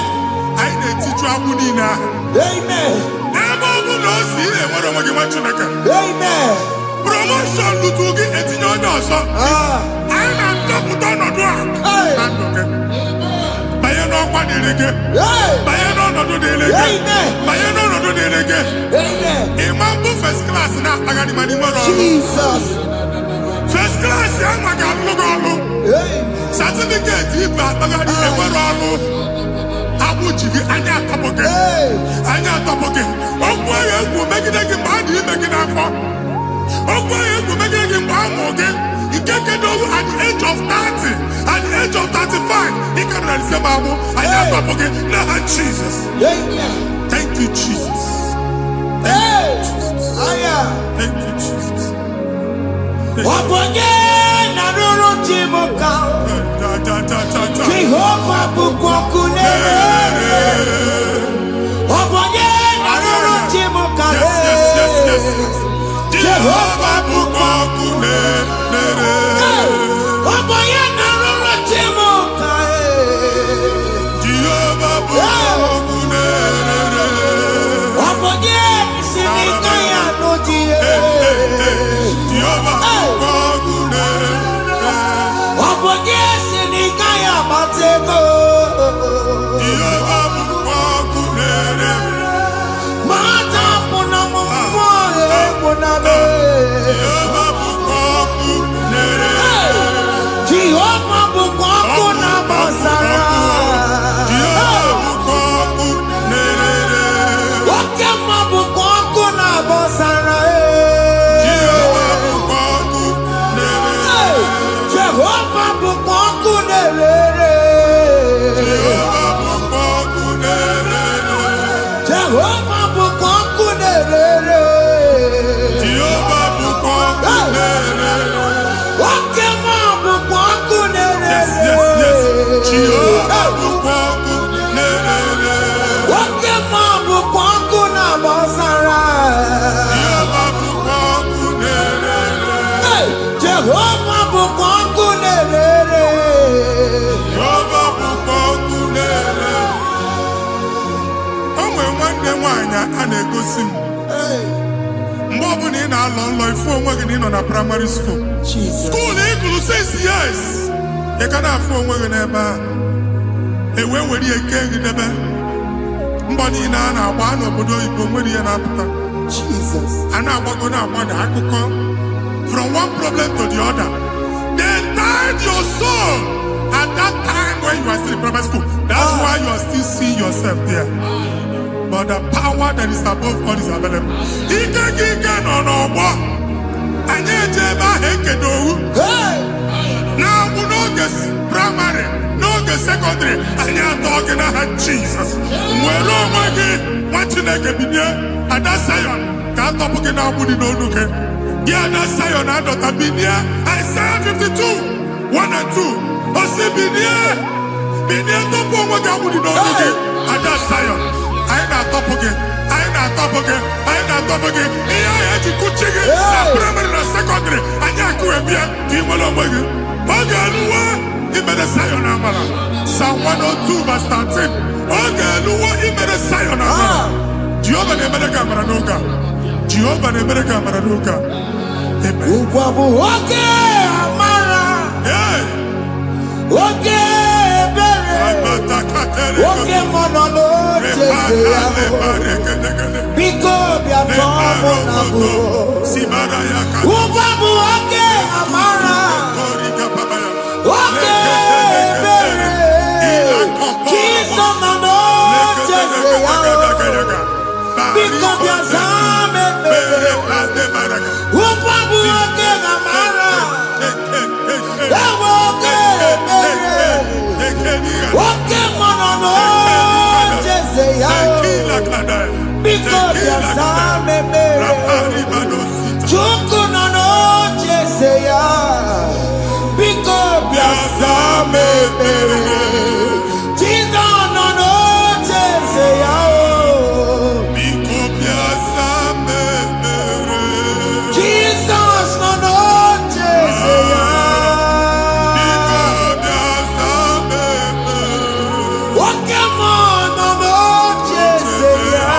Speaker 1: Anyị na-etiju agbụ niile ahụ.
Speaker 2: Amen.
Speaker 1: Ebe ọ bụ na o si enwere onwe gị nwa Chineke.
Speaker 2: Amen.
Speaker 1: Promotion lutu gị etinye onye ọzọ. Anyị na-adọpụta ọnọdụ a na ndụ gị. Banye n'ọkwa dịrị gị. Banye n'ọnọdụ dịrị gị. Banye n'ọnọdụ dịrị gị.
Speaker 2: Amen.
Speaker 1: Ịma mbụ first class na-akpagharị ma n'ime ọrụ.
Speaker 2: Jesus.
Speaker 1: First class, young man, certificate, if I Abuji, Anya Topoke, Anya Topoke. Okwaya will make it again, body, make it up for. Okwaya will make it again, again. He can't get over at the age of 30, at the age of 35. He can run some Abu, Anya Topoke. Now, Jesus. Thank you, Jesus. Thank you, Jesus. Thank you, Jesus.
Speaker 5: Jehovah Bukokune. Jehovah Bukokune.
Speaker 1: Primary school. School equal 6 years. You can have phone with never. A way where you can get the bed. Mbani na one of the Ibomodi and after.
Speaker 2: Jesus.
Speaker 1: And I was going to want to come from one problem to the other. They tied your soul at that time when you were still in primary school. That's why you are still seeing yourself there. But the power that is above all is available. He can on what? And yet, now we know this primary, know the secondary, and you're talking about Jesus. We're all watching like a binia, and that's Zion. Can't talk about Woody no look. Yeah, that's Zion, I don't have binia. Isaiah 52, 1 and 2. Ose binia, top of what Woody no look. And that's Zion. I not top again. I not top again. I not top again. Yeah, you could check it. Primary and secondary. And you could be a team along with you. Okay, he made a Zion Amala. Psalm 102 verse 13. Okay, he made a Zion Amala. Jehovah ne made a camera noga. Jehovah ne made a camera noga. Amen. Okay, Amara. Yeah. Okay. Oke monolo biko bia tomo nabu ubabu oke amara oke bere kiso nano chese ya biko bia zame bere ubabu oke amara oke bere oke monolo chese ya because ya same mere chuku nono chese ya because ya same mere chizo nono chese ya because ya same mere Jesus nono chese ya because ya same mere okay nono chese ya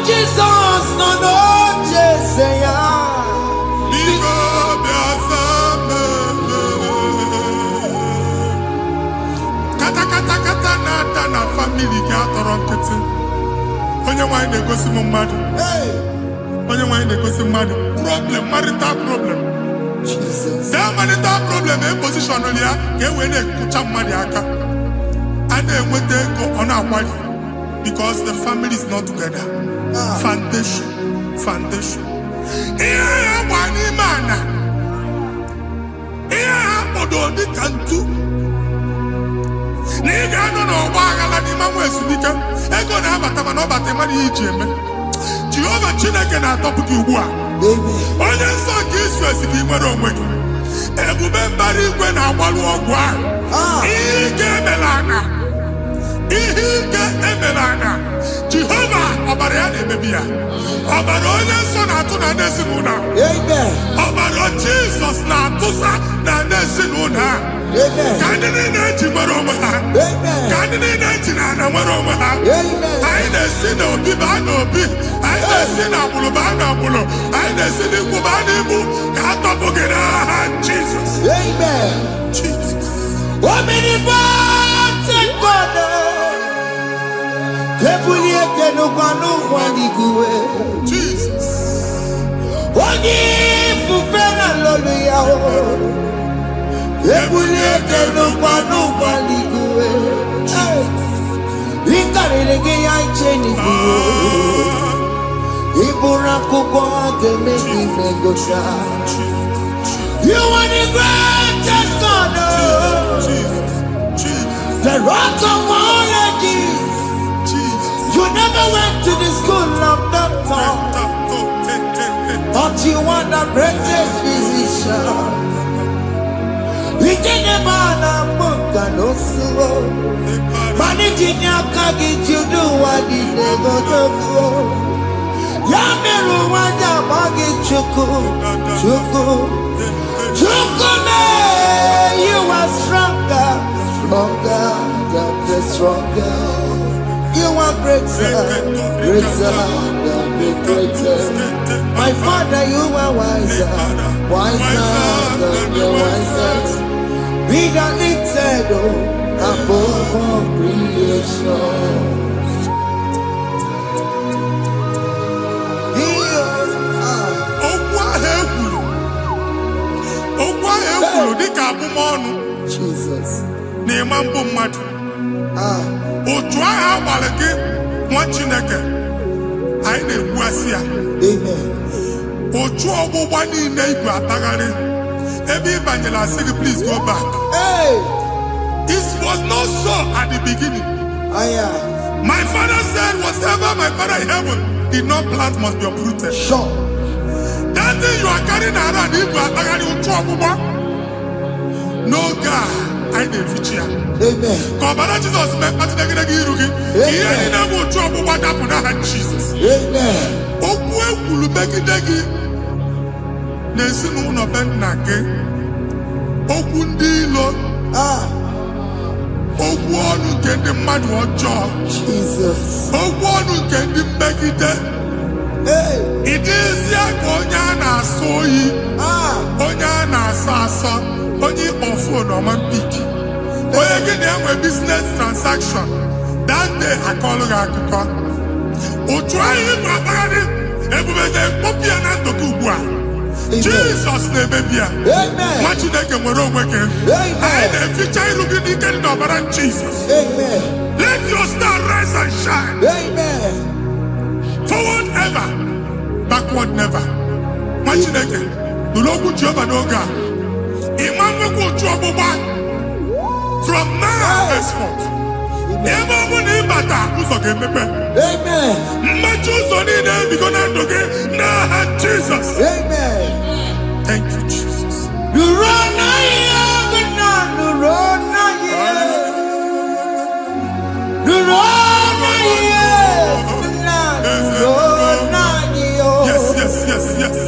Speaker 1: Jesus no noche sea kata nada na family ga atoro nkiti onye nwanyị na-egosi m mmadụ
Speaker 4: onye nwanyị na-egosi mmadụ problem, marital problem.
Speaker 2: Jesus.
Speaker 4: That marital problem in position on ya ka e wee na-ekucha mmadụ aka. A na-enweta ego ọ na-akwali because the family is not together. Foundation. Ihe ya gba n'ime ana. Ihe ha kpọdo dịka ntu. Na ị ga-anọ n'ọgba aghara n'ime nwa ezumike. Ego na-abata mana ọ bata mmadụ ihe iji eme. Jehova Chineke na-atọpụ gị ugbu a. Onye nsọ nke isu esi ka ị nwere onwe gị. Ebube mbara igwe na-agbalụ ọgwụ ahụ. Ihe ike emela ana. Jehova ọbara ya na-emebi ya. Ọbara onye nsọ na-atụ na ndị ezinụlọ. Ọbara Jizọs na-atụsa na ndị ezinụlọ ha. Ka ndị niile eji nwere onwe ha. Ka ndị niile eji na ana nwere onwe ha. Anyị na-esi n'obi baa n'obi. Anyị na-esi n'agbụrụ baa n'agbụrụ. Anyị na-esi n'ikwu baa n'ikwu. Ka a tọpụ gị n'aha Jizọs. Jesus. Jesus.
Speaker 2: You are the greatest God, the rock of all ages. You never went to the school of doctor, but you are the greatest physician. We can never book and also managing your carriage. You do what you never do. Yamiru wanja bagi chuku. You are stronger than the stronger. You are greater than the greatest. My Father, you are wiser than the wisest. Be the lifted above all creation. Jesus.
Speaker 4: Na-ema mbụ mmadụ. Otu ahụ agbalị gị nwa Chineke anyị na-egbuasị ya. Otu ọgbụgba niile igwe atagharị ebe ị banyere asị gị please go back. This was not so at the beginning. My father said whatever my father in heaven did not plant must be uprooted.
Speaker 2: Sure.
Speaker 4: That thing you are carrying around igwe atagharị otu ọgbụgba. No God, I didn't feature.
Speaker 2: Amen.
Speaker 4: Kọbara Jesus mee kpatụ negedege iru gị. Ihe niile bụ otu ọgbụgba dapụ n'aha Jesus.
Speaker 2: Amen.
Speaker 4: Okwu ekwuru megide gị n'ezinụlọ be nna gị. Okwu ndị ilo. Okwu ọnụ nke ndị mmadụ ọjọọ.
Speaker 2: Jesus.
Speaker 4: Okwu ọnụ nke ndị mmegide. Ịdịzie ka onye a na-asọ oyi. Onye a na-asọ asọ. Onye ọfụ n'ọma mpiki. Onye gị na-enwe business transaction. That day akọlụ gị akụkọ. Otu anyị bụ akpagharị ebube na-ekpọpụ ya na ndụ gị ugbu a. Jizọs na-emebi ya. Nwa Chineke nwere onwe gị. Anyị na-eficha iru gị n'ike dị n'ọbara Jizọs. Let your star rise and shine. Forward ever, backward never. Nwa Chineke nụrụ okwu Jehova n'oge a. From now henceforth, ebe ọ bụ na ịbata ụzọ ga-emepe. Mmachi ụzọ niile ebigo na ndụ gị n'aha Jizọs. Thank you, Jesus. Yes.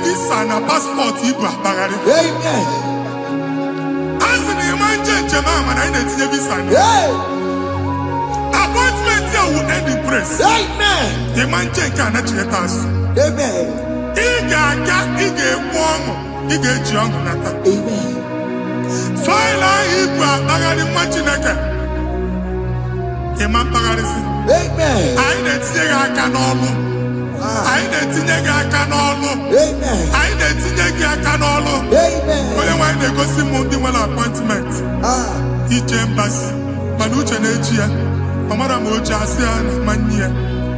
Speaker 4: visa na passport Igbo akpagharị.
Speaker 2: Amen.
Speaker 4: Asị na ịma njem ama na ị na-etinye visa na. Appointment here will end in praise.
Speaker 2: Amen.
Speaker 4: Ịma nke a na-echeta azụ.
Speaker 2: Amen.
Speaker 4: Ị ga-aga, ị ga-ekwu ọṅụ, ị ga-eji ọṅụ nata.
Speaker 2: Amen.
Speaker 4: Faịlụ ahụ Igbo akpagharị nwa Chineke. Ịma mkpagharịsị.
Speaker 2: Amen.
Speaker 4: Anyị na-etinye gị aka n'ọlụ. Anyị na-etinye gị aka n'ọlụ.
Speaker 2: Amen.
Speaker 4: Anyị na-etinye gị aka n'ọlụ.
Speaker 2: Amen.
Speaker 4: Onye nwaanyị na-egosi m ndị nwere appointment ije mbasi mana uche na-eji ya ọ mara ma oche asị ya na manye ya.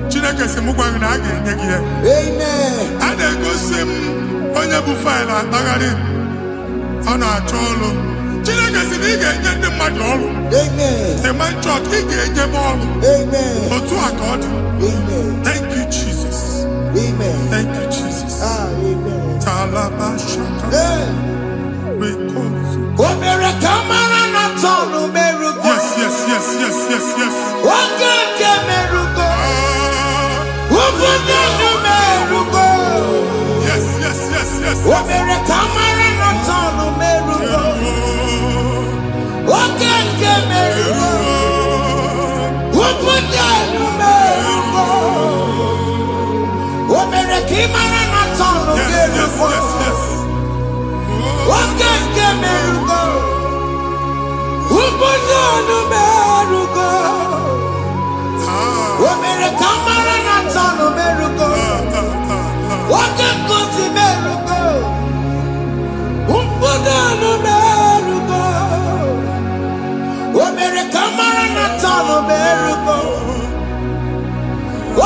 Speaker 4: Chineke sị m gwa gị na a ga-enye gị ya.
Speaker 2: Amen.
Speaker 4: A na-egosi m onye bụ faịlụ akpagharị ọ na-achọ ọrụ. Chineke sị na ị ga-enye ndị mmadụ ọrụ.
Speaker 2: Amen.
Speaker 4: Ịma chọọchị ị ga-enye m ọrụ.
Speaker 2: Amen.
Speaker 4: Otu a ka ọ dị.
Speaker 2: Amen.
Speaker 4: Thank you Jesus.
Speaker 2: Amen.
Speaker 4: Thank you Jesus.
Speaker 2: Amen.
Speaker 4: Talabashaka. Rekosu.
Speaker 2: Omere kamara na tonu merugo.
Speaker 4: Yes, yes, yes, yes, yes, yes.
Speaker 2: Oge merugo. Oge merugo.
Speaker 4: Yes, yes, yes, yes.
Speaker 2: Omere kamara na tonu merugo. Oge merugo. Oge merugo. Omere kamara na tonu
Speaker 4: Yes, yes,
Speaker 2: merugo.
Speaker 4: yes, yes.
Speaker 2: Oge merugo. Oge merugo. Omere kamara na tonu merugo. Oge kosi merugo. Oge merugo. Omere kamara na tonu merugo.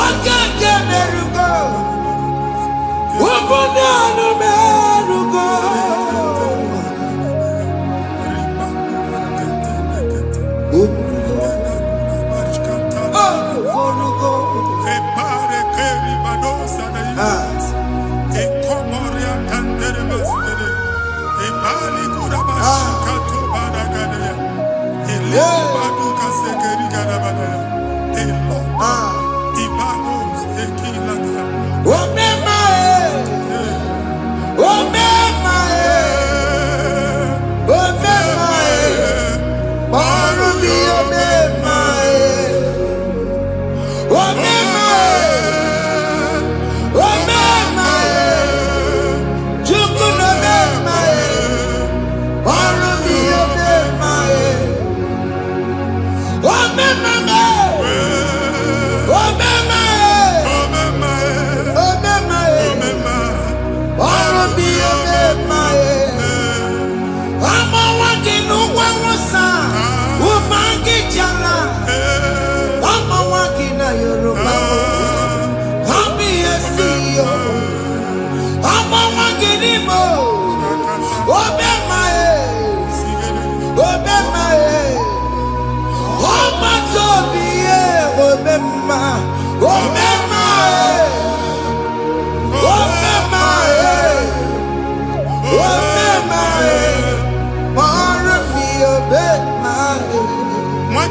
Speaker 2: Oge merugo. Oge merugo.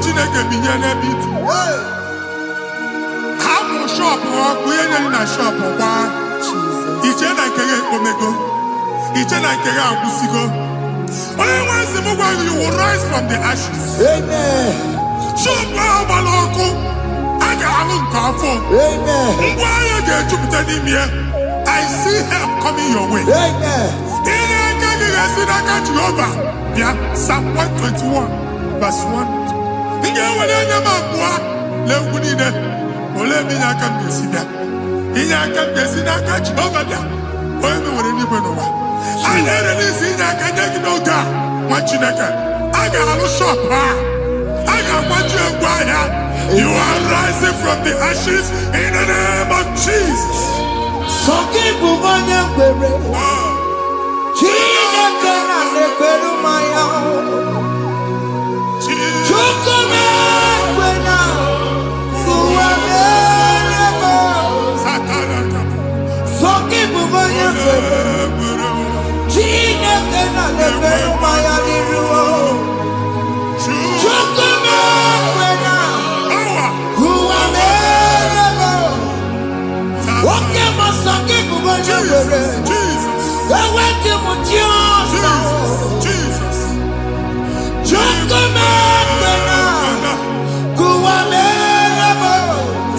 Speaker 4: Chineke binye n'ebe itu. Hapụ shọpụ ọkụ ihe nyere na shọpụ gbaa. Iche na nke ya ekpomego. Iche na nke ya agwụsigo. Onye nwe nsị m gwa you will rise from the ashes.
Speaker 2: Amen.
Speaker 4: Shọpụ ahụ gbara ọkụ. A ga-alụ nke afọ.
Speaker 2: Amen.
Speaker 4: Ngwa ahịa ga-ejupụta n'ime ya. I see help coming your way.
Speaker 2: Amen.
Speaker 4: Ihe aka gị ga-esi n'aka Jehova bịa Psalm 121 verse 1. Ị ga-ewere anya m abụọ n'egwu niile. Olee ebe inye aka m ga-esi bịa? Inye aka m ga-esi n'aka Jehova bịa. Onye mewere n'igwe n'ụwa. A na-erelisi inye aka nye gị n'oge a nwa Chineke. A ga-alụ shọpụ a. A ga-agbaji egwu ahịa. You are rising from the ashes in the name of Jesus.
Speaker 2: Sọgị bụ onye kwere. Chineke na na-ekwere mmanya. Chukwu na-ekwe na ụwa na-erebe. Sọgị bụ onye kwere. Chineke na na-ekwere mmanya n'iru. Chukwu na-ekwe na ụwa na-erebe. Oke ma sọgị bụ onye kwere.
Speaker 1: Jesus.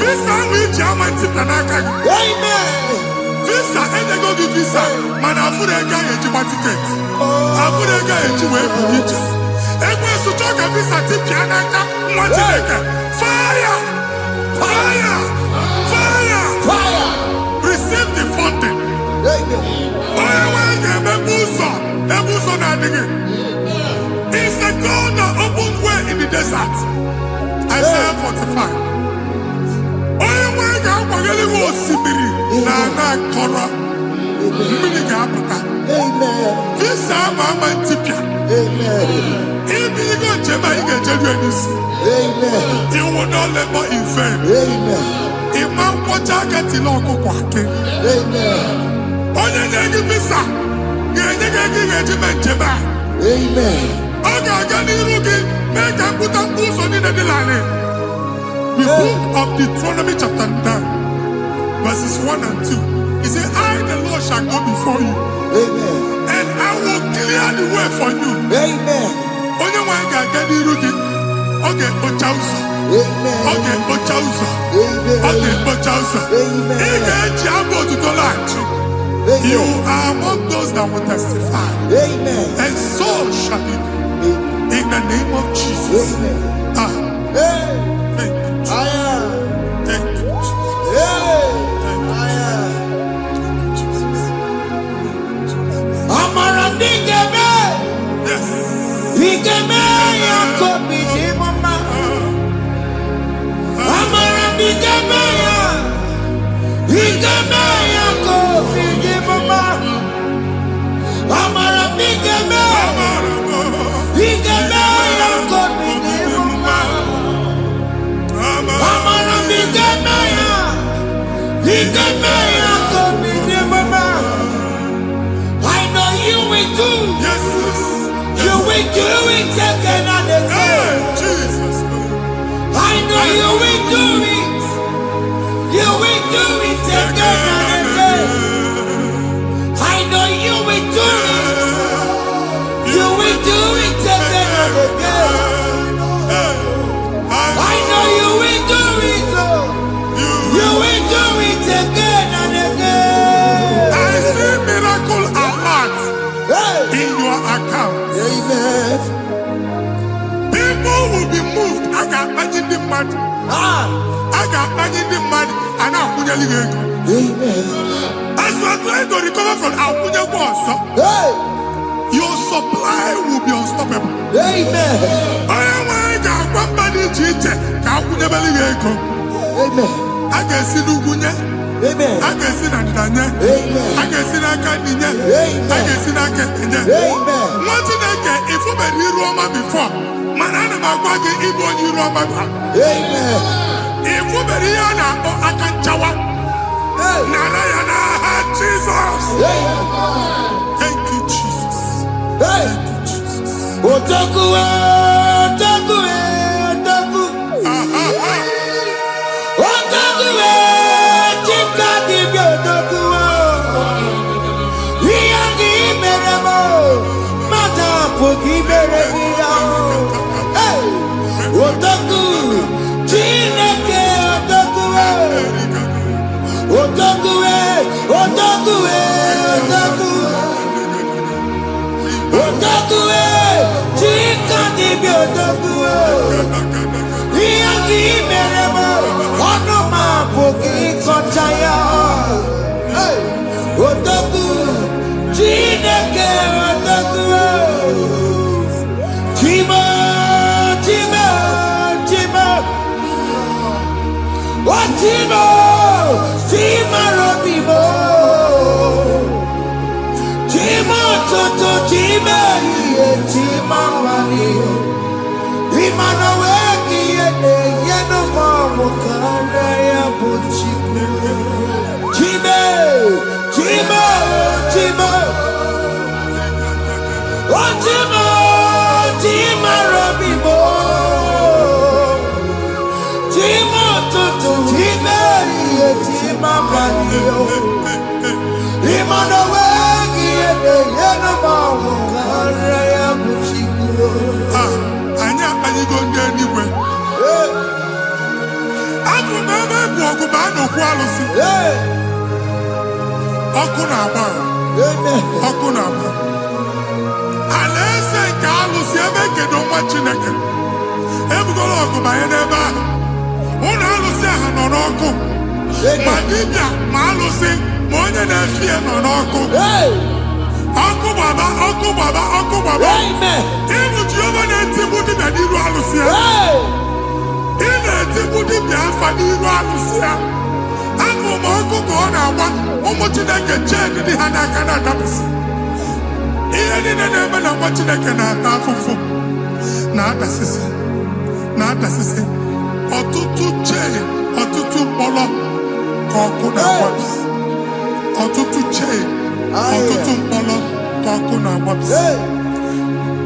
Speaker 1: Visa which German Titanaka.
Speaker 2: Amen.
Speaker 1: Visa and they go to visa. Man, I put a guy at your ticket. I put a guy at your way. And when you talk a visa Titanaka, what you make? Fire! Fire! Fire!
Speaker 2: Fire.
Speaker 1: Receive the funding.
Speaker 2: Amen.
Speaker 1: It's the God that opens way in the desert. Isaiah 45.
Speaker 2: Amen.
Speaker 1: This time I'm Antipia.
Speaker 2: Amen.
Speaker 1: If you go to Jema, you can tell you anything.
Speaker 2: Amen.
Speaker 1: You will not labor in vain.
Speaker 2: Amen.
Speaker 1: If man watch out at the local quack.
Speaker 2: Amen.
Speaker 1: Only they visa.
Speaker 2: Amen.
Speaker 1: The book of Deuteronomy chapter 9, verses 1 and 2. He said, I, the Lord, shall go before you.
Speaker 2: Amen.
Speaker 1: And I will clear the way for you.
Speaker 2: Amen.
Speaker 1: Only one can get the root. Okay, Ochausa.
Speaker 2: Amen.
Speaker 1: Okay, Ochausa.
Speaker 2: Amen.
Speaker 1: Okay, Ochausa.
Speaker 2: Amen.
Speaker 1: You are among those that will testify.
Speaker 2: Amen.
Speaker 1: And so shall it be. In the name of Jesus.
Speaker 2: Amen.
Speaker 1: Ah.
Speaker 2: Hey.
Speaker 1: Thank you, Jesus.
Speaker 2: I am.
Speaker 1: Thank you, Jesus.
Speaker 2: Hey.
Speaker 1: Thank you,
Speaker 2: I am.
Speaker 1: Jesus.
Speaker 2: Amara Nigeme.
Speaker 1: Yes.
Speaker 2: Nigeme Yakobi di mama. Amara Nigeme ya. Nigeme Yakobi di mama. Amara Nigeme. Nigeme Yakobi di mama. Amara Nigeme ya. Nigeme Yakobi di mama. I know you will do.
Speaker 1: Yes.
Speaker 2: You will do it again and
Speaker 1: Hey,
Speaker 2: again.
Speaker 1: Jesus.
Speaker 2: I know you will do it. You will do it again and again. I know you will do it. You will do it again and again. I know you will do it. You will do it again and again.
Speaker 1: I see miracle alert
Speaker 2: Hey.
Speaker 1: in your account.
Speaker 2: Amen.
Speaker 1: People will be moved. I got money in the mud.
Speaker 2: Ah.
Speaker 1: I got money in the mud. And I'm going to leave.
Speaker 2: Amen.
Speaker 1: As you are trying to recover from Abuja Wars,
Speaker 2: Hey.
Speaker 1: your supply will be unstoppable.
Speaker 2: Amen.
Speaker 1: I am one body cheat. Abuja Beliego.
Speaker 2: Amen.
Speaker 1: I can see Lugunya.
Speaker 2: Amen.
Speaker 1: I can see Nadanya.
Speaker 2: Amen.
Speaker 1: I can see Nakaninya.
Speaker 2: Amen.
Speaker 1: I can see Nakaninya.
Speaker 2: Amen.
Speaker 1: What did I get? If you were in Roma before, Manana Magwagi, Igbo, you Roma.
Speaker 2: Amen.
Speaker 1: If you were in Yana or Akanchawa, Narayana, Jesus. Thank you, Jesus.
Speaker 2: Hey.
Speaker 1: Thank you, Jesus.
Speaker 2: Otaku, otaku, otaku. Otaku, chika dibi otaku. Iyagi meremo, mata poki meremia. Hey. Otaku, chineke otaku. Otaku, otaku, otaku. Otaku, chika dibi otaku. Iyagi meremo, onuma poki kochaya. Hey, otaku, chineke otaku. Chima, chima, chima. Oh, chima, chima robimo. Chima toto, chima iye, chima mani. Imana weki yene, yeno mamu kare ya buchiku. Chime, chima, chima. Oh, chima, chima robimo. Chima toto, chima iye, chima mani. Imana weki yene, yeno Hey. Amen.
Speaker 1: Alaeze nke alụsị ebe kedu nwa Chineke ebugolo ọgụ banye n'ebe ahụ ụlọ alụsị ahụ nọ n'ọkụ ma dibịa ma alụsị ma onye na-efi ya nọ n'ọkụ ọkụ gbaba ọkụ gbaba ọkụ gbaba ịbụ Jehova na-etigbu dibịa n'iru alụsị ya ị na-etigbu dibịa afa n'iru alụsị ya afọ ma ọkụ ka ọ na-agba ụmụ Chineke chee dị ha n'aka na-adapụsị ihe niile na-eme na nwa Chineke na-ata afụfụ na-adasịsị ọtụtụ chee ọtụtụ mkpọrọ ka ọkụ na-agbapụsị ọtụtụ chee ọtụtụ mkpọrọ ka ọkụ na-agbapụsị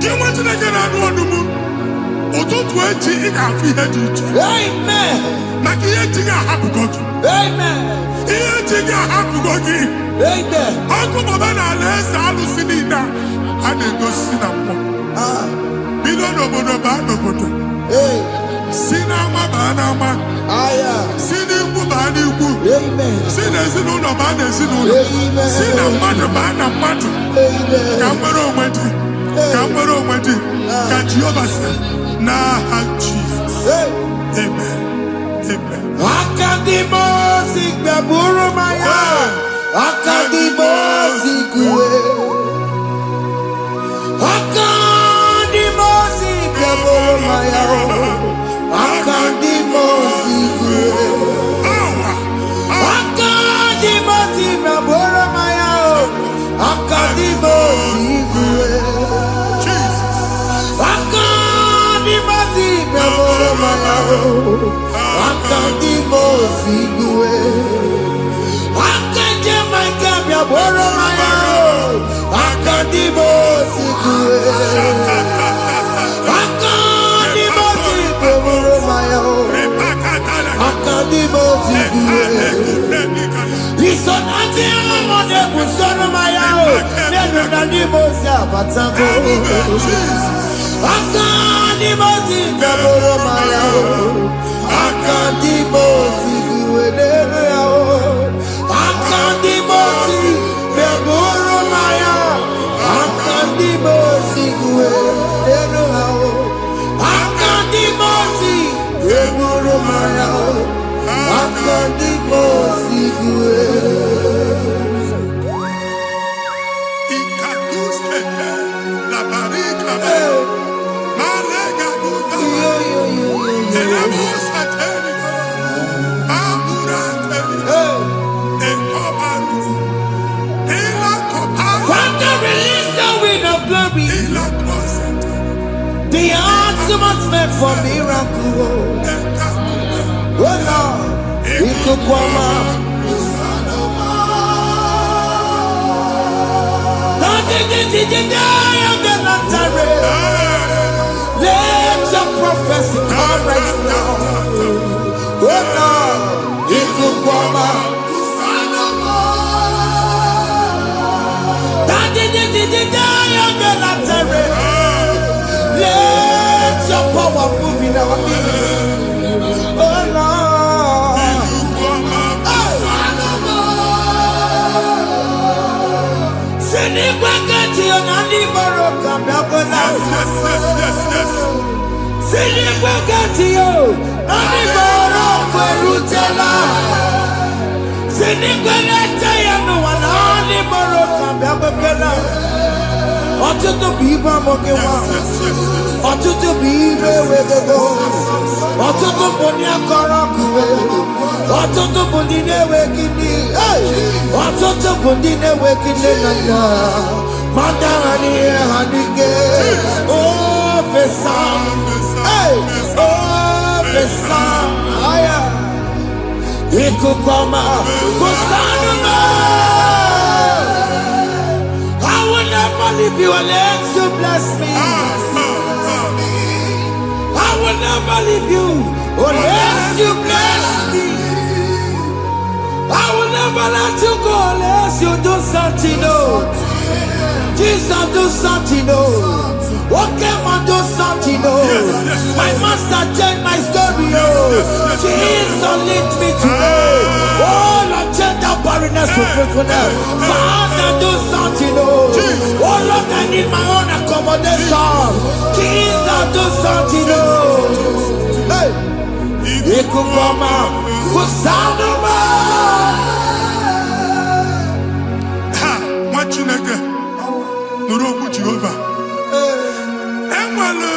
Speaker 1: gị nwa Chineke na-anụ ọdụmụ ụtụtụ echi ị ga-afụ ihe dị iche maka ihe ji gị ahapụgo gị ihe ji gị ahapụgo gị ọkụ baba na alaeze alụsị niile a na-egosi na mmụọ bido n'obodo baa n'obodo si n'ama baa n'ama si n'ikwu baa n'ikwu si n'ezinụlọ baa n'ezinụlọ si na mmadụ baa na mmadụ ka nwere onwe dị ka nwere onwe dị ka Jehova sị n'aha Jizọs. Amen. Amen.
Speaker 2: Akadimosi gbaburu maya. Akadimosi kuwe. Akadimosi gbaburu maya. Akadimosi kuwe. Akadimosi gbaburu maya. Akadimosi kuwe. Akadimosi gbaburu maya. Akadimosi kuwe. Akadimosi gbaburu maya. Akadimosi kuwe. Akadimosi gbaburu maya. Akadimosi kuwe. Isonati amode busoro maya. Nenu nadimosi abatago. Akadimosi gbaburu maya. Akadimosi kuwe. Akadimosi gbaburu maya. Akadimosi kuwe. Akadimosi gbaburu maya. Akadimosi kuwe. The atmosphere for miracle. Oh Lord, it could come out. Let your prophecy come right now. Oh Lord, it could come out. Let your power move in our midst. Oh Lord. Ọtụtụ bụ ibe amụghị nwa, ọtụtụ bụ ibe ewegego, ọtụtụ bụ ndị akọrọ ọkụwe, ọtụtụ bụ ndị na-enweghị nne, ọtụtụ bụ ndị na-enweghị nne na nna, ma ndị agha n'ihe ha n'ike. Ofesa, ofesa, aya, ikuku ọma, kwụsanụ m. If you will let you bless me, I will never leave you unless you bless me. I will never let you go unless you do something. Oh, Jesus, do something. Oh, okay, man, do something. Oh, my master changed my story. Oh, Jesus, lead me today. weariness to fruitfulness. Father, do something, oh. Oh Lord, I need my own accommodation. Jesus, do something, oh. Hey. Ikukoma, kusanuma.
Speaker 1: Ha, machineke. Nuru Jehovah. Enwele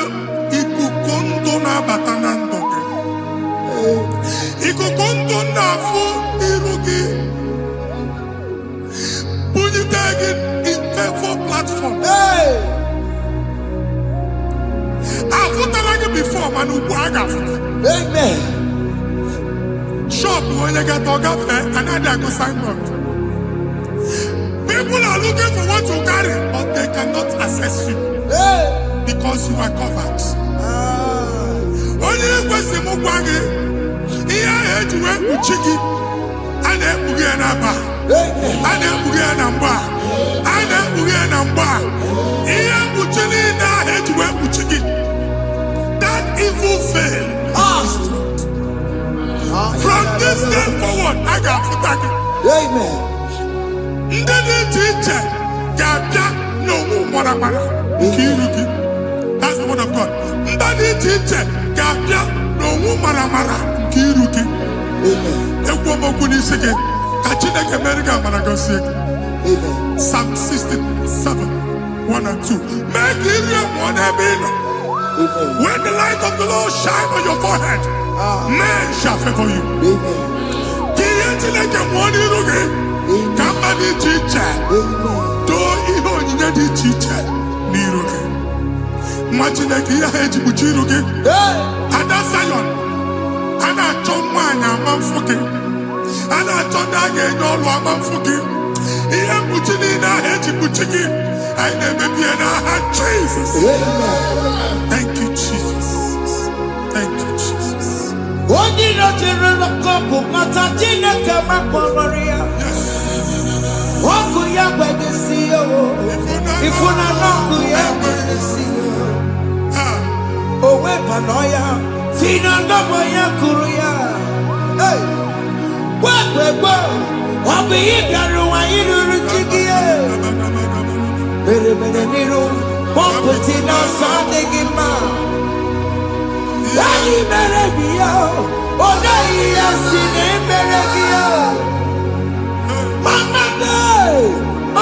Speaker 1: ikuku ndụ na-abata na ndụ gị. Ikuku ndụ na-afụ iru gị. Bunyite gị in favor platform. Afụtara gị before mana ugbu a ga-afụta.
Speaker 2: Amen.
Speaker 1: Shop onye ga-atọ gafe anaghị agụ signboard. People are looking for what to carry, but they cannot access you because you are covered. Onye kwesị m gwa gị ihe ahụ eji wee kpuchi gị a na-ekpughe ya n'aba a na-ekpughe ya na mgba a na-ekpughe ya na mgba ihe mkpuchi niile ahụ eji wee kpuchi gị that evil veil from this day forward a ga-afụta gị.
Speaker 2: Amen.
Speaker 1: Ndị dị iche iche ga-abịa n'onwe maramara nke iru gị. That's the word of God. Ndị dị iche iche ga-abịa n'onwe maramara nke iru gị. Ekwu okwu n'isi gị ka Chineke mere gị amara gozie gị. Psalm 67, 1 and 2. Mee ka iru mmụọ n'ebe ị nọ. When the light of the Lord shine on your forehead, men shall favor you. Ka ihe Chineke mmụọ n'iru gị. Ka mba dị iche iche too ihe onyinye dị iche iche n'iru gị. Nwa Chineke ihe ha eji kpuchi iru gị. Ada Zion, a na-achọ nwaanyị ama mfụ gị. A na-achọ ndị a ga-enye ọlụ ama mfụ gị. Ihe mkpuchi niile ahụ eji kpuchi gị anyị na-emebi ya n'aha Jesus. Thank you, Jesus. Thank you, Jesus.
Speaker 2: Onye nọchiri n'ọkụ mata Chineke makpọrọ ya. Ọkụ ya gbedesi ya o. Ifuna n'ọkụ ya gbedesi ya. O wepụrụ ya. Si na ndọbọ ya kụrụ ya. Gbegbe ọ bụ ihe bịara ụwa iruru chi gị ya. Mere n'iru pọmpụti n'ọsọ adịghị mma. Anyị mere gị ya. Ọ naghị ya si na emere gị ya. Mama day,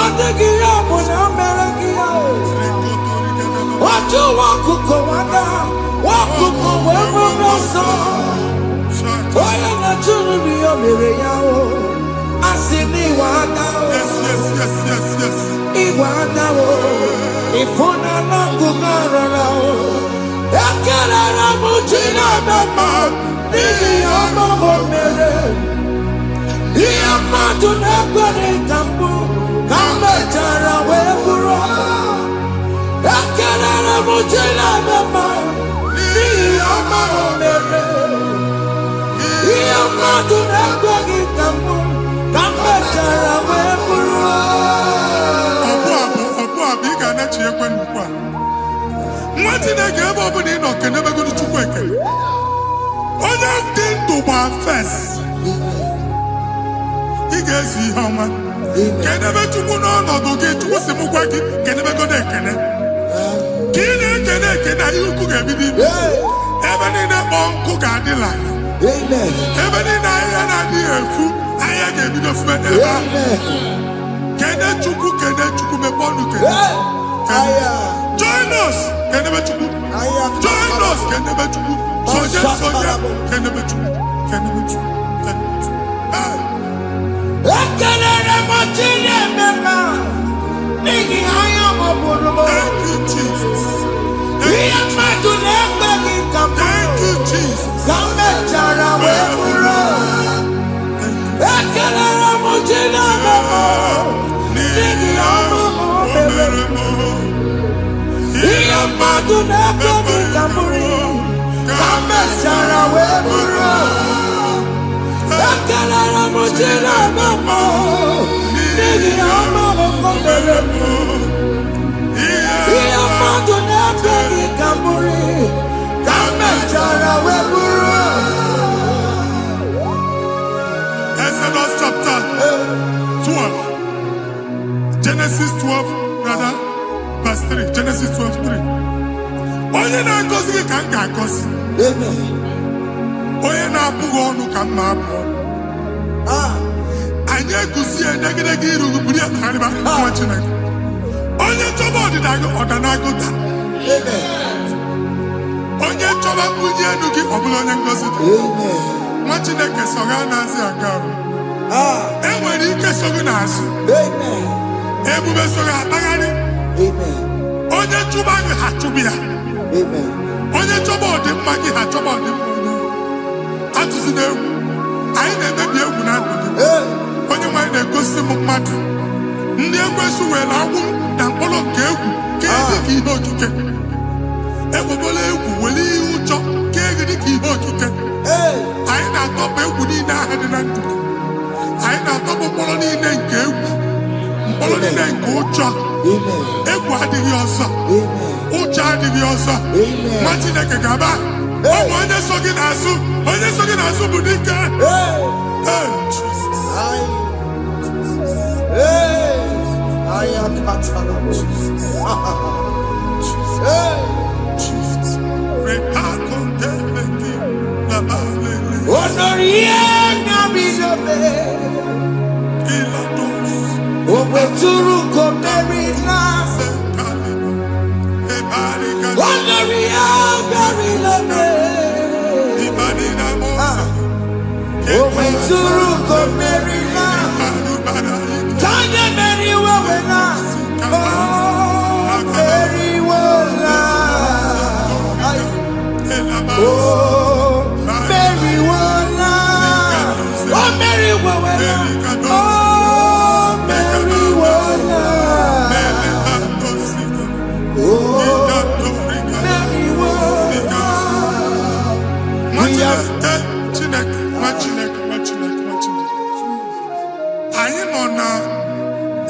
Speaker 2: ọ dịghị ya bụ na o mere gị ya. Otu nwakuku nwada, nwakuku wee bụrụ ọsọ. Onye na-achụrụ m ya mere ya o. Asị m iwe ada o. Iwe ada o. Ịfụna n'ọkụkụ ọrọrọ o. Ekelere m Chineke ma n'ihi ọma o mere. Ihe mmadụ na-ekwere ka mbụ ka m mechara wee bụrụ. Ekelere m Chineke ma n'ihi ọma o mere. Ihe mmadụ na-ekweghị ka mbụ ka m mechara wee bụrụ.
Speaker 1: Ọbụ abụ ị ga-anachi ekwe n'ukwu a. Nwa Chineke ebe ọbụla ị nọ kenebegoro Chukwu ekele. Onye dị ndụ gba fes. Ị ga-ezu ihe ọma. Kenebe Chukwu n'ọnọdụ gị, Chukwu si m gwa gị kenebegodo ekene. Ka ị na-ekene ekene ihe ukwu ga-ebido ibi. Ebe niile kpọ nkụ ga-adịla. Ebe niile ahịhịa na-adịghị efu, ahịhịa ga-ebido fume n'ebe ahụ. Kene Chukwu mepe ọnụ kene. Join us, kenebe Chukwu. Join us, kenebe Chukwu. Sonye, kenebe Chukwu. Kenebe Chukwu. Kenebe Chukwu.
Speaker 2: Ekelere m Chineke ma n'ihi anya m bụrụ m.
Speaker 1: Thank you, Jesus.
Speaker 2: Ihe mmadụ na-ekweghị ka mbụ ka m mechara wee bụrụ. Ekelere m Chineke ma n'ihi ọrụ m mere m. Ihe mmadụ na-ekweghị ka m bụrụ ka m mechara wee bụrụ. Ekelere m Chineke ma n'ihi ọrụ m mere m. Ihe mmadụ na-ekweghị ka m bụrụ ka m mechara wee bụrụ.
Speaker 1: Exodus chapter Genesis 12, rather, verse 3. Genesis 12, 3. Onye na-agọzi gị ka m ga-agọzi.
Speaker 2: Amen.
Speaker 1: Onye na-abụghị ọnụ ka m na-abụ ọnụ. Anyị egusi edegede gị iru buru ya karịba nwa Chineke. Onye chọba ọdịda gị ọdanagoda. Onye chọba mbunye elu gị ọ bụla onye ngozi dị. Nwa Chineke so gị na-azị aga ahụ. Enwere ike so gị n'azụ. Ebube so gị akpagharị. Onye chụba gị ha chụbụ ya. Onye chọba ọdịmma gị ha chọba ọdịmma onye. Atụzina egwu. Anyị na-emebi egwu na ndụ gị. Onye nwaanyị na-egosi m mmadụ. Ndị ekwensu were agwụ na mkpụrụ nke egwu kee dị ka ihe okike. Ekwebola egwu were ihe ụjọ kee gị dị ka ihe okike. Anyị na-atọpụ egwu niile ahụ dị na ndụ. Anyị na-atọpụ mkpụrụ niile nke egwu. Mkpụrụ niile nke ụjọ. Egwu adịghị ọzọ. Ụjọ adịghị ọzọ. Nwa Chineke ga-aba. Ọnwụ onye so gị n'azụ. Onye so gị n'azụ bụ dike.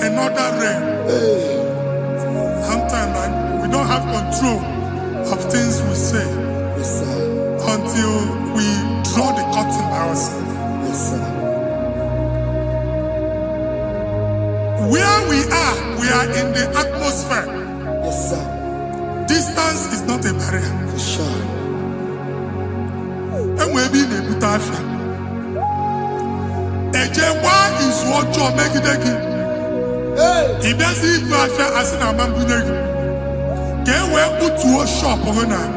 Speaker 1: Another realm. Sometimes we don't have control of things we say until we draw the curtain by ourselves. Where we are in the atmosphere. Distance is not a barrier. And we'll be in a butafia. Ejewa is what you're making. If there's a butafia, I said, I'm going to get where put to a shop over now.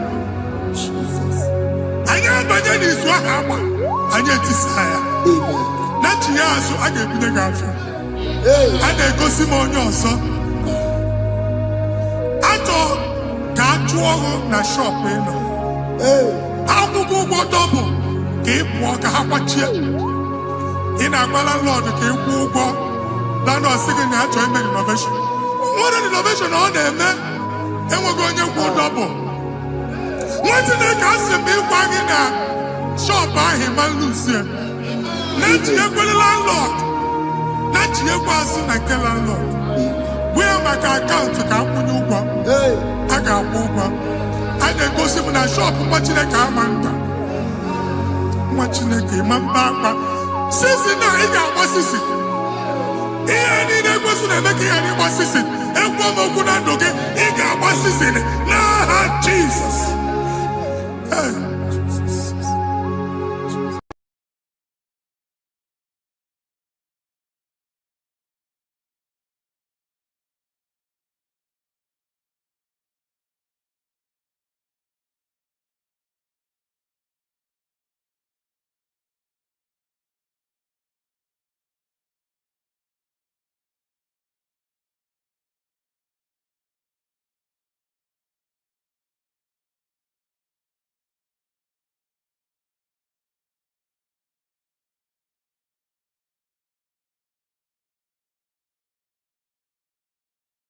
Speaker 1: I am by the is what happened. I get desire. Not here, so I get the girlfriend. And they go see more also. I thought, can't you na shop, you know? How to go double? Keep walk a half a chair. In a landlord, keep walk. Landlord singing the enjoyment innovation. What an innovation on them, man. And we're going to go double. What's in the gas and be wagging a shop by him and lose him? Let you go the landlord. Let you go and the landlord. Where my account to come when you go? I got over. I then go see when I shop watching a car man. Watching a game and back. Sissy, now he got what sissy. He ain't in a person and making any what sissy. And one more could not look at he got what sissy.